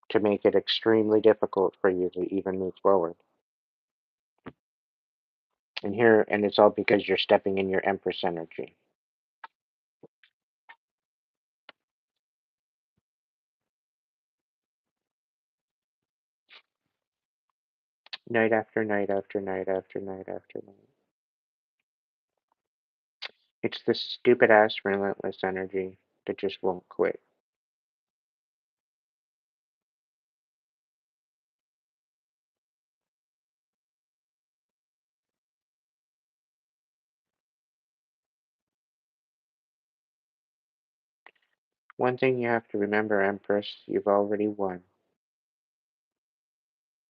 to make it extremely difficult for you to even move forward. And it's all because you're stepping in your Empress energy. Night after night after night after night after night. It's this stupid ass relentless energy that just won't quit. One thing you have to remember, Empress, you've already won.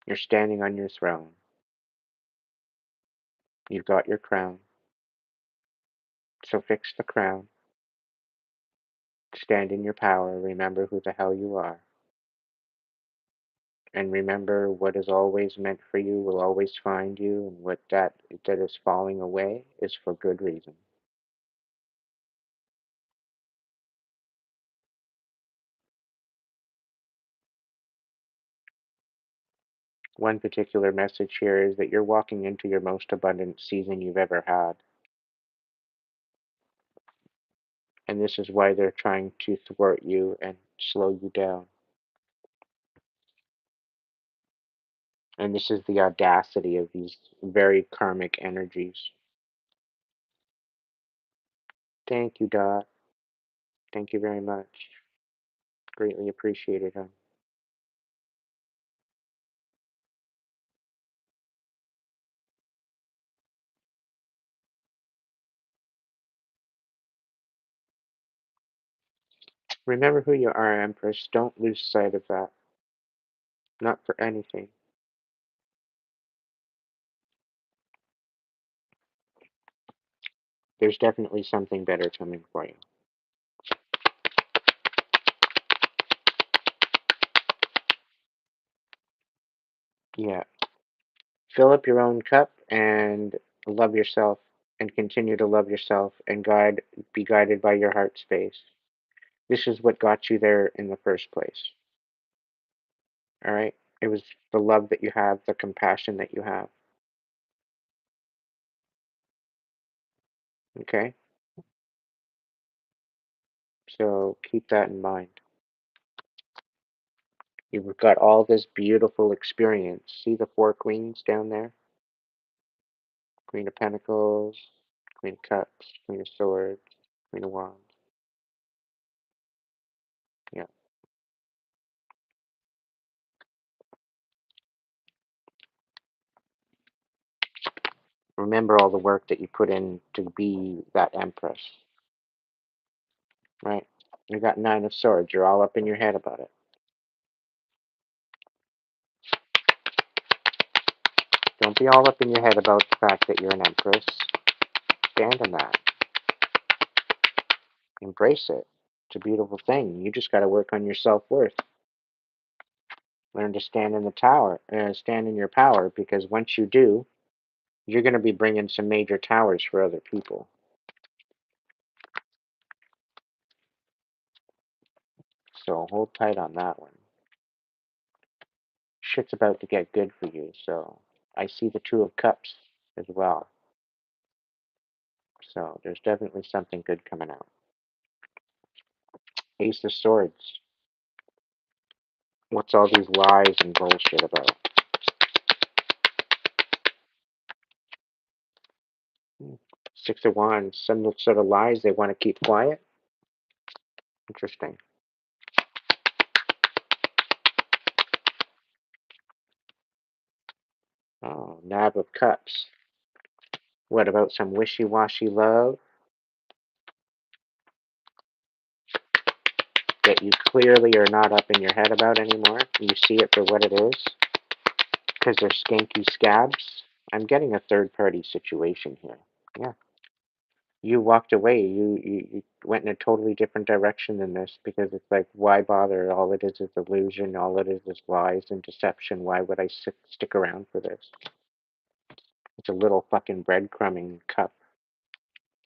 You're standing on your throne. You've got your crown. So fix the crown. Stand in your power. Remember who the hell you are. And remember what is always meant for you will always find you, and what that is falling away is for good reason. One particular message here is that you're walking into your most abundant season you've ever had. And this is why they're trying to thwart you and slow you down. And this is the audacity of these very karmic energies. Thank you, Dot. Thank you very much. Greatly appreciated, hon. Remember who you are, Empress. Don't lose sight of that. Not for anything. There's definitely something better coming for you. Yeah. Fill up your own cup and love yourself, and continue to love yourself and be guided by your heart space. This is what got you there in the first place. All right? It was the love that you have, the compassion that you have. Okay? So keep that in mind. You've got all this beautiful experience. See the four queens down there? Queen of Pentacles, Queen of Cups, Queen of Swords, Queen of Wands. Yeah. Remember all the work that you put in to be that Empress, right? You got Nine of Swords. You're all up in your head about it. Don't be all up in your head about the fact that you're an Empress. Stand in that. Embrace it. It's a beautiful thing. You just got to work on your self-worth. Learn to stand in the tower, stand in your power, because once you do, you're going to be bringing some major towers for other people. So hold tight on that one. Shit's about to get good for you. So I see the Two of Cups as well. So there's definitely something good coming out. Ace of Swords. What's all these lies and bullshit about? Six of Wands. Some sort of lies they want to keep quiet. Interesting. Oh, Nab of Cups. What about some wishy-washy love that you clearly are not up in your head about anymore? You see it for what it is because they're skanky scabs. I'm getting a third-party situation here. Yeah. You walked away. You went in a totally different direction than this because it's like, why bother? All it is illusion. All it is lies and deception. Why would I stick around for this? It's a little fucking breadcrumbing cup.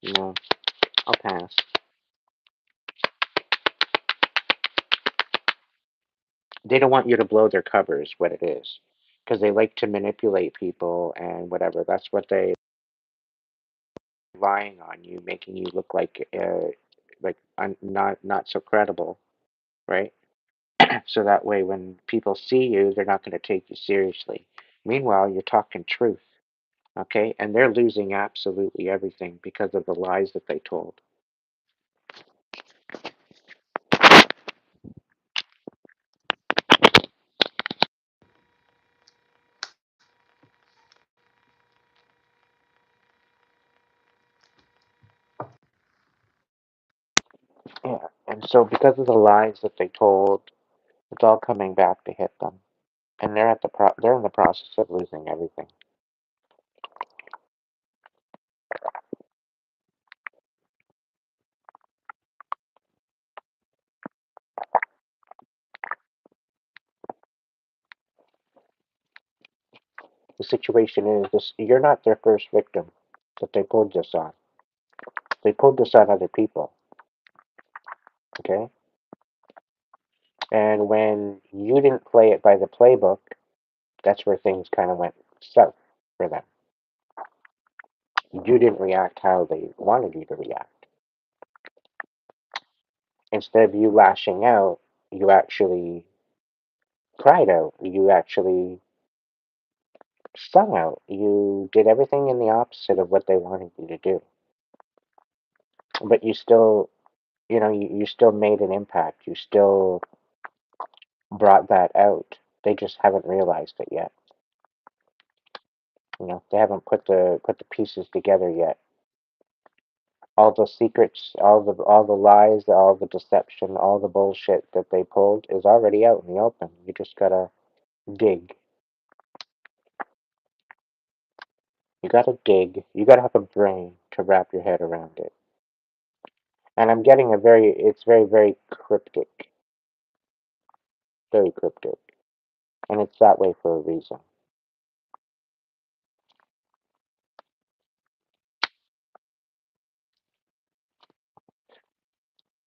No, I'll pass. They don't want you to blow their covers, what it is, because they like to manipulate people and whatever. That's what they lying on you, making you look like not so credible, right? So that way, when people see you, they're not going to take you seriously. Meanwhile, you're talking truth, okay? And they're losing absolutely everything because of the lies that they told. Yeah, and so because of the lies that they told, it's all coming back to hit them, and they're in the process of losing everything. The situation is this: you're not their first victim that they pulled this on. They pulled this on other people, okay? And when you didn't play it by the playbook, that's where things kind of went south for them. You didn't react how they wanted you to react. Instead of you lashing out, you actually cried out. You actually sung out. You did everything in the opposite of what they wanted you to do. But you still, you still made an impact. You still brought that out. They just haven't realized it yet. They haven't put the pieces together yet. All the secrets, all the lies, all the deception, all the bullshit that they pulled is already out in the open. You just gotta dig. You gotta dig. You gotta have a brain to wrap your head around it. And I'm getting it's very, very cryptic. Very cryptic. And it's that way for a reason.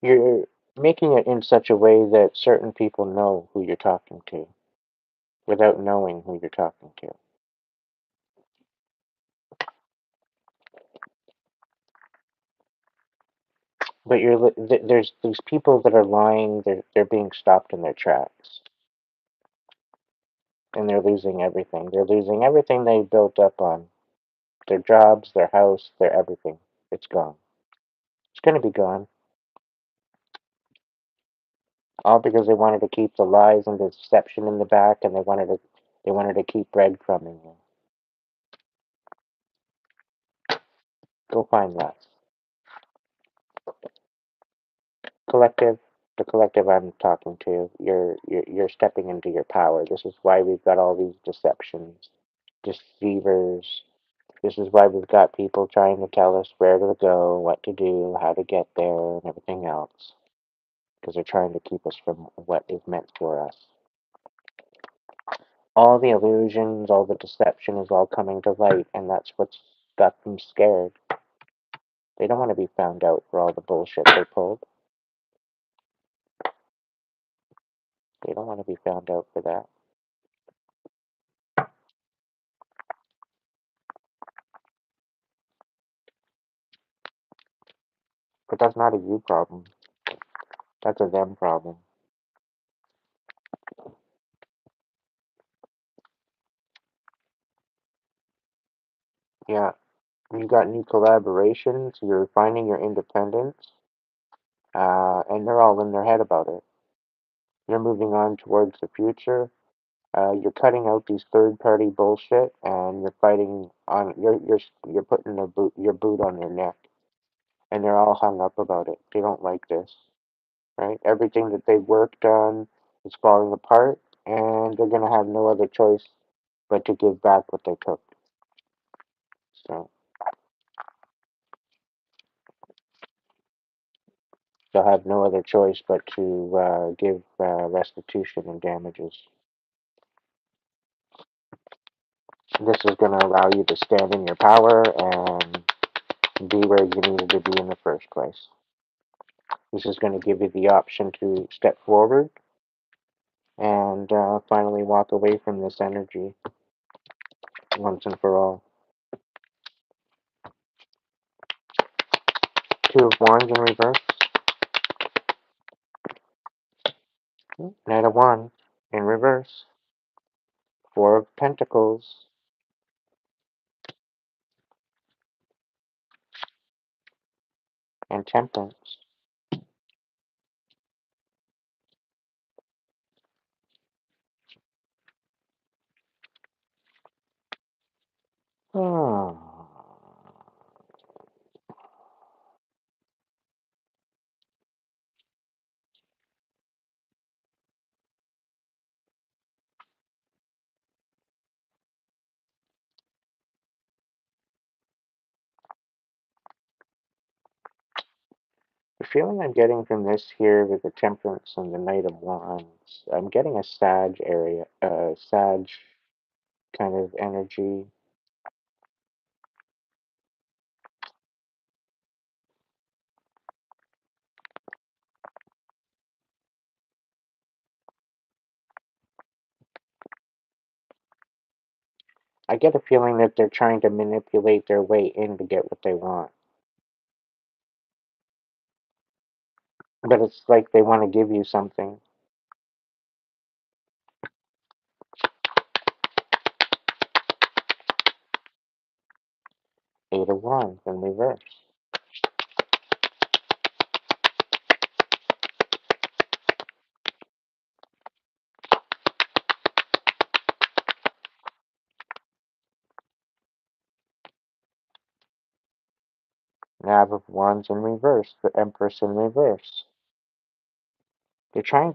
You're making it in such a way that certain people know who you're talking to without knowing who you're talking to. But there's these people that are lying. They're being stopped in their tracks, and they're losing everything. They're losing everything they built up on their jobs, their house, their everything. It's gone. It's gonna be gone. All because they wanted to keep the lies and the deception in the back, and they wanted to keep breadcrumbing you. Go find that collective. The collective I'm talking to. You're stepping into your power. This is why we've got all these deceptions, deceivers. This is why we've got people trying to tell us where to go, what to do, how to get there, and everything else. Because they're trying to keep us from what is meant for us. All the illusions, all the deception is all coming to light, and that's what's got them scared. They don't want to be found out for all the bullshit they pulled. They don't want to be found out for that. But that's not a you problem. That's a them problem. Yeah, you got new collaborations, you're finding your independence, and they're all in their head about it. You're moving on towards the future. You're cutting out these third-party bullshit, and you're fighting on. You're putting your boot on their neck, and they're all hung up about it. They don't like this, right? Everything that they've worked on is falling apart, and they're gonna have no other choice but to give back what they took. So they'll have no other choice but to give restitution and damages. This is going to allow you to stand in your power and be where you needed to be in the first place. This is going to give you the option to step forward and finally walk away from this energy once and for all. Two of Wands in reverse. Knight of Wands in reverse. Four of Pentacles. And Temperance. Oh. The feeling I'm getting from this here with the Temperance and the Knight of Wands, I'm getting a Sag kind of energy. I get a feeling that they're trying to manipulate their way in to get what they want. But it's like they want to give you something. Eight of Wands in reverse. Knave of Wands in reverse. The Empress in reverse. They're trying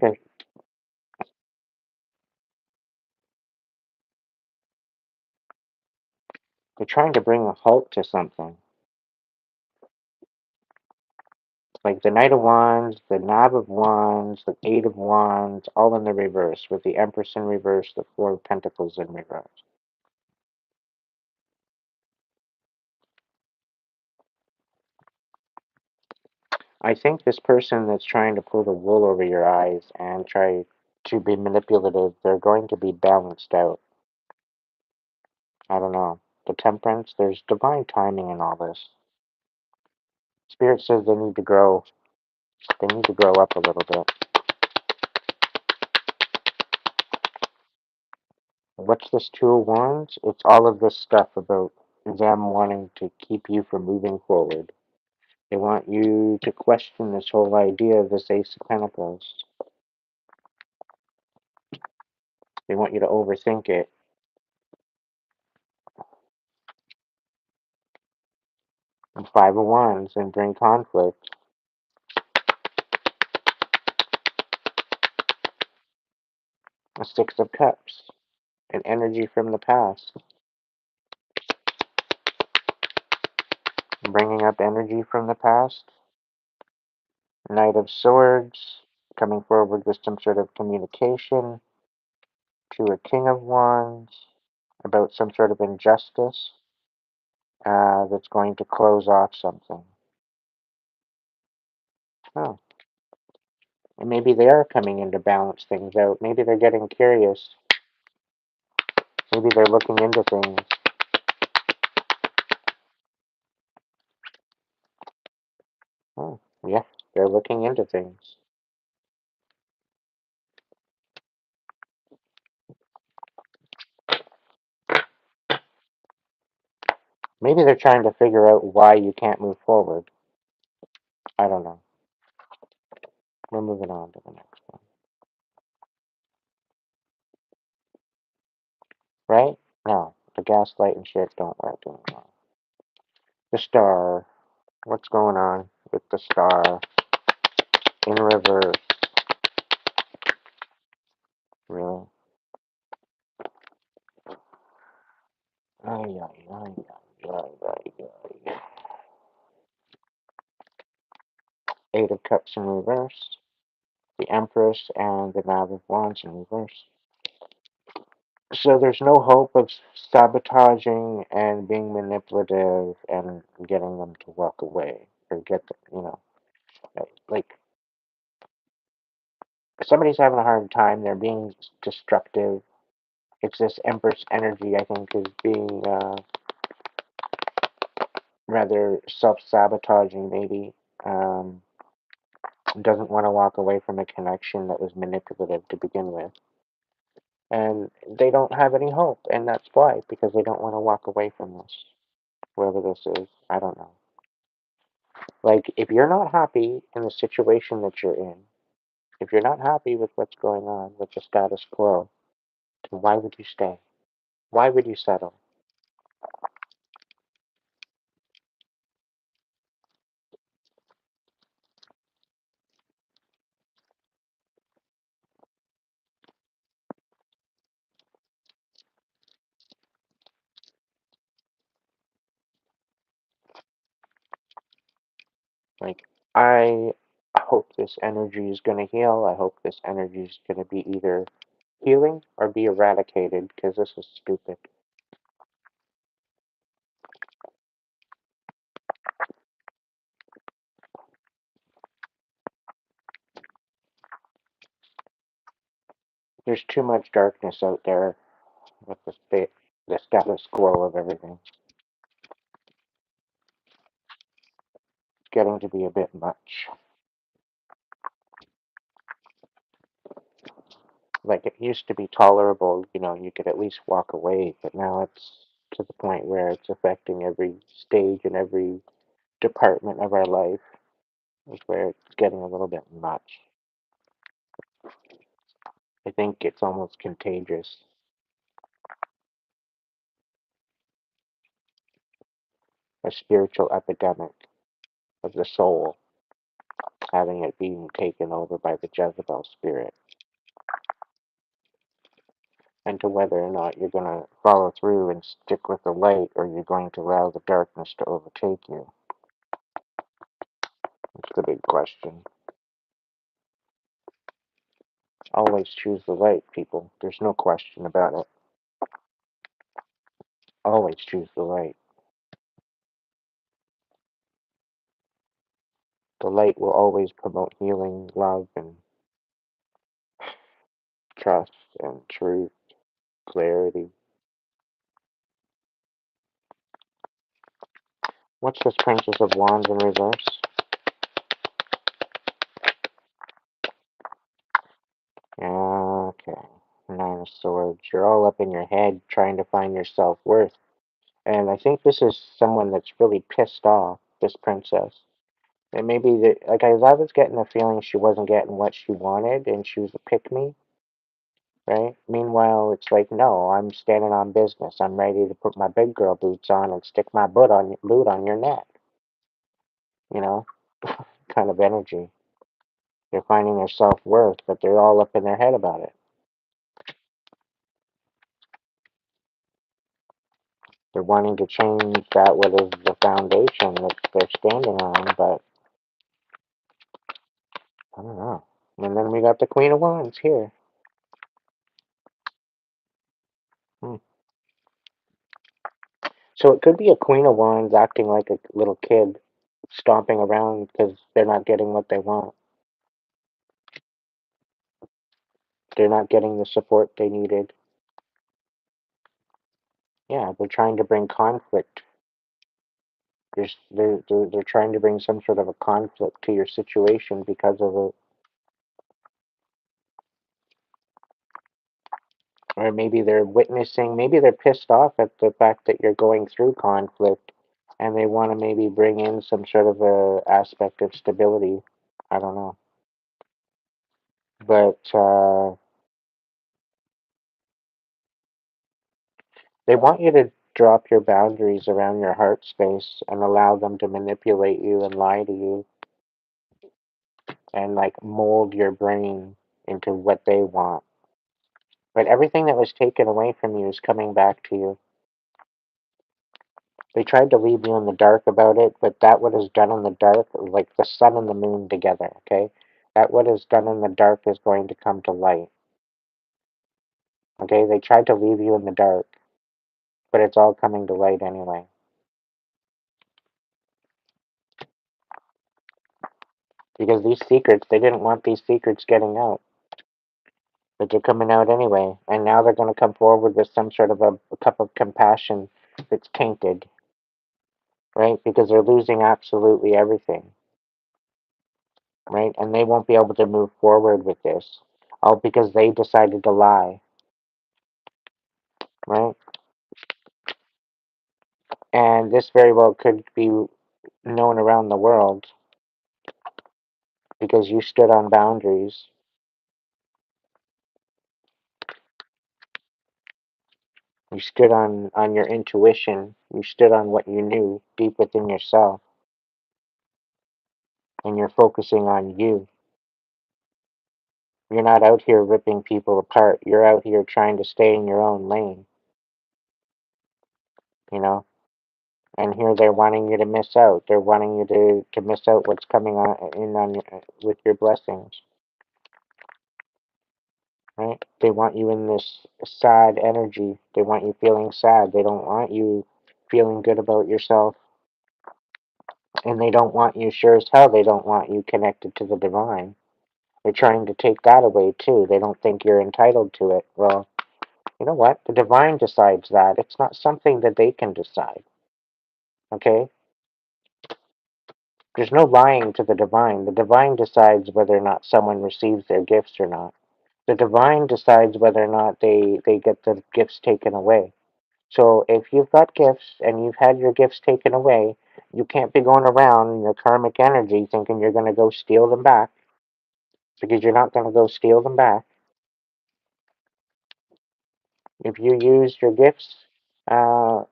to bring a halt to something. Like the Knight of Wands, the Knave of Wands, the Eight of Wands, all in the reverse, with the Empress in reverse, the Four of Pentacles in reverse. I think this person that's trying to pull the wool over your eyes and try to be manipulative, they're going to be balanced out. I don't know. The Temperance, there's divine timing in all this. Spirit says they need to grow. They need to grow up a little bit. What's this Two of Wands? It's all of this stuff about them wanting to keep you from moving forward. They want you to question this whole idea of this Ace of Pentacles. They want you to overthink it. And Five of Wands and bring conflict. A Six of Cups. An energy from the past. Bringing up energy from the past. Knight of Swords. Coming forward with some sort of communication. To a King of Wands. About some sort of injustice. That's going to close off something. Oh. And maybe they are coming in to balance things out. Maybe they're getting curious. Maybe they're looking into things. Oh, yeah, they're looking into things. Maybe they're trying to figure out why you can't move forward. I don't know. We're moving on to the next one. right? No, the gaslight and shit don't work anymore. The star. What's going on with the star in reverse? Really? Ay, ay, ay, ay, ay, ay, ay. Eight of Cups in reverse. The Empress and the Knight of Wands in reverse. So there's no hope of sabotaging and being manipulative and getting them to walk away or get them, like somebody's having a hard time. They're being destructive. It's this Empress energy, I think, is being rather self-sabotaging, maybe. Um, doesn't want to walk away from a connection that was manipulative to begin with. And they don't have any hope, and that's why, because they don't want to walk away from this, whatever this is. I don't know. Like, if you're not happy in the situation that you're in, if you're not happy with what's going on with the status quo, then why would you stay? Why would you settle? Like, I hope this energy is going to heal. I hope this energy is going to be either healing or be eradicated because this is stupid. There's too much darkness out there with the status quo of everything. It's getting to be a bit much. Like, it used to be tolerable, you could at least walk away, but now it's to the point where it's affecting every stage and every department of our life, is where it's getting a little bit much. I think it's almost contagious. A spiritual epidemic of the soul, having it being taken over by the Jezebel spirit, and to whether or not you're going to follow through and stick with the light or you're going to allow the darkness to overtake you. It's the big question. Always choose the light, people. There's no question about it. Always choose the light. The light will always promote healing, love, and trust, and truth, clarity. What's this Princess of Wands in reverse? Okay. Nine of Swords. You're all up in your head trying to find your self-worth. And I think this is someone that's really pissed off, this princess. And maybe, like, as I was getting the feeling she wasn't getting what she wanted and she was a pick-me, right? Meanwhile, it's like, no, I'm standing on business. I'm ready to put my big girl boots on and stick my boot on your neck, you know? Kind of energy. They're finding their self-worth, but they're all up in their head about it. They're wanting to change that what is the foundation that they're standing on, but I don't know. And then we got the Queen of Wands here. Hmm. So it could be a Queen of Wands acting like a little kid, stomping around because they're not getting what they want. They're not getting the support they needed. Yeah, they're trying to bring conflict. They're trying to bring some sort of a conflict to your situation because of it. Or maybe they're witnessing, maybe they're pissed off at the fact that you're going through conflict and they want to maybe bring in some sort of a aspect of stability. I don't know. But They want you to drop your boundaries around your heart space and allow them to manipulate you and lie to you and like mold your brain into what they want. But everything that was taken away from you is coming back to you. They tried to leave you in the dark about it, but that what is done in the dark, like the sun and the moon together, okay? That what is done in the dark is going to come to light. Okay? They tried to leave you in the dark, but it's all coming to light anyway. Because these secrets, they didn't want these secrets getting out. But they're coming out anyway. And now they're going to come forward with some sort of a cup of compassion that's tainted, right? Because they're losing absolutely everything, right? And they won't be able to move forward with this, all because they decided to lie, right? And this very well could be known around the world because you stood on boundaries. You stood on your intuition. You stood on what you knew deep within yourself. And you're focusing on you. You're not out here ripping people apart. You're out here trying to stay in your own lane, you know? And here they're wanting you to miss out. They're wanting you to miss out what's coming on your, with your blessings, right? They want you in this sad energy. They want you feeling sad. They don't want you feeling good about yourself. And they don't want you, sure as hell, they don't want you connected to the divine. They're trying to take that away too. They don't think you're entitled to it. Well, you know what? The divine decides that. It's not something that they can decide. Okay? There's no lying to the divine. The divine decides whether or not someone receives their gifts or not. The divine decides whether or not they get the gifts taken away. So if you've got gifts and you've had your gifts taken away, you can't be going around in your karmic energy thinking you're going to go steal them back, because you're not going to go steal them back. If you use your gifts uh,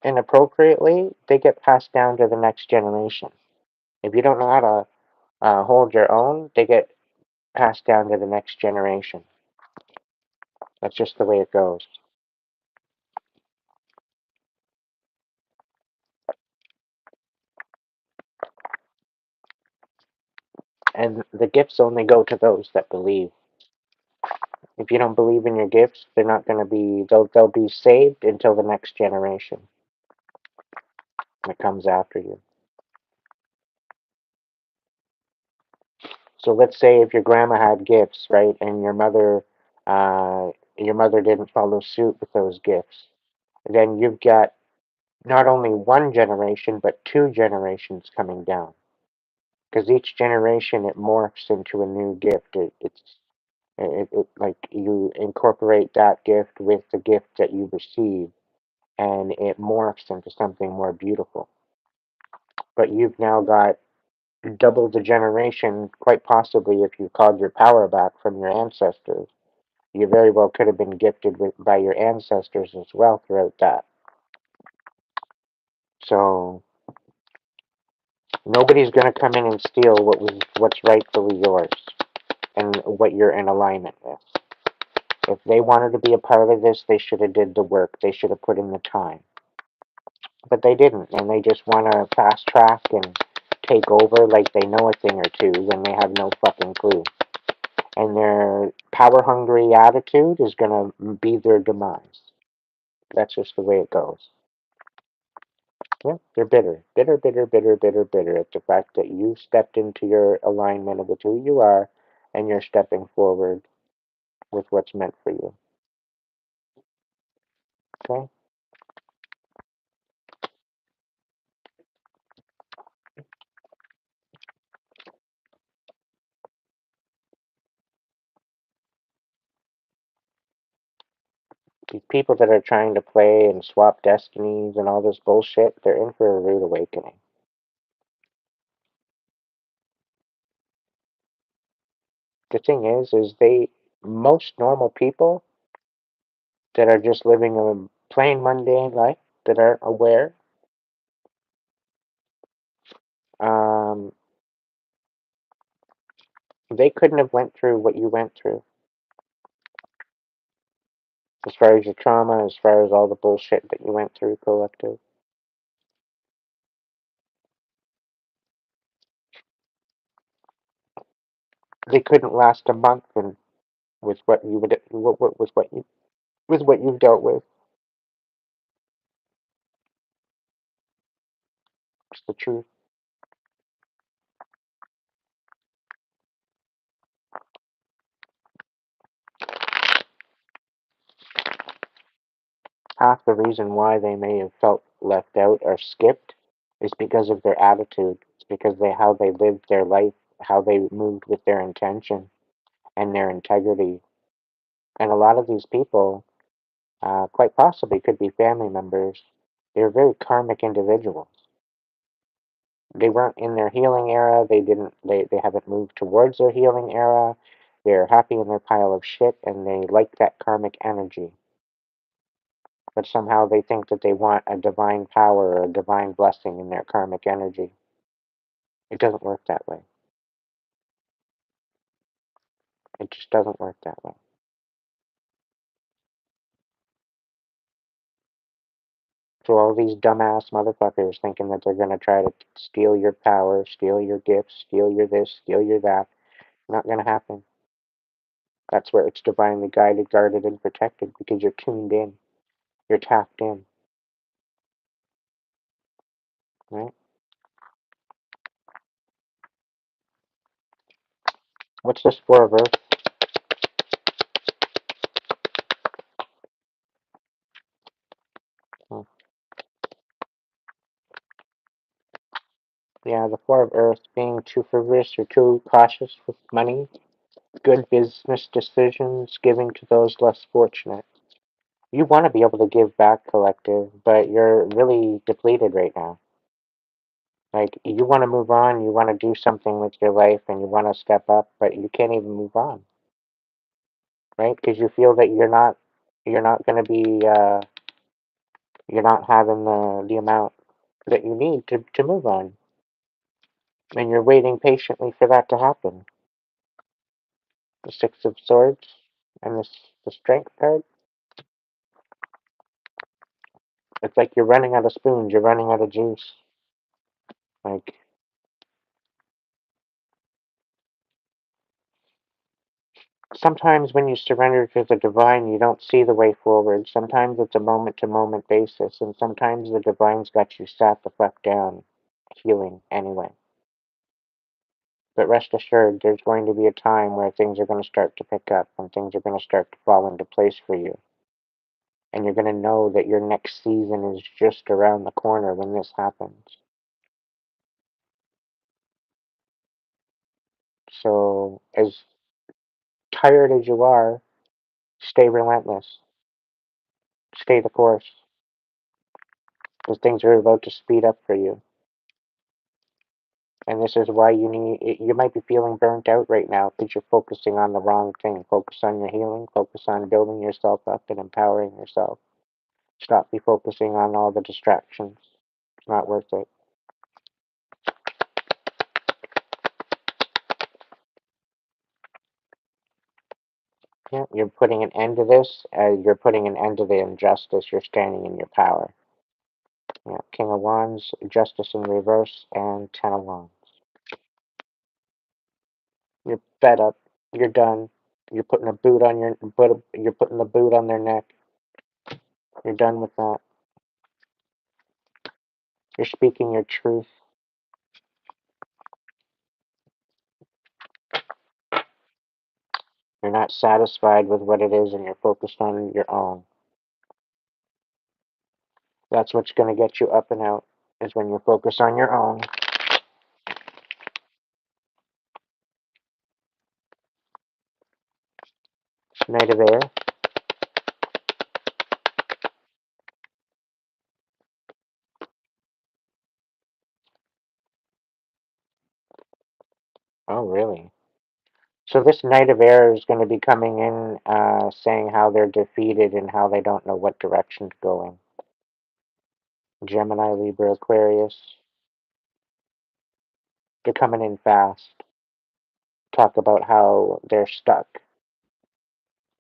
inappropriately, they get passed down to the next generation. If you don't know how to hold your own, they get passed down to the next generation. That's just the way it goes. And the gifts only go to those that believe. If you don't believe in your gifts, they're not going to be, they'll be saved until the next generation that comes after you. So let's say if your grandma had gifts, right, and your mother didn't follow suit with those gifts, then you've got not only one generation but two generations coming down. Because each generation it morphs into a new gift. It like you incorporate that gift with the gift that you receive, and it morphs into something more beautiful. But you've now got double the generation, quite possibly if you called your power back from your ancestors. You very well could have been gifted by your ancestors as well throughout that. So nobody's going to come in and steal what's rightfully yours and what you're in alignment with. If they wanted to be a part of this, they should have did the work. They should have put in the time. But they didn't, and they just want to fast track and take over like they know a thing or two when they have no fucking clue. And their power hungry attitude is going to be their demise. That's just the way it goes. Yeah, they're bitter. Bitter, bitter, bitter, bitter, bitter at the fact that you stepped into your alignment with who you are and you're stepping forward with what's meant for you. Okay? These people that are trying to play and swap destinies and all this bullshit, they're in for a rude awakening. The thing is most normal people that are just living plain mundane life that aren't aware, um, they couldn't have went through what you went through. As far as your trauma, as far as all the bullshit that you went through, collective. They couldn't last a month and with what you would with what you've dealt with. It's the truth. Half the reason why they may have felt left out or skipped is because of their attitude. It's because they how they lived their life, how they moved with their intention and their integrity. And a lot of these people, quite possibly, could be family members. They're very karmic individuals. They weren't in their healing era. They haven't moved towards their healing era. They're happy in their pile of shit and they like that karmic energy. But somehow they think that they want a divine power or a divine blessing in their karmic energy. It doesn't work that way. It just doesn't work that way. So all these dumbass motherfuckers thinking that they're gonna try to steal your power, steal your gifts, steal your this, steal your that, not gonna happen. That's where it's divinely guided, guarded, and protected because you're tuned in. You're tapped in, right? What's this Four of Earth? Oh, yeah, the Four of Earth being too frivolous or too cautious with money, good business decisions, giving to those less fortunate. You want to be able to give back, collective, but you're really depleted right now. Like, you want to move on, you want to do something with your life, and you want to step up, but you can't even move on, right? Because you feel that you're not going to be, you're not having the amount that you need to move on, and you're waiting patiently for that to happen. The Six of Swords and the Strength card. It's like you're running out of spoons, you're running out of juice. Like, sometimes when you surrender to the divine, you don't see the way forward. Sometimes it's a moment to moment basis, and sometimes the divine's got you sat the fuck down, healing anyway. But rest assured, there's going to be a time where things are going to start to pick up and things are going to start to fall into place for you. And you're going to know that your next season is just around the corner when this happens. So, as tired as you are, stay relentless, stay the course, because things are about to speed up for you. And this is why you might be feeling burnt out right now because you're focusing on the wrong thing. Focus on your healing, focus on building yourself up and empowering yourself. Stop be focusing on all the distractions. It's not worth it. Yeah, you're putting an end to this. You're putting an end to the injustice. You're standing in your power. Yeah, King of Wands, Justice in reverse, and Ten of Wands. You're fed up. You're done. You're putting you're putting the boot on their neck. You're done with that. You're speaking your truth. You're not satisfied with what it is, and you're focused on your own. That's what's going to get you up and out. Is when you focus on your own. Knight of Air. Oh, really? So this Knight of Air is going to be coming in saying how they're defeated and how they don't know what direction to go in. Gemini, Libra, Aquarius, they're coming in fast. Talk about how they're stuck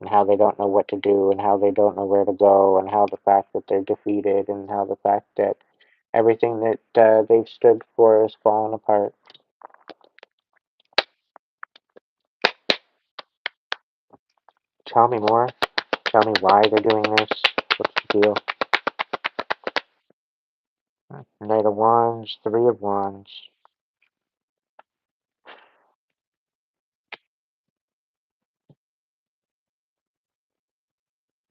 and how they don't know what to do and how they don't know where to go and how the fact that they're defeated and how the fact that everything that they've stood for has fallen apart. Tell me more. Tell me why they're doing this. What's the deal? Knight of Wands, Three of Wands.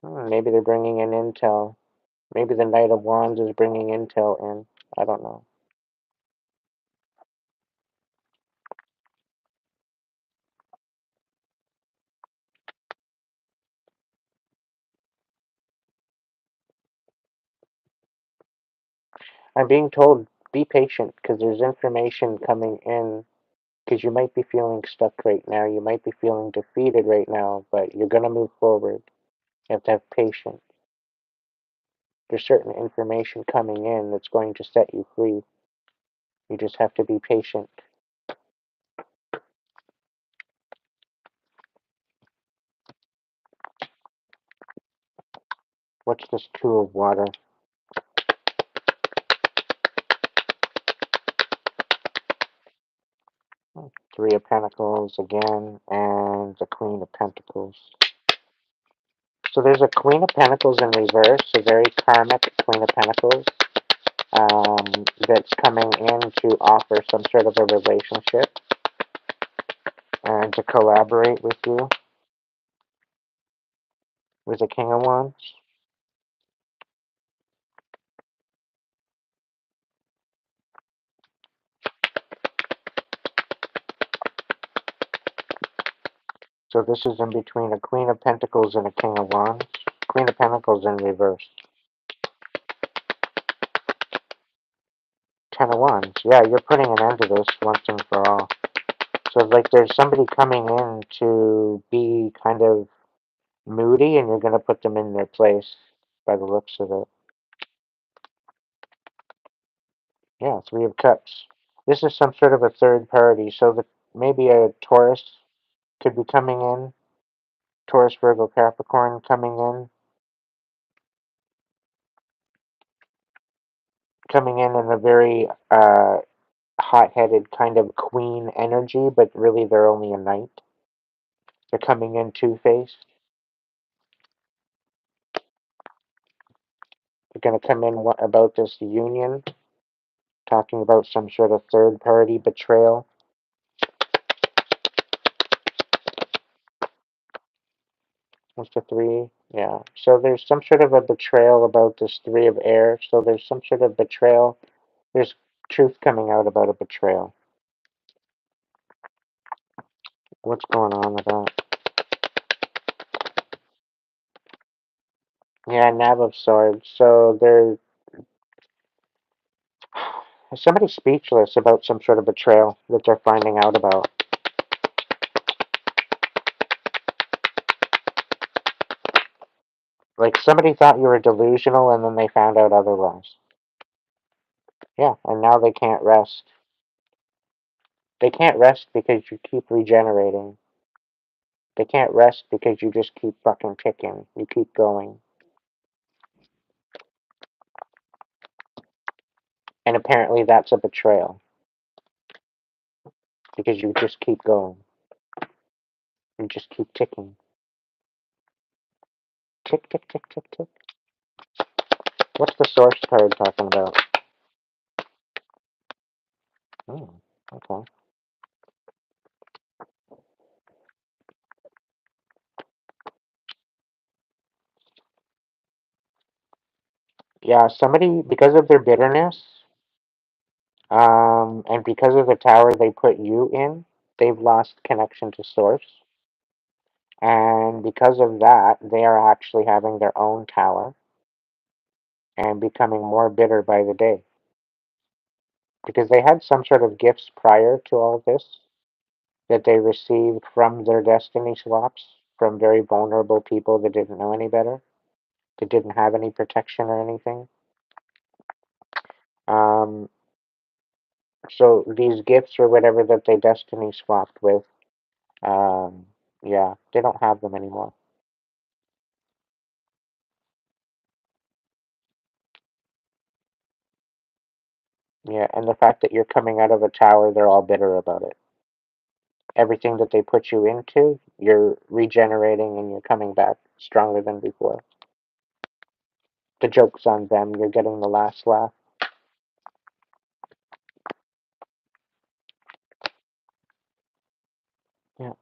Maybe they're bringing in intel. Maybe the Knight of Wands is bringing intel in. I don't know. I'm being told be patient because there's information coming in because you might be feeling stuck right now. You might be feeling defeated right now, but you're going to move forward. You have to have patience. There's certain information coming in that's going to set you free. You just have to be patient. What's this Two of Water? Three of Pentacles again, and the Queen of Pentacles. So there's a Queen of Pentacles in reverse, a very karmic Queen of Pentacles, that's coming in to offer some sort of a relationship and to collaborate with you, with the King of Wands. So this is in between a Queen of Pentacles and a King of Wands. Queen of Pentacles in reverse. Ten of Wands. Yeah, you're putting an end to this once and for all. So like there's somebody coming in to be kind of moody and you're going to put them in their place by the looks of it. Yeah, Three of Cups. This is some sort of a third party. So that maybe a Taurus could be coming in. Taurus, Virgo, Capricorn coming in. Coming in a very hot-headed kind of queen energy, but really they're only a knight. They're coming in two-faced. They're going to come in about this union, talking about some sort of third-party betrayal. What's the three? Yeah. So there's some sort of a betrayal about this Three of Air. So there's some sort of betrayal. There's truth coming out about a betrayal. What's going on with that? Yeah, Nab of Swords. So there's somebody speechless about some sort of betrayal that they're finding out about. Like somebody thought you were delusional and then they found out otherwise. Yeah, and now they can't rest. They can't rest because you keep regenerating. They can't rest because you just keep fucking ticking. You keep going. And apparently that's a betrayal. Because you just keep going. You just keep ticking. Tick, tick, tick, tick, tick. What's the source card talking about? Oh, okay. Yeah, somebody, because of their bitterness, and because of the tower they put you in, they've lost connection to source. And because of that, they are actually having their own tower and becoming more bitter by the day. Because they had some sort of gifts prior to all this, that they received from their destiny swaps from very vulnerable people that didn't know any better, that didn't have any protection or anything. Um, so these gifts or whatever that they destiny swapped with, um, yeah, they don't have them anymore. Yeah, and the fact that you're coming out of a tower, they're all bitter about it. Everything that they put you into, you're regenerating and you're coming back stronger than before. The joke's on them. You're getting the last laugh. Yeah.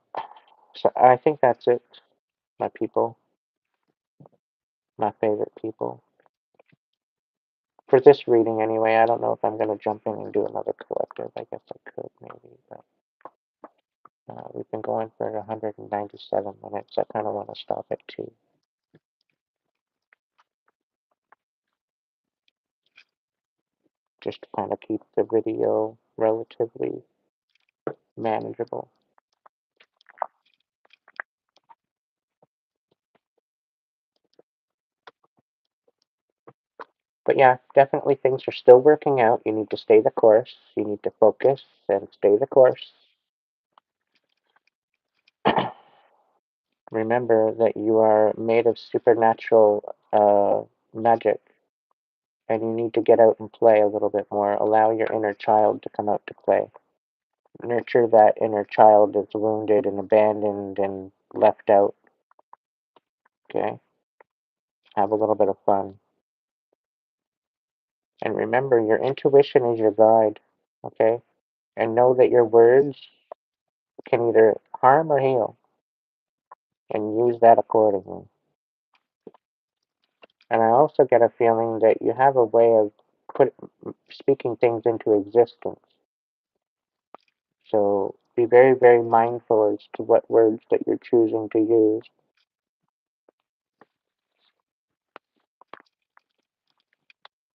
So I think that's it, my people, my favorite people. For this reading, anyway, I don't know if I'm going to jump in and do another collective. I guess I could, maybe, but we've been going for 197 minutes. I kind of want to stop at 2. Just to kind of keep the video relatively manageable. But yeah, definitely things are still working out. You need to stay the course. You need to focus and stay the course. Remember that you are made of supernatural magic, and you need to get out and play a little bit more. Allow your inner child to come out to play. Nurture that inner child that's wounded and abandoned and left out. Okay? Have a little bit of fun. And remember, your intuition is your guide. Okay? And know that your words can either harm or heal, and use that accordingly. And I also get a feeling that you have a way of speaking things into existence. So be very, very mindful as to what words that you're choosing to use.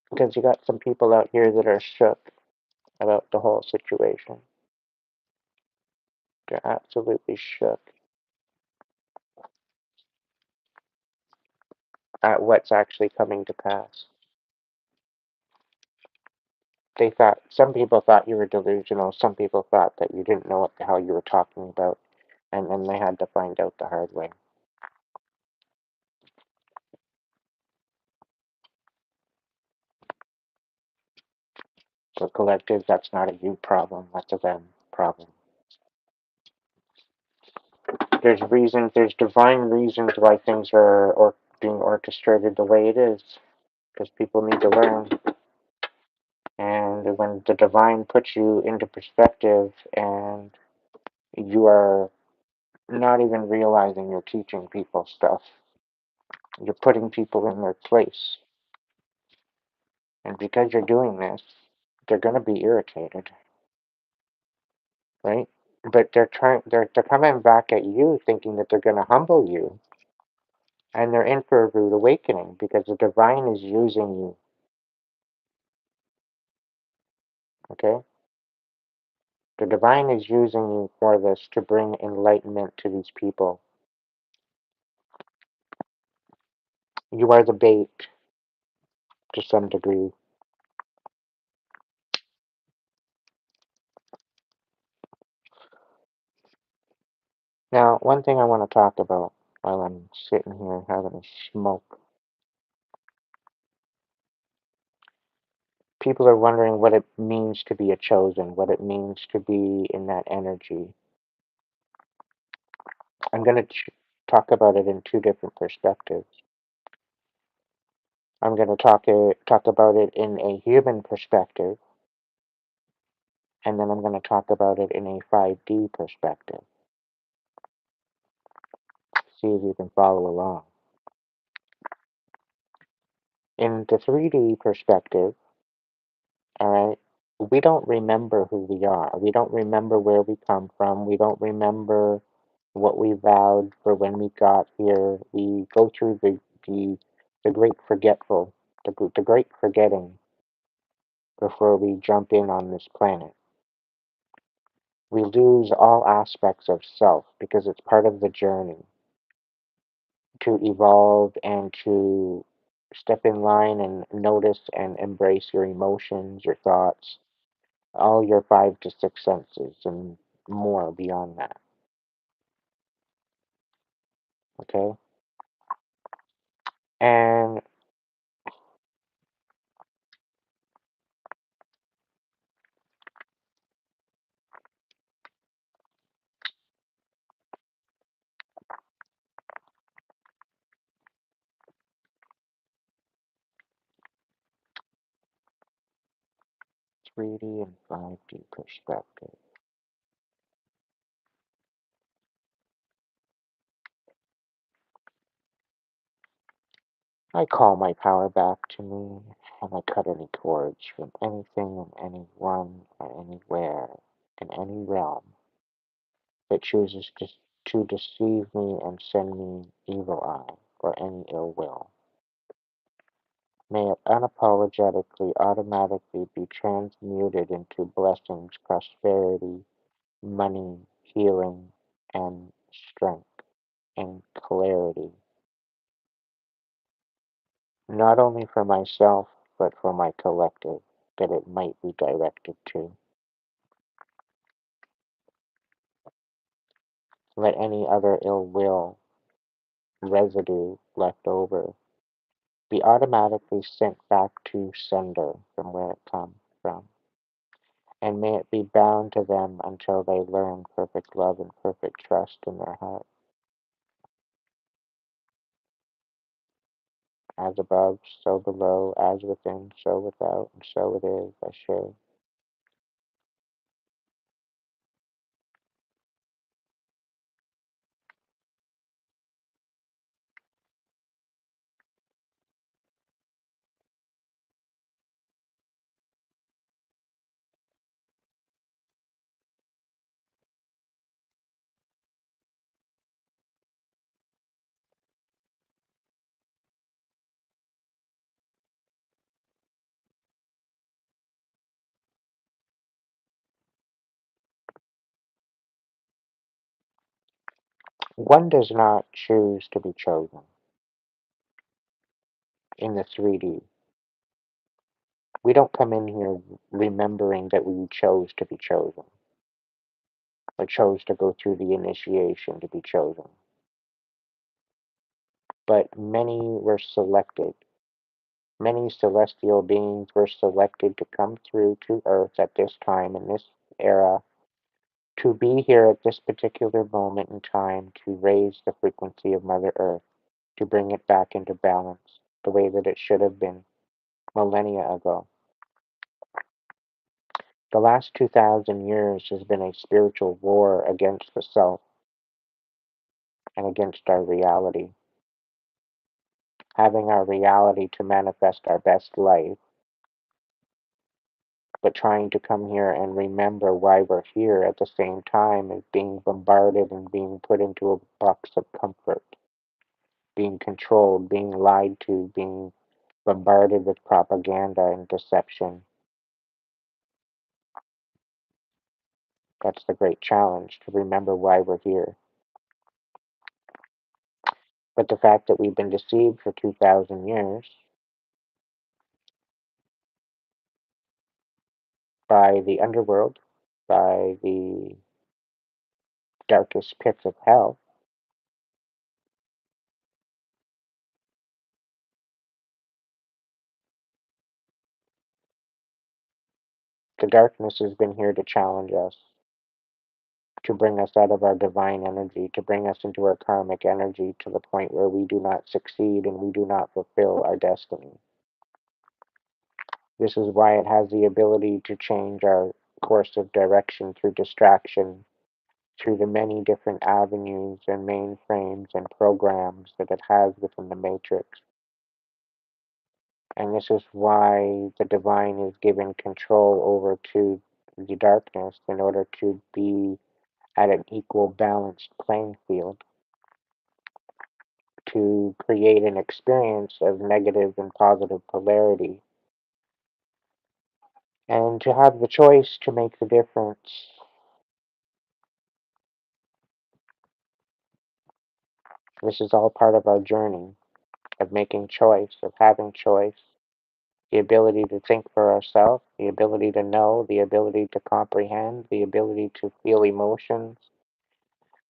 Because you got some people out here that are shook about the whole situation. They're absolutely shook at what's actually coming to pass. They thought, some people thought you were delusional, some people thought that you didn't know what the hell you were talking about, and then they had to find out the hard way. So collective, that's not a you problem, that's a them problem. There's reasons, there's divine reasons why things are being orchestrated the way it is, because people need to learn. And when the divine puts you into perspective and you are not even realizing you're teaching people stuff, you're putting people in their place. And because you're doing this, they're going to be irritated, right? But they're coming back at you thinking that they're going to humble you, and they're in for a rude awakening because the divine is using you. Okay? The divine is using you for this to bring enlightenment to these people. You are the bait to some degree. Now, one thing I want to talk about while I'm sitting here having a smoke. People are wondering what it means to be a chosen, what it means to be in that energy. I'm going to talk about it in 2 different perspectives. I'm going to talk about it in a human perspective, and then I'm going to talk about it in a 5D perspective. See if you can follow along. In the 3D perspective, all right, we don't remember who we are. We don't remember where we come from. We don't remember what we vowed for when we got here. We go through the great forgetful, the great forgetting before we jump in on this planet. We lose all aspects of self because it's part of the journey to evolve and to step in line and notice and embrace your emotions, your thoughts, all your five to six senses, and more beyond that. Okay? And 3D and 5D perspective. I call my power back to me, and I cut any cords from anything and anyone or anywhere in any realm that chooses to deceive me and send me evil eye or any ill will. May it unapologetically, automatically be transmuted into blessings, prosperity, money, healing, and strength and clarity, not only for myself, but for my collective, that it might be directed to. Let any other ill will, residue left over, be automatically sent back to sender from where it comes from, and may it be bound to them until they learn perfect love and perfect trust in their heart. As above, so below, as within, so without, and so it is, Ashe. One does not choose to be chosen in the 3D. We don't come in here remembering that we chose to be chosen, or chose to go through the initiation to be chosen. But many were selected. Many celestial beings were selected to come through to Earth at this time, in this era, to be here at this particular moment in time to raise the frequency of Mother Earth, to bring it back into balance, the way that it should have been millennia ago. The last 2,000 years has been a spiritual war against the self and against our reality, having our reality to manifest our best life, but trying to come here and remember why we're here at the same time as being bombarded and being put into a box of comfort, being controlled, being lied to, being bombarded with propaganda and deception. That's the great challenge, to remember why we're here. But the fact that we've been deceived for 2,000 years by the underworld, by the darkest pits of hell, the darkness has been here to challenge us, to bring us out of our divine energy, to bring us into our karmic energy to the point where we do not succeed and we do not fulfill our destiny. This is why it has the ability to change our course of direction through distraction, through the many different avenues and mainframes and programs that it has within the matrix. And this is why the divine is given control over to the darkness in order to be at an equal balanced playing field, to create an experience of negative and positive polarity, and to have the choice to make the difference This is all part of our journey of making choice, of having choice, the ability to think for ourselves, the ability to know, the ability to comprehend, the ability to feel emotions,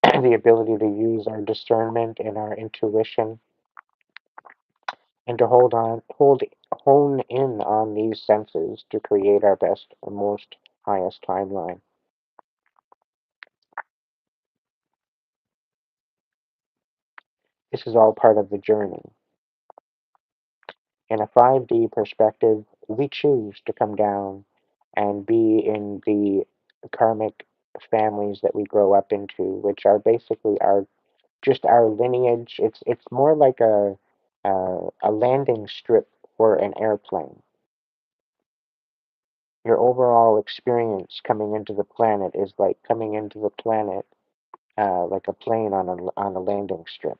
the ability to use our discernment and our intuition, and to hone in on these senses to create our best and most highest timeline. This is all part of the journey. In a 5D perspective, we choose to come down and be in the karmic families that we grow up into, which are basically our lineage. It's more like a landing strip for an airplane. Your overall experience coming into the planet is like coming into the planet like a plane on a landing strip.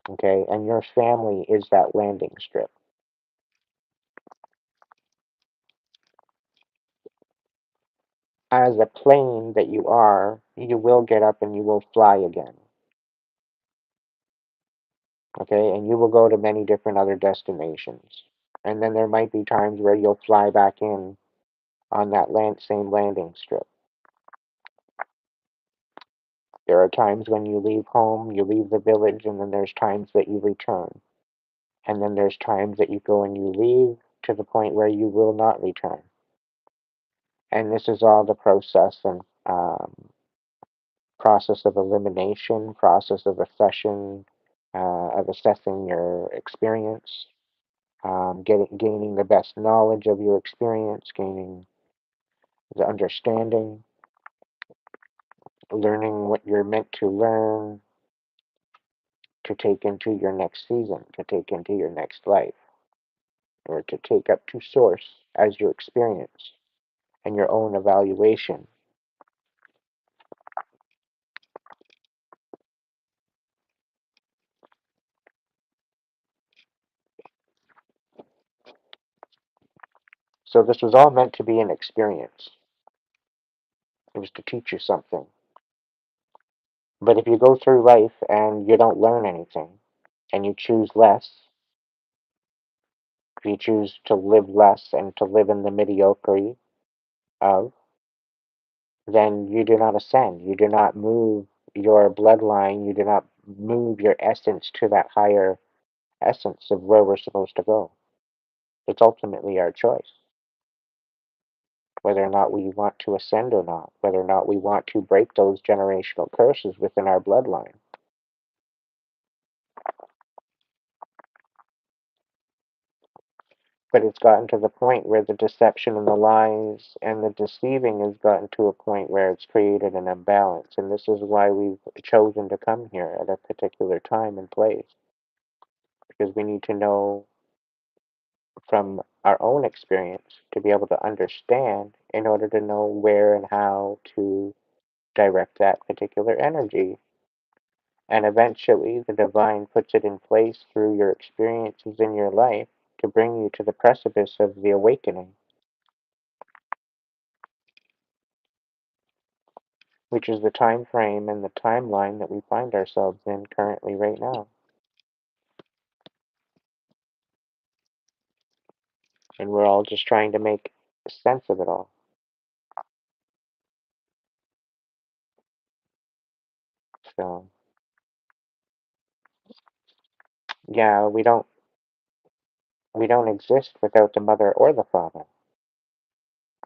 Okay, and your family is that landing strip. As a plane that you are, you will get up and you will fly again. Okay, and you will go to many different other destinations. And then there might be times where you'll fly back in on that same landing strip. There are times when you leave home, you leave the village, and then there's times that you return. And then there's times that you go and you leave to the point where you will not return. And this is all the process of elimination, process of assessing your experience, gaining the best knowledge of your experience, gaining the understanding, learning what you're meant to learn to take into your next season, to take into your next life, or to take up to source as your experience and your own evaluation. So this was all meant to be an experience. It was to teach you something. But if you go through life and you don't learn anything, and you choose less, if you choose to live less and to live in the mediocrity of, then you do not ascend. You do not move your bloodline. You do not move your essence to that higher essence of where we're supposed to go. It's ultimately our choice, whether or not we want to ascend or not, whether or not we want to break those generational curses within our bloodline. But it's gotten to the point where the deception and the lies and the deceiving has gotten to a point where it's created an imbalance. And this is why we've chosen to come here at a particular time and place. Because we need to know from our own experience to be able to understand in order to know where and how to direct that particular energy. And eventually, the divine puts it in place through your experiences in your life to bring you to the precipice of the awakening, which is the time frame and the timeline that we find ourselves in currently right now. And we're all just trying to make sense of it all. So, yeah, we don't exist without the mother or the father.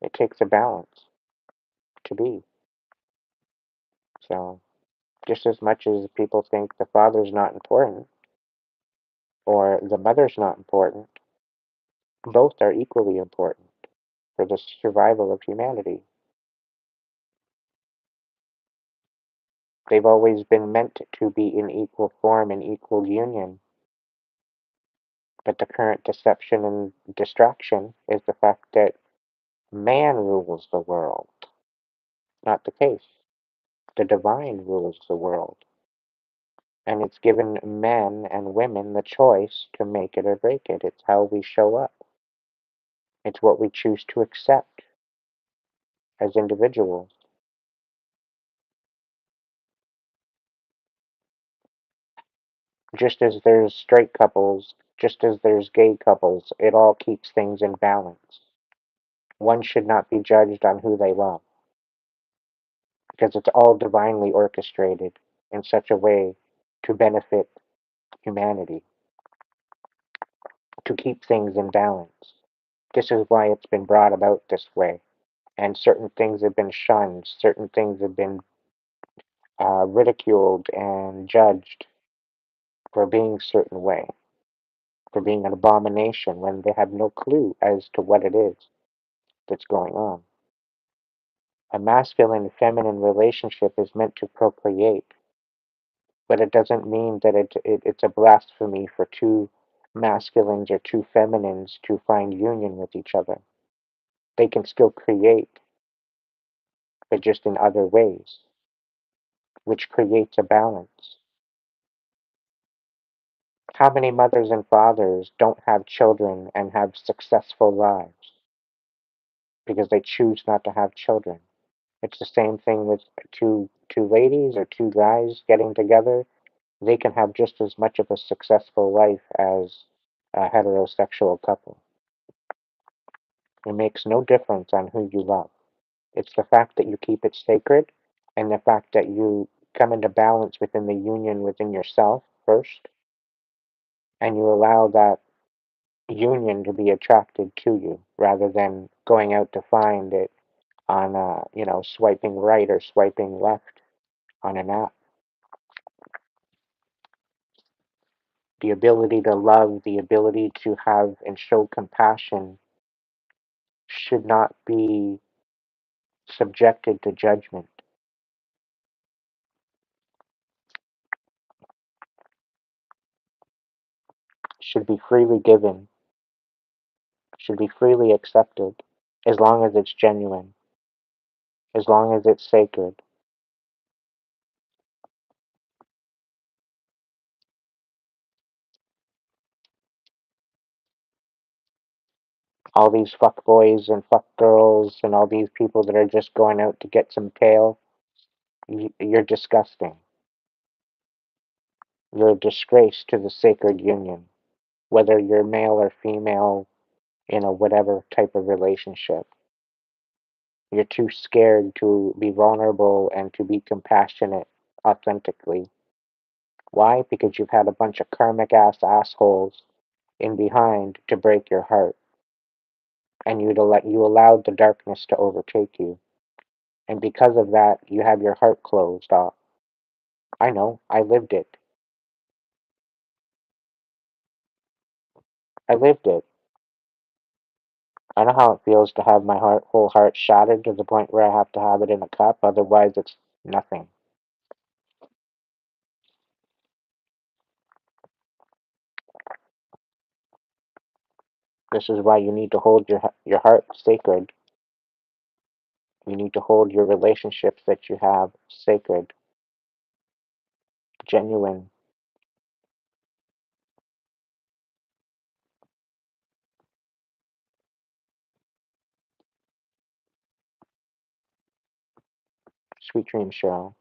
It takes a balance to be. So, just as much as people think the father's not important or the mother's not important, both are equally important for the survival of humanity. They've always been meant to be in equal form and equal union, but the current deception and distraction is the fact that man rules the world. Not the case. The divine rules the world. And it's given men and women the choice to make it or break it. It's how we show up. It's what we choose to accept as individuals. Just as there's straight couples, just as there's gay couples, it all keeps things in balance. One should not be judged on who they love, because it's all divinely orchestrated in such a way to benefit humanity, to keep things in balance. This is why it's been brought about this way. And certain things have been shunned, certain things have been ridiculed and judged for being a certain way, for being an abomination when they have no clue as to what it is that's going on. A masculine feminine relationship is meant to procreate, but it doesn't mean that it's a blasphemy for two masculines or two feminines to find union with each other. They can still create, but just in other ways, which creates a balance. How many mothers and fathers don't have children and have successful lives because they choose not to have children? It's the same thing with two ladies or two guys getting together. They can have just as much of a successful life as a heterosexual couple. It makes no difference on who you love. It's the fact that you keep it sacred and the fact that you come into balance within the union within yourself first, and you allow that union to be attracted to you rather than going out to find it on swiping right or swiping left on an app. The ability to love, the ability to have and show compassion should not be subjected to judgment. Should be freely given, should be freely accepted, as long as it's genuine, as long as it's sacred. All these fuck boys and fuck girls and all these people that are just going out to get some tail, you're disgusting. You're a disgrace to the sacred union, whether you're male or female in a whatever type of relationship. You're too scared to be vulnerable and to be compassionate authentically. Why? Because you've had a bunch of karmic ass assholes in behind to break your heart, and you allowed the darkness to overtake you, and because of that, you have your heart closed off. I know, I lived it. I lived it. I know how it feels to have my whole heart shattered to the point where I have to have it in a cup, otherwise it's nothing. This is why you need to hold your heart sacred. You need to hold your relationships that you have sacred, genuine, sweet dreams, Cheryl.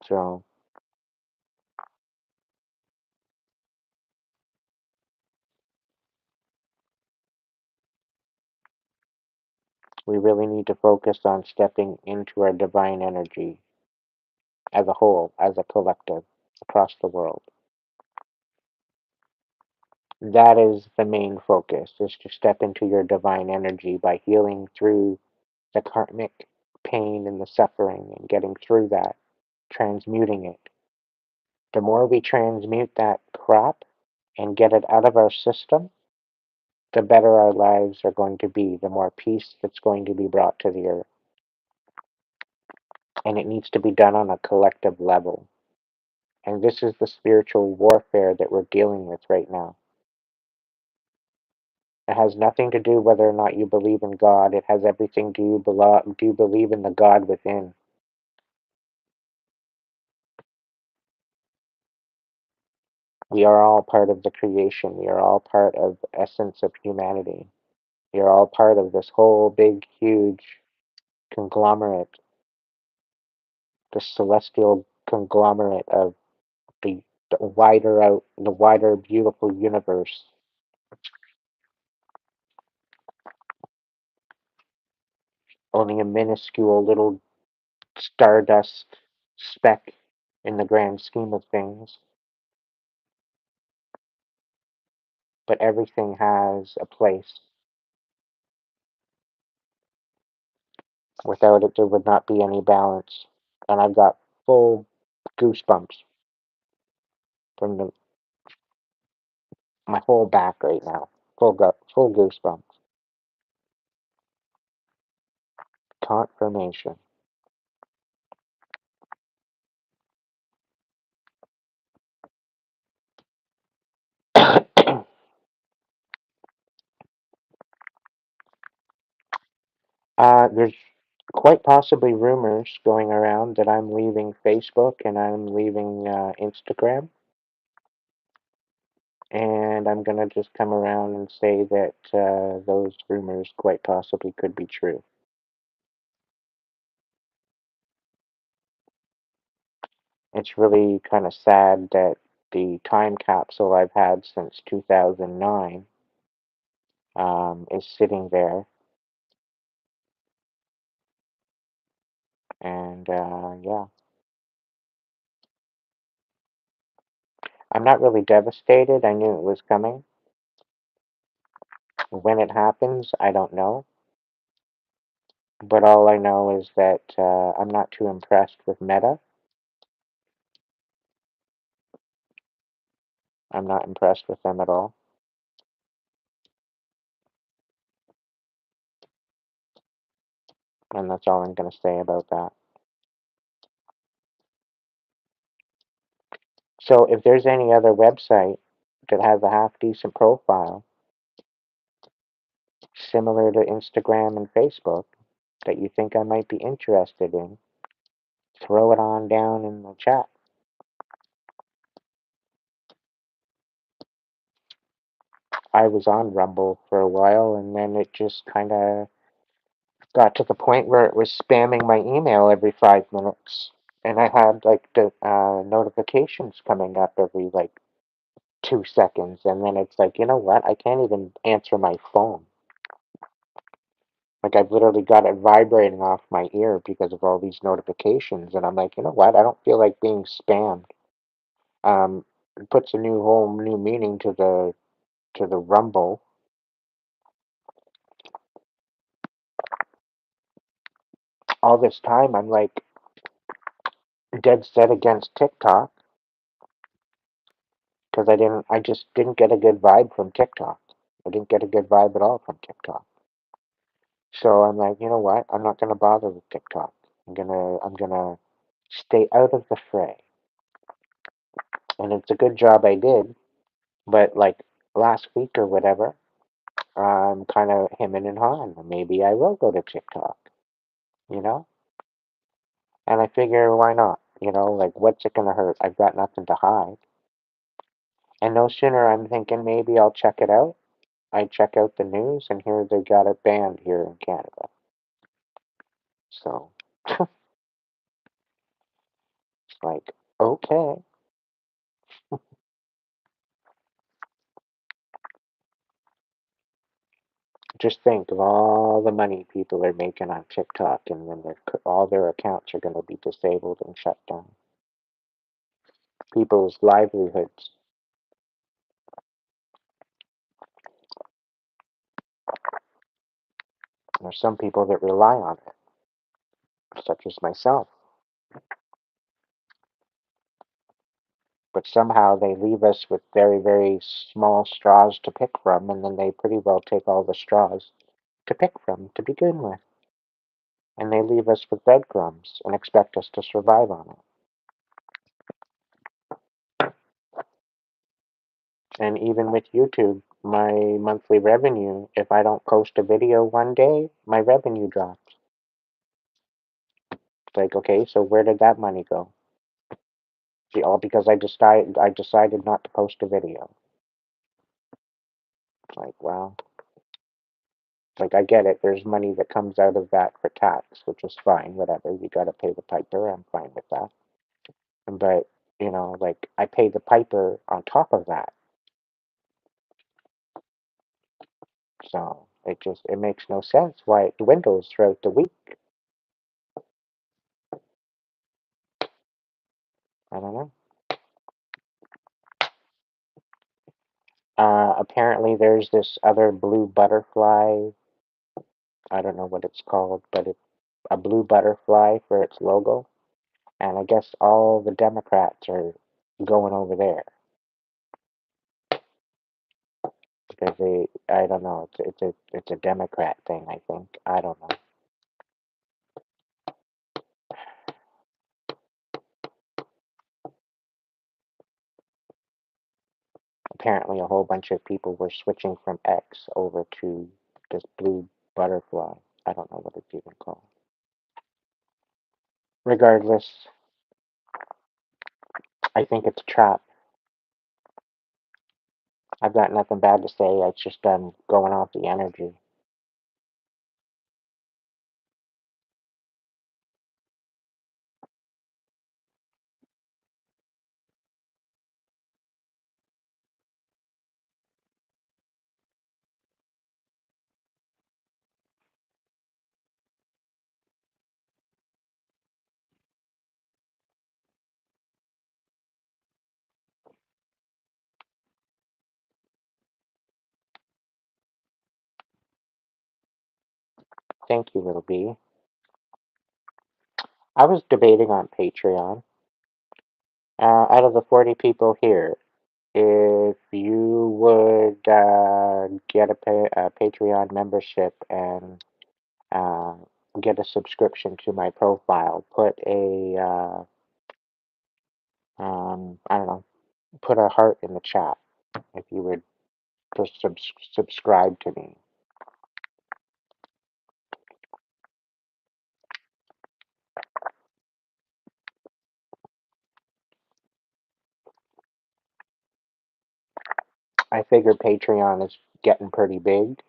So we really need to focus on stepping into our divine energy as a whole, as a collective, across the world. That is the main focus, is to step into your divine energy by healing through the karmic pain and the suffering and getting through that, transmuting it. The more we transmute that crap and get it out of our system, the better our lives are going to be, the more peace that's going to be brought to the earth. And it needs to be done on a collective level. And this is the spiritual warfare that we're dealing with right now. It has nothing to do whether or not you believe in God. It has everything do you believe in the God within. We are all part of the creation. We are all part of the essence of humanity. We are all part of this whole big, huge conglomerate, the celestial conglomerate of the, the wider, beautiful universe. Only a minuscule little stardust speck in the grand scheme of things. But everything has a place. Without it, there would not be any balance. And I've got full goosebumps from my whole back right now. Full goosebumps. Confirmation. There's quite possibly rumors going around that I'm leaving Facebook and I'm leaving Instagram. And I'm going to just come around and say that those rumors quite possibly could be true. It's really kind of sad that the time capsule I've had since 2009 is sitting there. And yeah, I'm not really devastated. I knew it was coming. When it happens, I don't know. But all I know is that I'm not too impressed with Meta. I'm not impressed with them at all. And that's all I'm going to say about that. So if there's any other website that has a half decent profile, similar to Instagram and Facebook, that you think I might be interested in, throw it on down in the chat. I was on Rumble for a while, and then it just kind of got to the point where it was spamming my email every 5 minutes. And I had like the notifications coming up every like 2 seconds. And then it's like, you know what? I can't even answer my phone. Like I've literally got it vibrating off my ear because of all these notifications. And I'm like, you know what? I don't feel like being spammed. It puts a whole new meaning to the Rumble. All this time, I'm like dead set against TikTok because I just didn't get a good vibe from TikTok. I didn't get a good vibe at all from TikTok. So I'm like, you know what? I'm not gonna bother with TikTok. I'm gonna stay out of the fray. And it's a good job I did, but like last week or whatever, I'm kind of hemming and hawing. Maybe I will go to TikTok, you know? And I figure, why not? You know, like, what's it gonna hurt? I've got nothing to hide. And no sooner I'm thinking maybe I'll check it out. I check out the news, and here they got it banned here in Canada. So it's like, okay. Just think of all the money people are making on TikTok, and then all their accounts are going to be disabled and shut down. People's livelihoods. There's some people that rely on it, such as myself. But somehow they leave us with very, very small straws to pick from, and then they pretty well take all the straws to pick from to begin with. And they leave us with breadcrumbs and expect us to survive on it. And even with YouTube, my monthly revenue, if I don't post a video one day, my revenue drops. It's like, okay, so where did that money go? See, all because I decided not to post a video. Like, well, like I get it. There's money that comes out of that for tax, which is fine. Whatever, you got to pay the piper. I'm fine with that. But like I pay the piper on top of that, so it makes no sense why it dwindles throughout the week. I don't know. Apparently, there's this other blue butterfly. I don't know what it's called, but it's a blue butterfly for its logo. And I guess all the Democrats are going over there because I don't know, it's a Democrat thing, I think. I don't know. Apparently, a whole bunch of people were switching from X over to this blue butterfly. I don't know what it's even called. Regardless, I think it's a trap. I've got nothing bad to say. It's just going off the energy. Thank you, little bee. I was debating on Patreon. Out of the 40 people here, if you would get a Patreon membership and uh, get a subscription to my profile, put I don't know, put a heart in the chat if you would just subscribe to me. I figure Patreon is getting pretty big.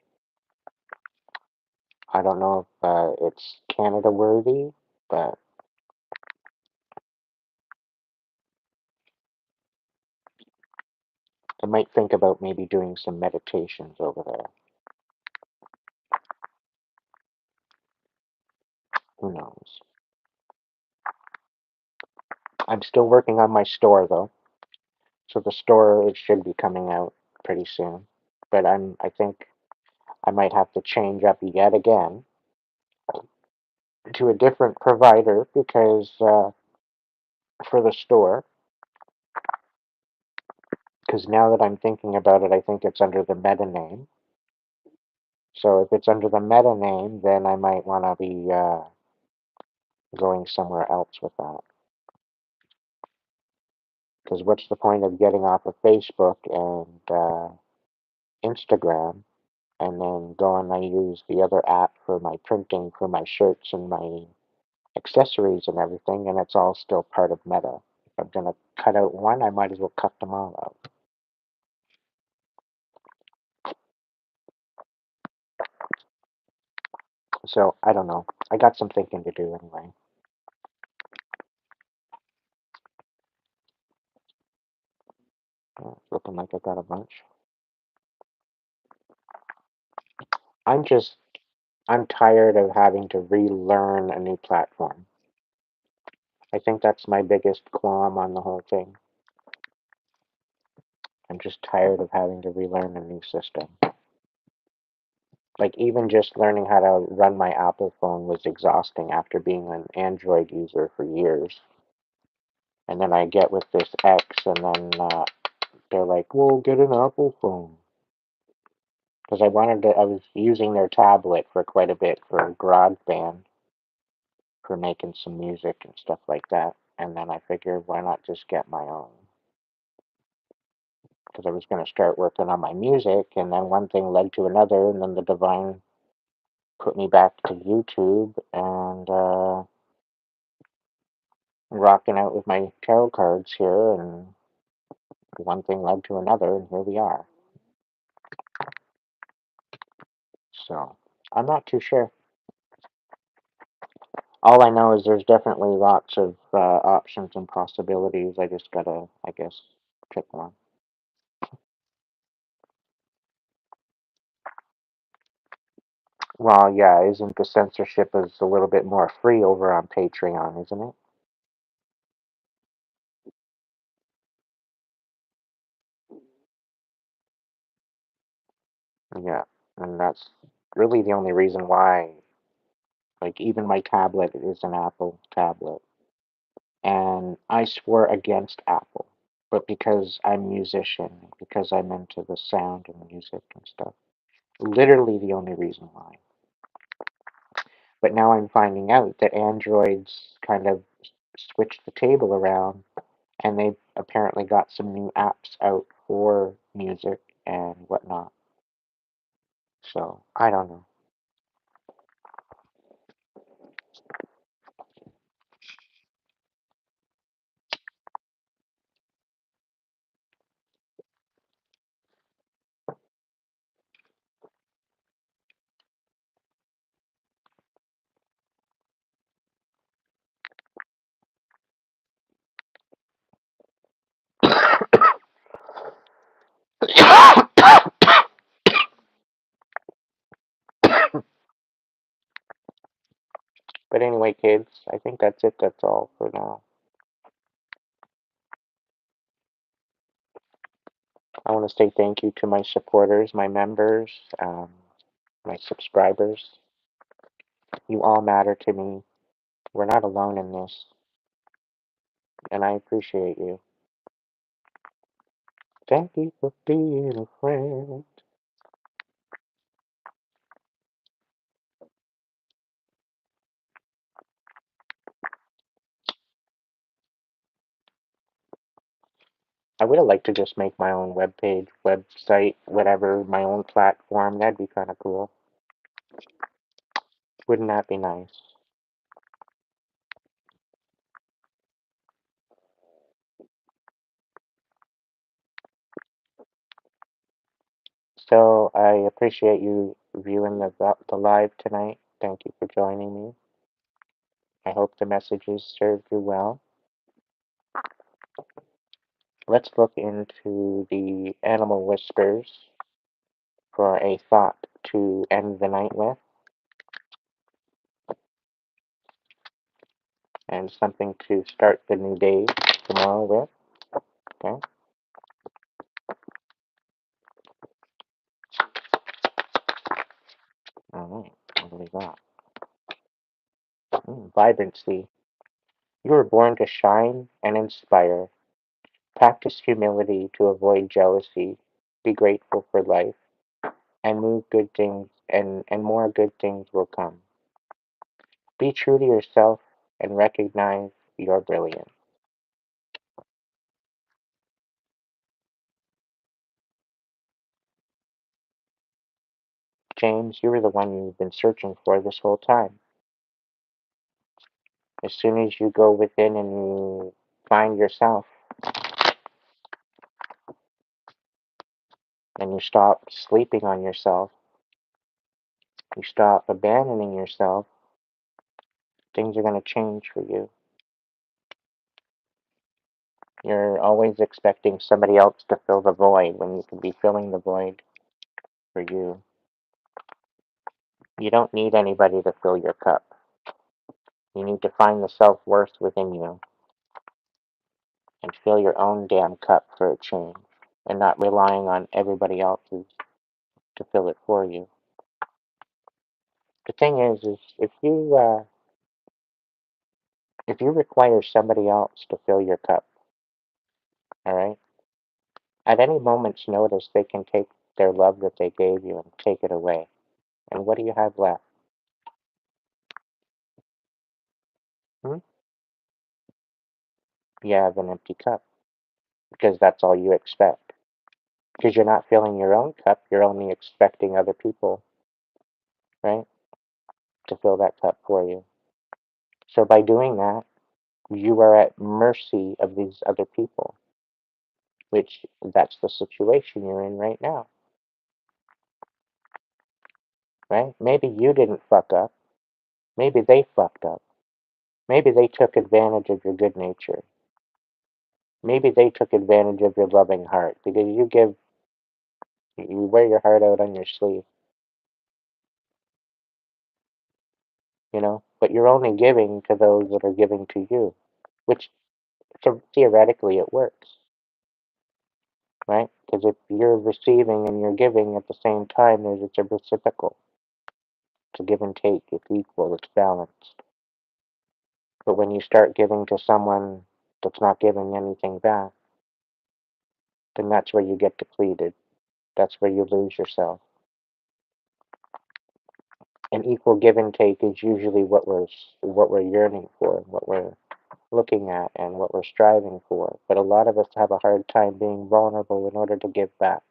I don't know if it's Canada worthy, but I might think about maybe doing some meditations over there. Who knows? I'm still working on my store though, so the store it should be coming out pretty soon. But I think I might have to change up yet again to a different provider because for the store, because now that I'm thinking about it, I think it's under the meta name. So if it's under the meta name, then I might want to be going somewhere else with that. Because what's the point of getting off of Facebook and Instagram and then going I use the other app for my printing for my shirts and my accessories and everything, and it's all still part of Meta. If I'm going to cut out one, I might as well cut them all out. So, I don't know. I got some thinking to do anyway. Looking like I got a bunch. I'm just, I'm tired of having to relearn a new platform. I think that's my biggest qualm on the whole thing. I'm just tired of having to relearn a new system. Like, even just learning how to run my Apple phone was exhausting after being an Android user for years. And then I get with this X, and then they're like, well, get an Apple phone. Because I was using their tablet for quite a bit for GarageBand for making some music and stuff like that. And then I figured, why not just get my own? Because I was going to start working on my music, and then one thing led to another, and then the divine put me back to YouTube, and rocking out with my tarot cards here, and one thing led to another, and here we are. So, I'm not too sure. All I know is there's definitely lots of options and possibilities. I just gotta, I guess, pick one. Well, yeah, isn't the censorship is a little bit more free over on Patreon, isn't it? Yeah, and that's really the only reason why, like, even my tablet is an Apple tablet. And I swore against Apple, but because I'm a musician, because I'm into the sound and music and stuff. Literally the only reason why. But now I'm finding out that Androids kind of switched the table around, and they've apparently got some new apps out for music and whatnot. So, I don't know. But anyway, kids, I think that's it. That's all for now. I want to say thank you to my supporters, my members, my subscribers. You all matter to me. We're not alone in this, and I appreciate you. Thank you for being a friend. I would have liked to just make my own web page, website, whatever, my own platform. That'd be kind of cool. Wouldn't that be nice? So I appreciate you viewing the live tonight. Thank you for joining me. I hope the messages served you well. Let's look into the animal whispers for a thought to end the night with, and something to start the new day tomorrow with. Okay? Alright, what do we got? Vibrancy. You were born to shine and inspire. Practice humility to avoid jealousy. Be grateful for life and move good things, and more good things will come. Be true to yourself and recognize your brilliance. James, you were the one you've been searching for this whole time. As soon as you go within and you find yourself and you stop sleeping on yourself, you stop abandoning yourself, things are going to change for you. You're always expecting somebody else to fill the void when you could be filling the void for you. You don't need anybody to fill your cup. You need to find the self-worth within you and fill your own damn cup for a change, and not relying on everybody else's to fill it for you. The thing is if you require somebody else to fill your cup, all right, at any moment's notice, they can take their love that they gave you and take it away. And what do you have left? Hmm? You have an empty cup because that's all you expect. Because you're not filling your own cup, you're only expecting other people, right, to fill that cup for you. So by doing that, You are at mercy of these other people, which that's the situation you're in right now, right? Maybe you didn't fuck up. Maybe they fucked up. Maybe they took advantage of your good nature. Maybe they took advantage of your loving heart because you wear your heart out on your sleeve, but you're only giving to those that are giving to you, which theoretically it works, right? Because if you're receiving and you're giving at the same time, it's a reciprocal. It's a give and take. It's equal. It's balanced. But when you start giving to someone that's not giving anything back, then that's where you get depleted. That's where you lose yourself. An equal give and take is usually what we're yearning for, what we're looking at, and what we're striving for. But a lot of us have a hard time being vulnerable in order to give back.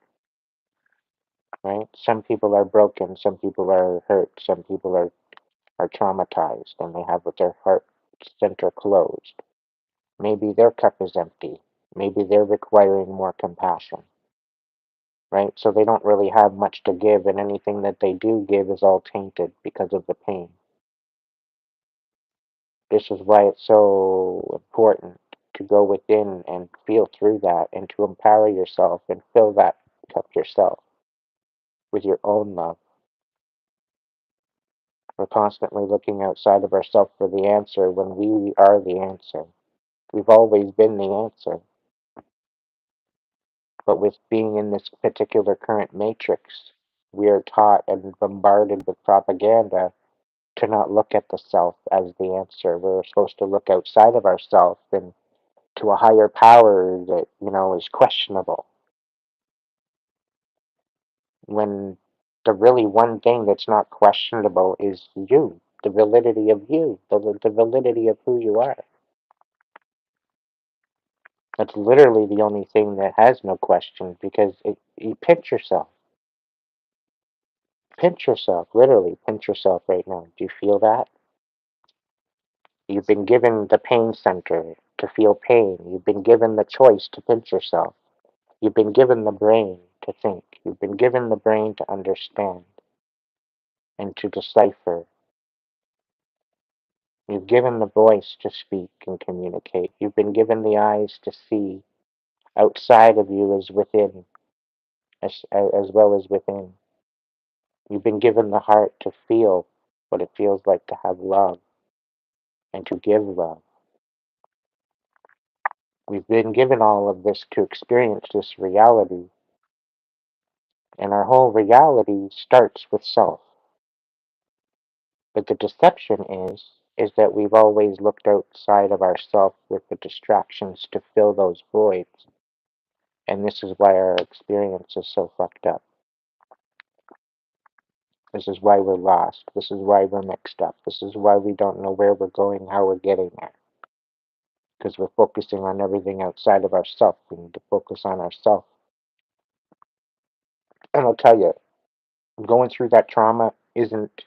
Right? Some people are broken, some people are hurt, some people are traumatized, and they have their heart center closed. Maybe their cup is empty. Maybe they're requiring more compassion. Right? So they don't really have much to give, and anything that they do give is all tainted because of the pain. This is why it's so important to go within and feel through that and to empower yourself and fill that cup yourself with your own love. We're constantly looking outside of ourselves for the answer when we are the answer. We've always been the answer. But with being in this particular current matrix, we are taught and bombarded with propaganda to not look at the self as the answer. We're supposed to look outside of ourselves and to a higher power that, is questionable. When the really one thing that's not questionable is you, the validity of you, the validity of who you are. That's literally the only thing that has no question because you pinch yourself. Pinch yourself, literally pinch yourself right now. Do you feel that? You've been given the pain center to feel pain. You've been given the choice to pinch yourself. You've been given the brain to think. You've been given the brain to understand and to decipher. You've given the voice to speak and communicate. You've been given the eyes to see outside of you as within, as well as within. You've been given the heart to feel what it feels like to have love and to give love. We've been given all of this to experience this reality, and our whole reality starts with self. But the deception is that we've always looked outside of ourself with the distractions to fill those voids, and this is why our experience is so fucked up. This is why we're lost. This is why we're mixed up. This is why we don't know where we're going, how we're getting there. Because we're focusing on everything outside of ourselves. We need to focus on ourselves. And I'll tell you, going through that trauma isn't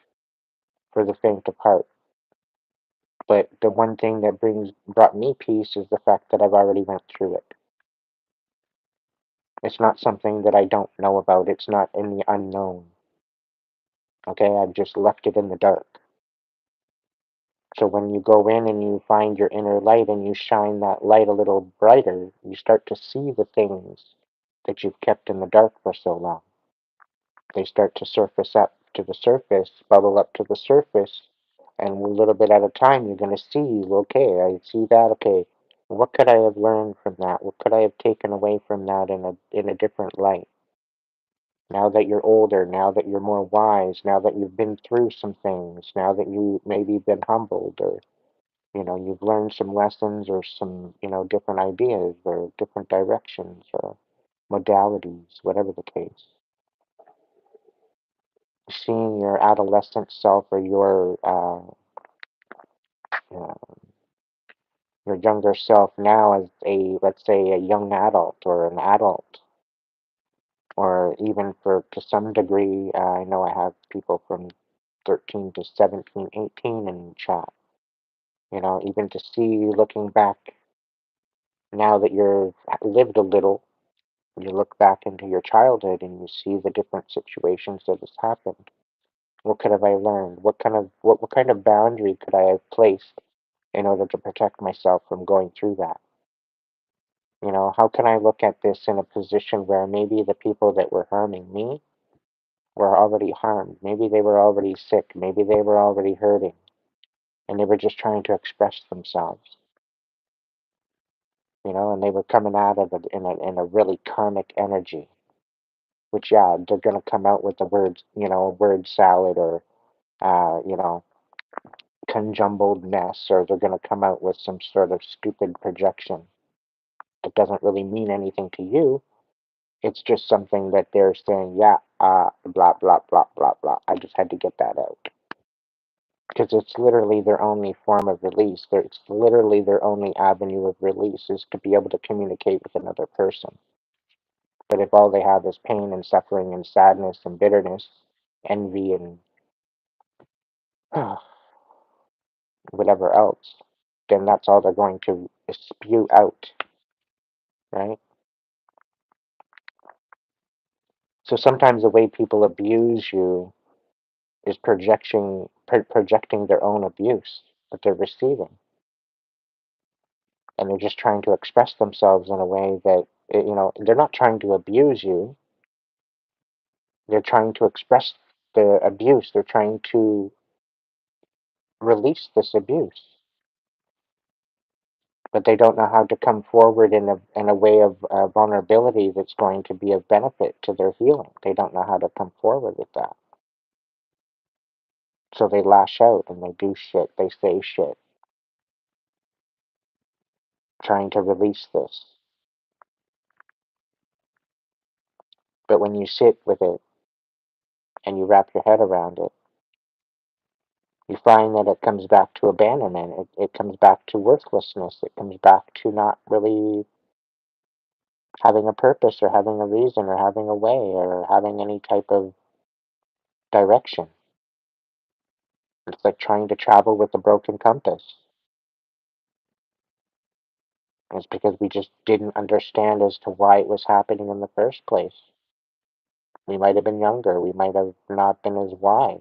for the faint of heart. But the one thing that brought me peace is the fact that I've already went through it. It's not something that I don't know about. It's not in the unknown. Okay, I've just left it in the dark. So when you go in and you find your inner light and you shine that light a little brighter, you start to see the things that you've kept in the dark for so long. They start to surface up to the surface, bubble up to the surface, and a little bit at a time you're going to see, okay, I see that, okay, what could I have learned from that? What could I have taken away from that in a different light? Now that you're older, now that you're more wise, now that you've been through some things, now that you maybe been humbled or you've learned some lessons or some, different ideas or different directions or modalities, whatever the case. Seeing your adolescent self or uh, your younger self now as let's say, a young adult or an adult, or even to some degree, I know I have people from 13 to 17, 18 in chat. Even to see, looking back, now that you've lived a little, you look back into your childhood and you see the different situations that has happened. What could have I learned? What kind of boundary could I have placed in order to protect myself from going through that? How can I look at this in a position where maybe the people that were harming me were already harmed? Maybe they were already sick. Maybe they were already hurting, and they were just trying to express themselves. And they were coming out of it in a really karmic energy. Which, yeah, they're gonna come out with the words, a word salad, or uh, you know, conjumbled mess, or they're gonna come out with some sort of stupid projection that doesn't really mean anything to you. It's just something that they're saying, yeah, blah, blah, blah, blah, blah. I just had to get that out. Because it's literally their only form of release. It's literally their only avenue of release is to be able to communicate with another person. But if all they have is pain and suffering and sadness and bitterness, envy and whatever else, then that's all they're going to spew out, right? So sometimes the way people abuse you is projecting their own abuse that they're receiving, and they're just trying to express themselves in a way that they're not trying to abuse you. They're trying to express the abuse. They're trying to release this abuse, but they don't know how to come forward in a way of vulnerability that's going to be of benefit to their healing. They don't know how to come forward with that. So they lash out and they do shit. They say shit, trying to release this. But when you sit with it and you wrap your head around it, you find that it comes back to abandonment. It comes back to worthlessness. It comes back to not really having a purpose or having a reason or having a way or having any type of direction. It's like trying to travel with a broken compass. It's because we just didn't understand as to why it was happening in the first place. We might have been younger. We might have not been as wise.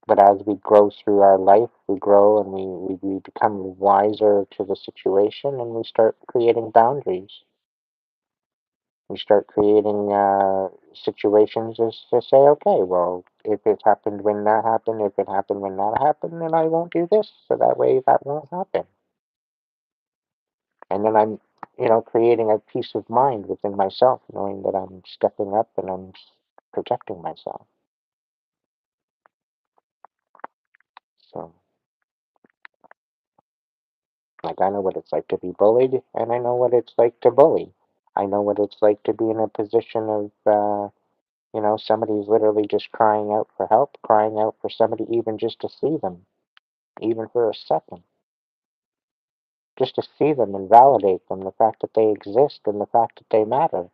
But as we grow through our life, we grow and we become wiser to the situation, and we start creating boundaries. We start creating situations as to say, okay, well, if it happened when that happened, if it happened when that happened, then I won't do this, so that way that won't happen. And then I'm, creating a peace of mind within myself, knowing that I'm stepping up and I'm protecting myself. So, like, I know what it's like to be bullied, and I know what it's like to bully. I know what it's like to be in a position of, somebody's literally just crying out for help, crying out for somebody even just to see them, even for a second. Just to see them and validate them, the fact that they exist and the fact that they matter.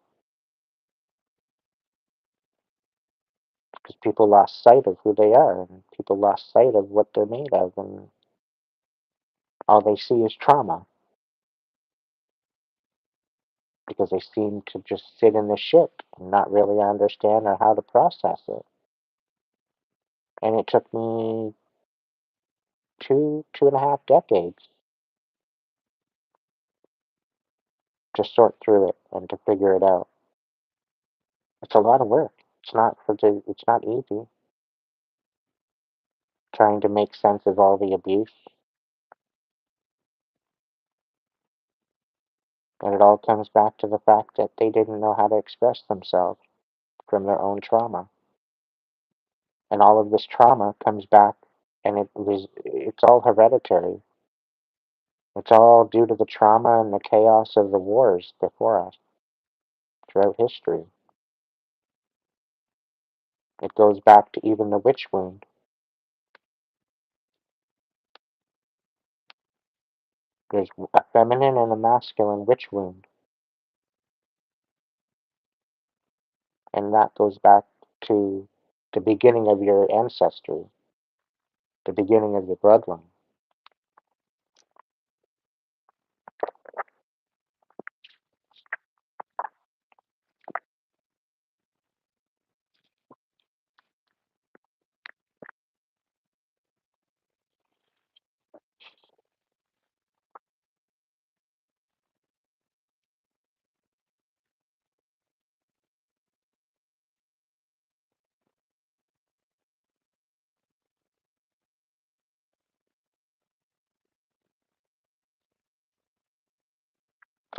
Because people lost sight of who they are, and people lost sight of what they're made of, and all they see is trauma. Because they seem to just sit in the shit and not really understand or how to process it. And it took me two and a half decades to sort through it and to figure it out. It's a lot of work. It's not easy trying to make sense of all the abuse. And it all comes back to the fact that they didn't know how to express themselves from their own trauma. And all of this trauma comes back, and it's all hereditary. It's all due to the trauma and the chaos of the wars before us throughout history. It goes back to even the witch wound. There's a feminine and a masculine witch wound, and that goes back to the beginning of your ancestry, the beginning of your bloodline.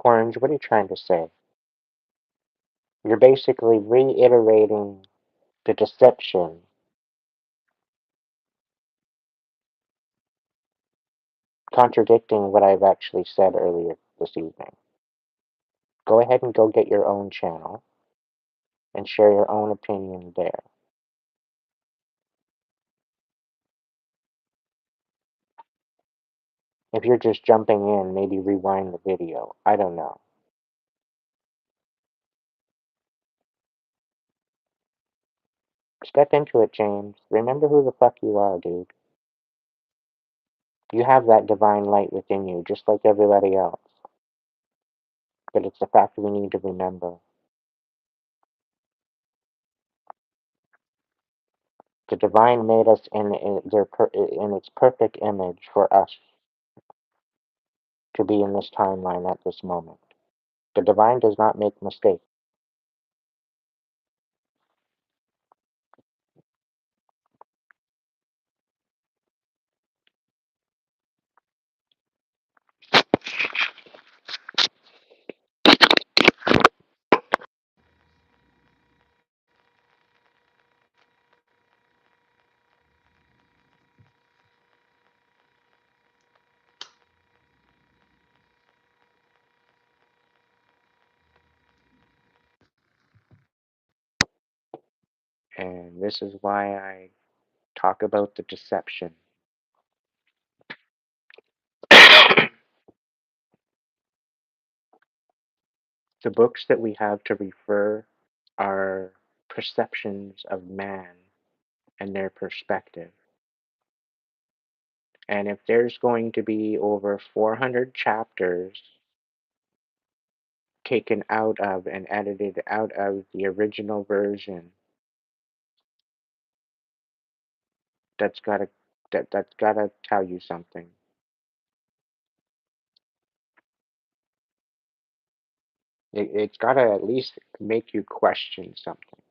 Orange, what are you trying to say? You're basically reiterating the deception, contradicting what I've actually said earlier this evening. Go ahead and go get your own channel and share your own opinion there. If you're just jumping in, maybe rewind the video. I don't know. Step into it, James. Remember who the fuck you are, dude. You have that divine light within you, just like everybody else. But it's the fact we need to remember. The divine made us in its perfect image for us to be in this timeline at this moment. The divine does not make mistakes. And this is why I talk about the deception. The books that we have to refer are perceptions of man and their perspective. And if there's going to be over 400 chapters taken out of and edited out of the original version, that's gotta that's gotta tell you something. It's gotta at least make you question something.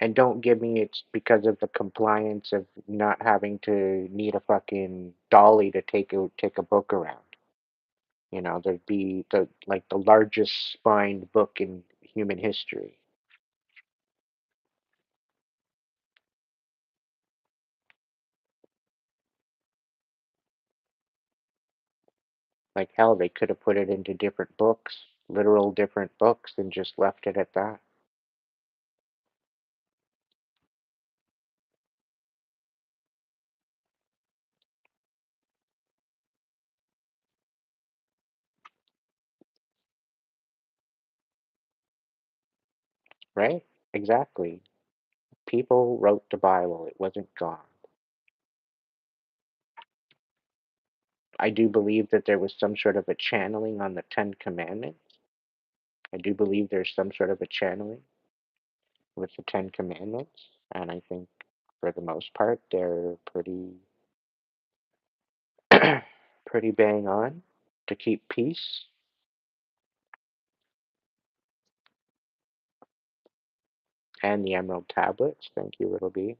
And don't give me it's because of the compliance of not having to need a fucking dolly to take a book around. You know, there'd be the largest spined book in human history. Like hell, they could have put it into different books, literal different books, and just left it at that. Right? Exactly. People wrote the Bible, it wasn't God. I do believe that there was some sort of a channeling on the Ten Commandments. I do believe there's some sort of a channeling with the Ten Commandments, and I think for the most part they're pretty pretty bang on to keep peace. And the Emerald Tablets, thank you, Little B.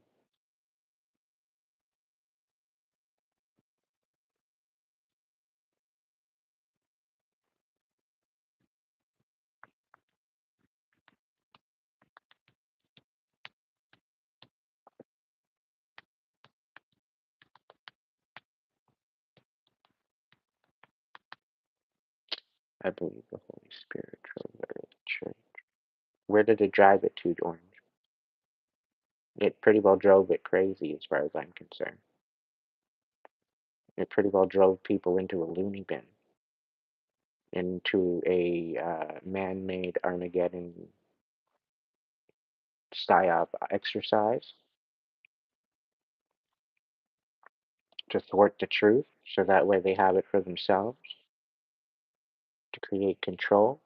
I believe the Holy Spirit drove the early church. Where did it drive it to, Orange? It pretty well drove it crazy as far as I'm concerned. It pretty well drove people into a loony bin, into a man-made Armageddon psyop exercise to thwart the truth, so that way they have it for themselves, to create control.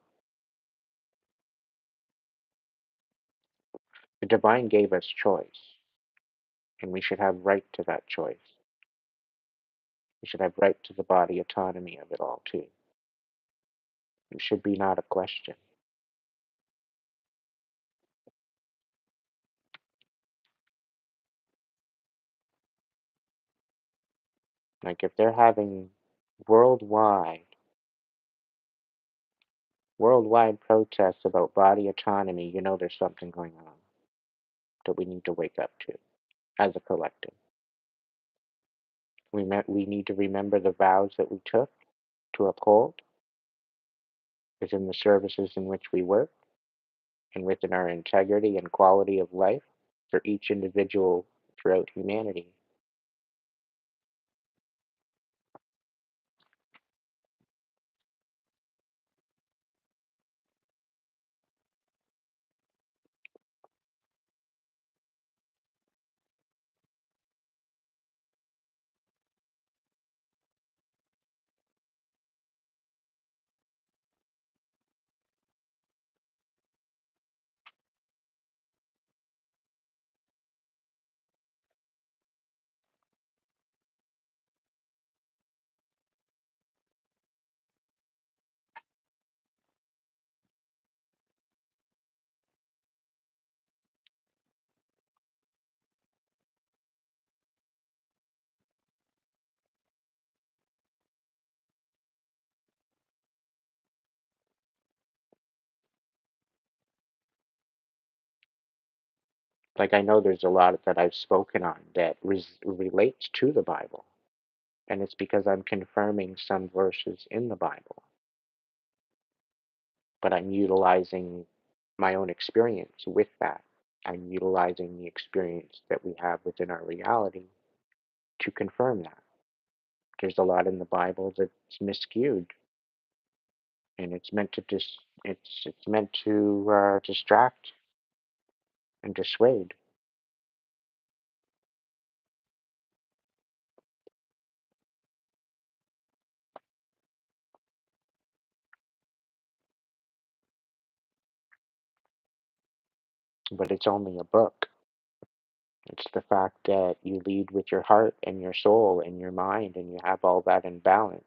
The divine gave us choice, and we should have right to that choice. We should have right to the body autonomy of it all, too. It should be not a question. Like if they're having worldwide worldwide protests about body autonomy, you know there's something going on that we need to wake up to as a collective. We need to remember the vows that we took to uphold within the services in which we work and within our integrity and quality of life for each individual throughout humanity. Like I know there's a lot that I've spoken on that relates to the Bible, and it's because I'm confirming some verses in the Bible, but I'm utilizing my own experience with that. I'm utilizing the experience that we have within our reality to confirm that. There's a lot in the Bible that's miscued, and it's meant to it's meant to distract and dissuade, but it's only a book. It's the fact that you lead with your heart and your soul and your mind, and you have all that in balance.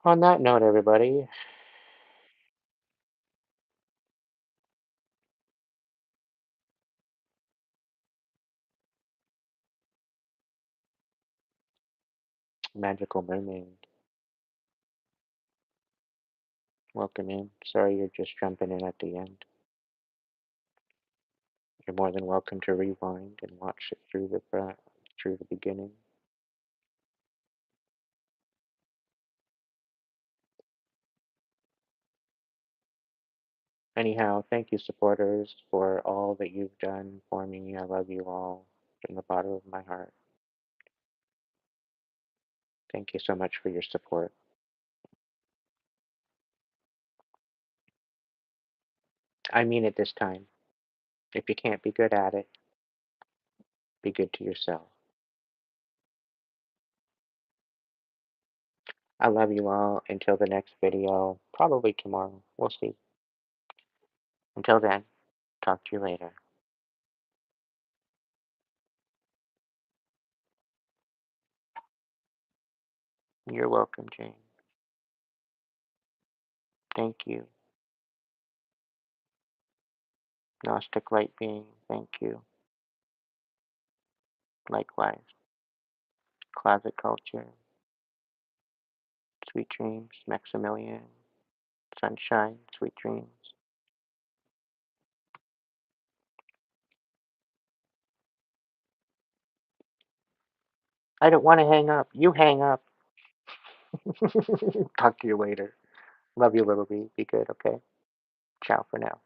On that note, everybody, magical mermaid, welcome in. Sorry you're just jumping in at the end. You're more than welcome to rewind and watch it through the beginning. Anyhow, thank you, supporters, for all that you've done for me. I love you all from the bottom of my heart. Thank you so much for your support. I mean it this time. If you can't be good at it, be good to yourself. I love you all. Until the next video, probably tomorrow. We'll see. Until then, talk to you later. You're welcome, Jane. Thank you. Gnostic light being, thank you. Likewise. Closet culture, sweet dreams, Maximilian, sunshine, sweet dreams. I don't want to hang up. You hang up. Talk to you later. Love you, little bee. Be good, okay? Ciao for now.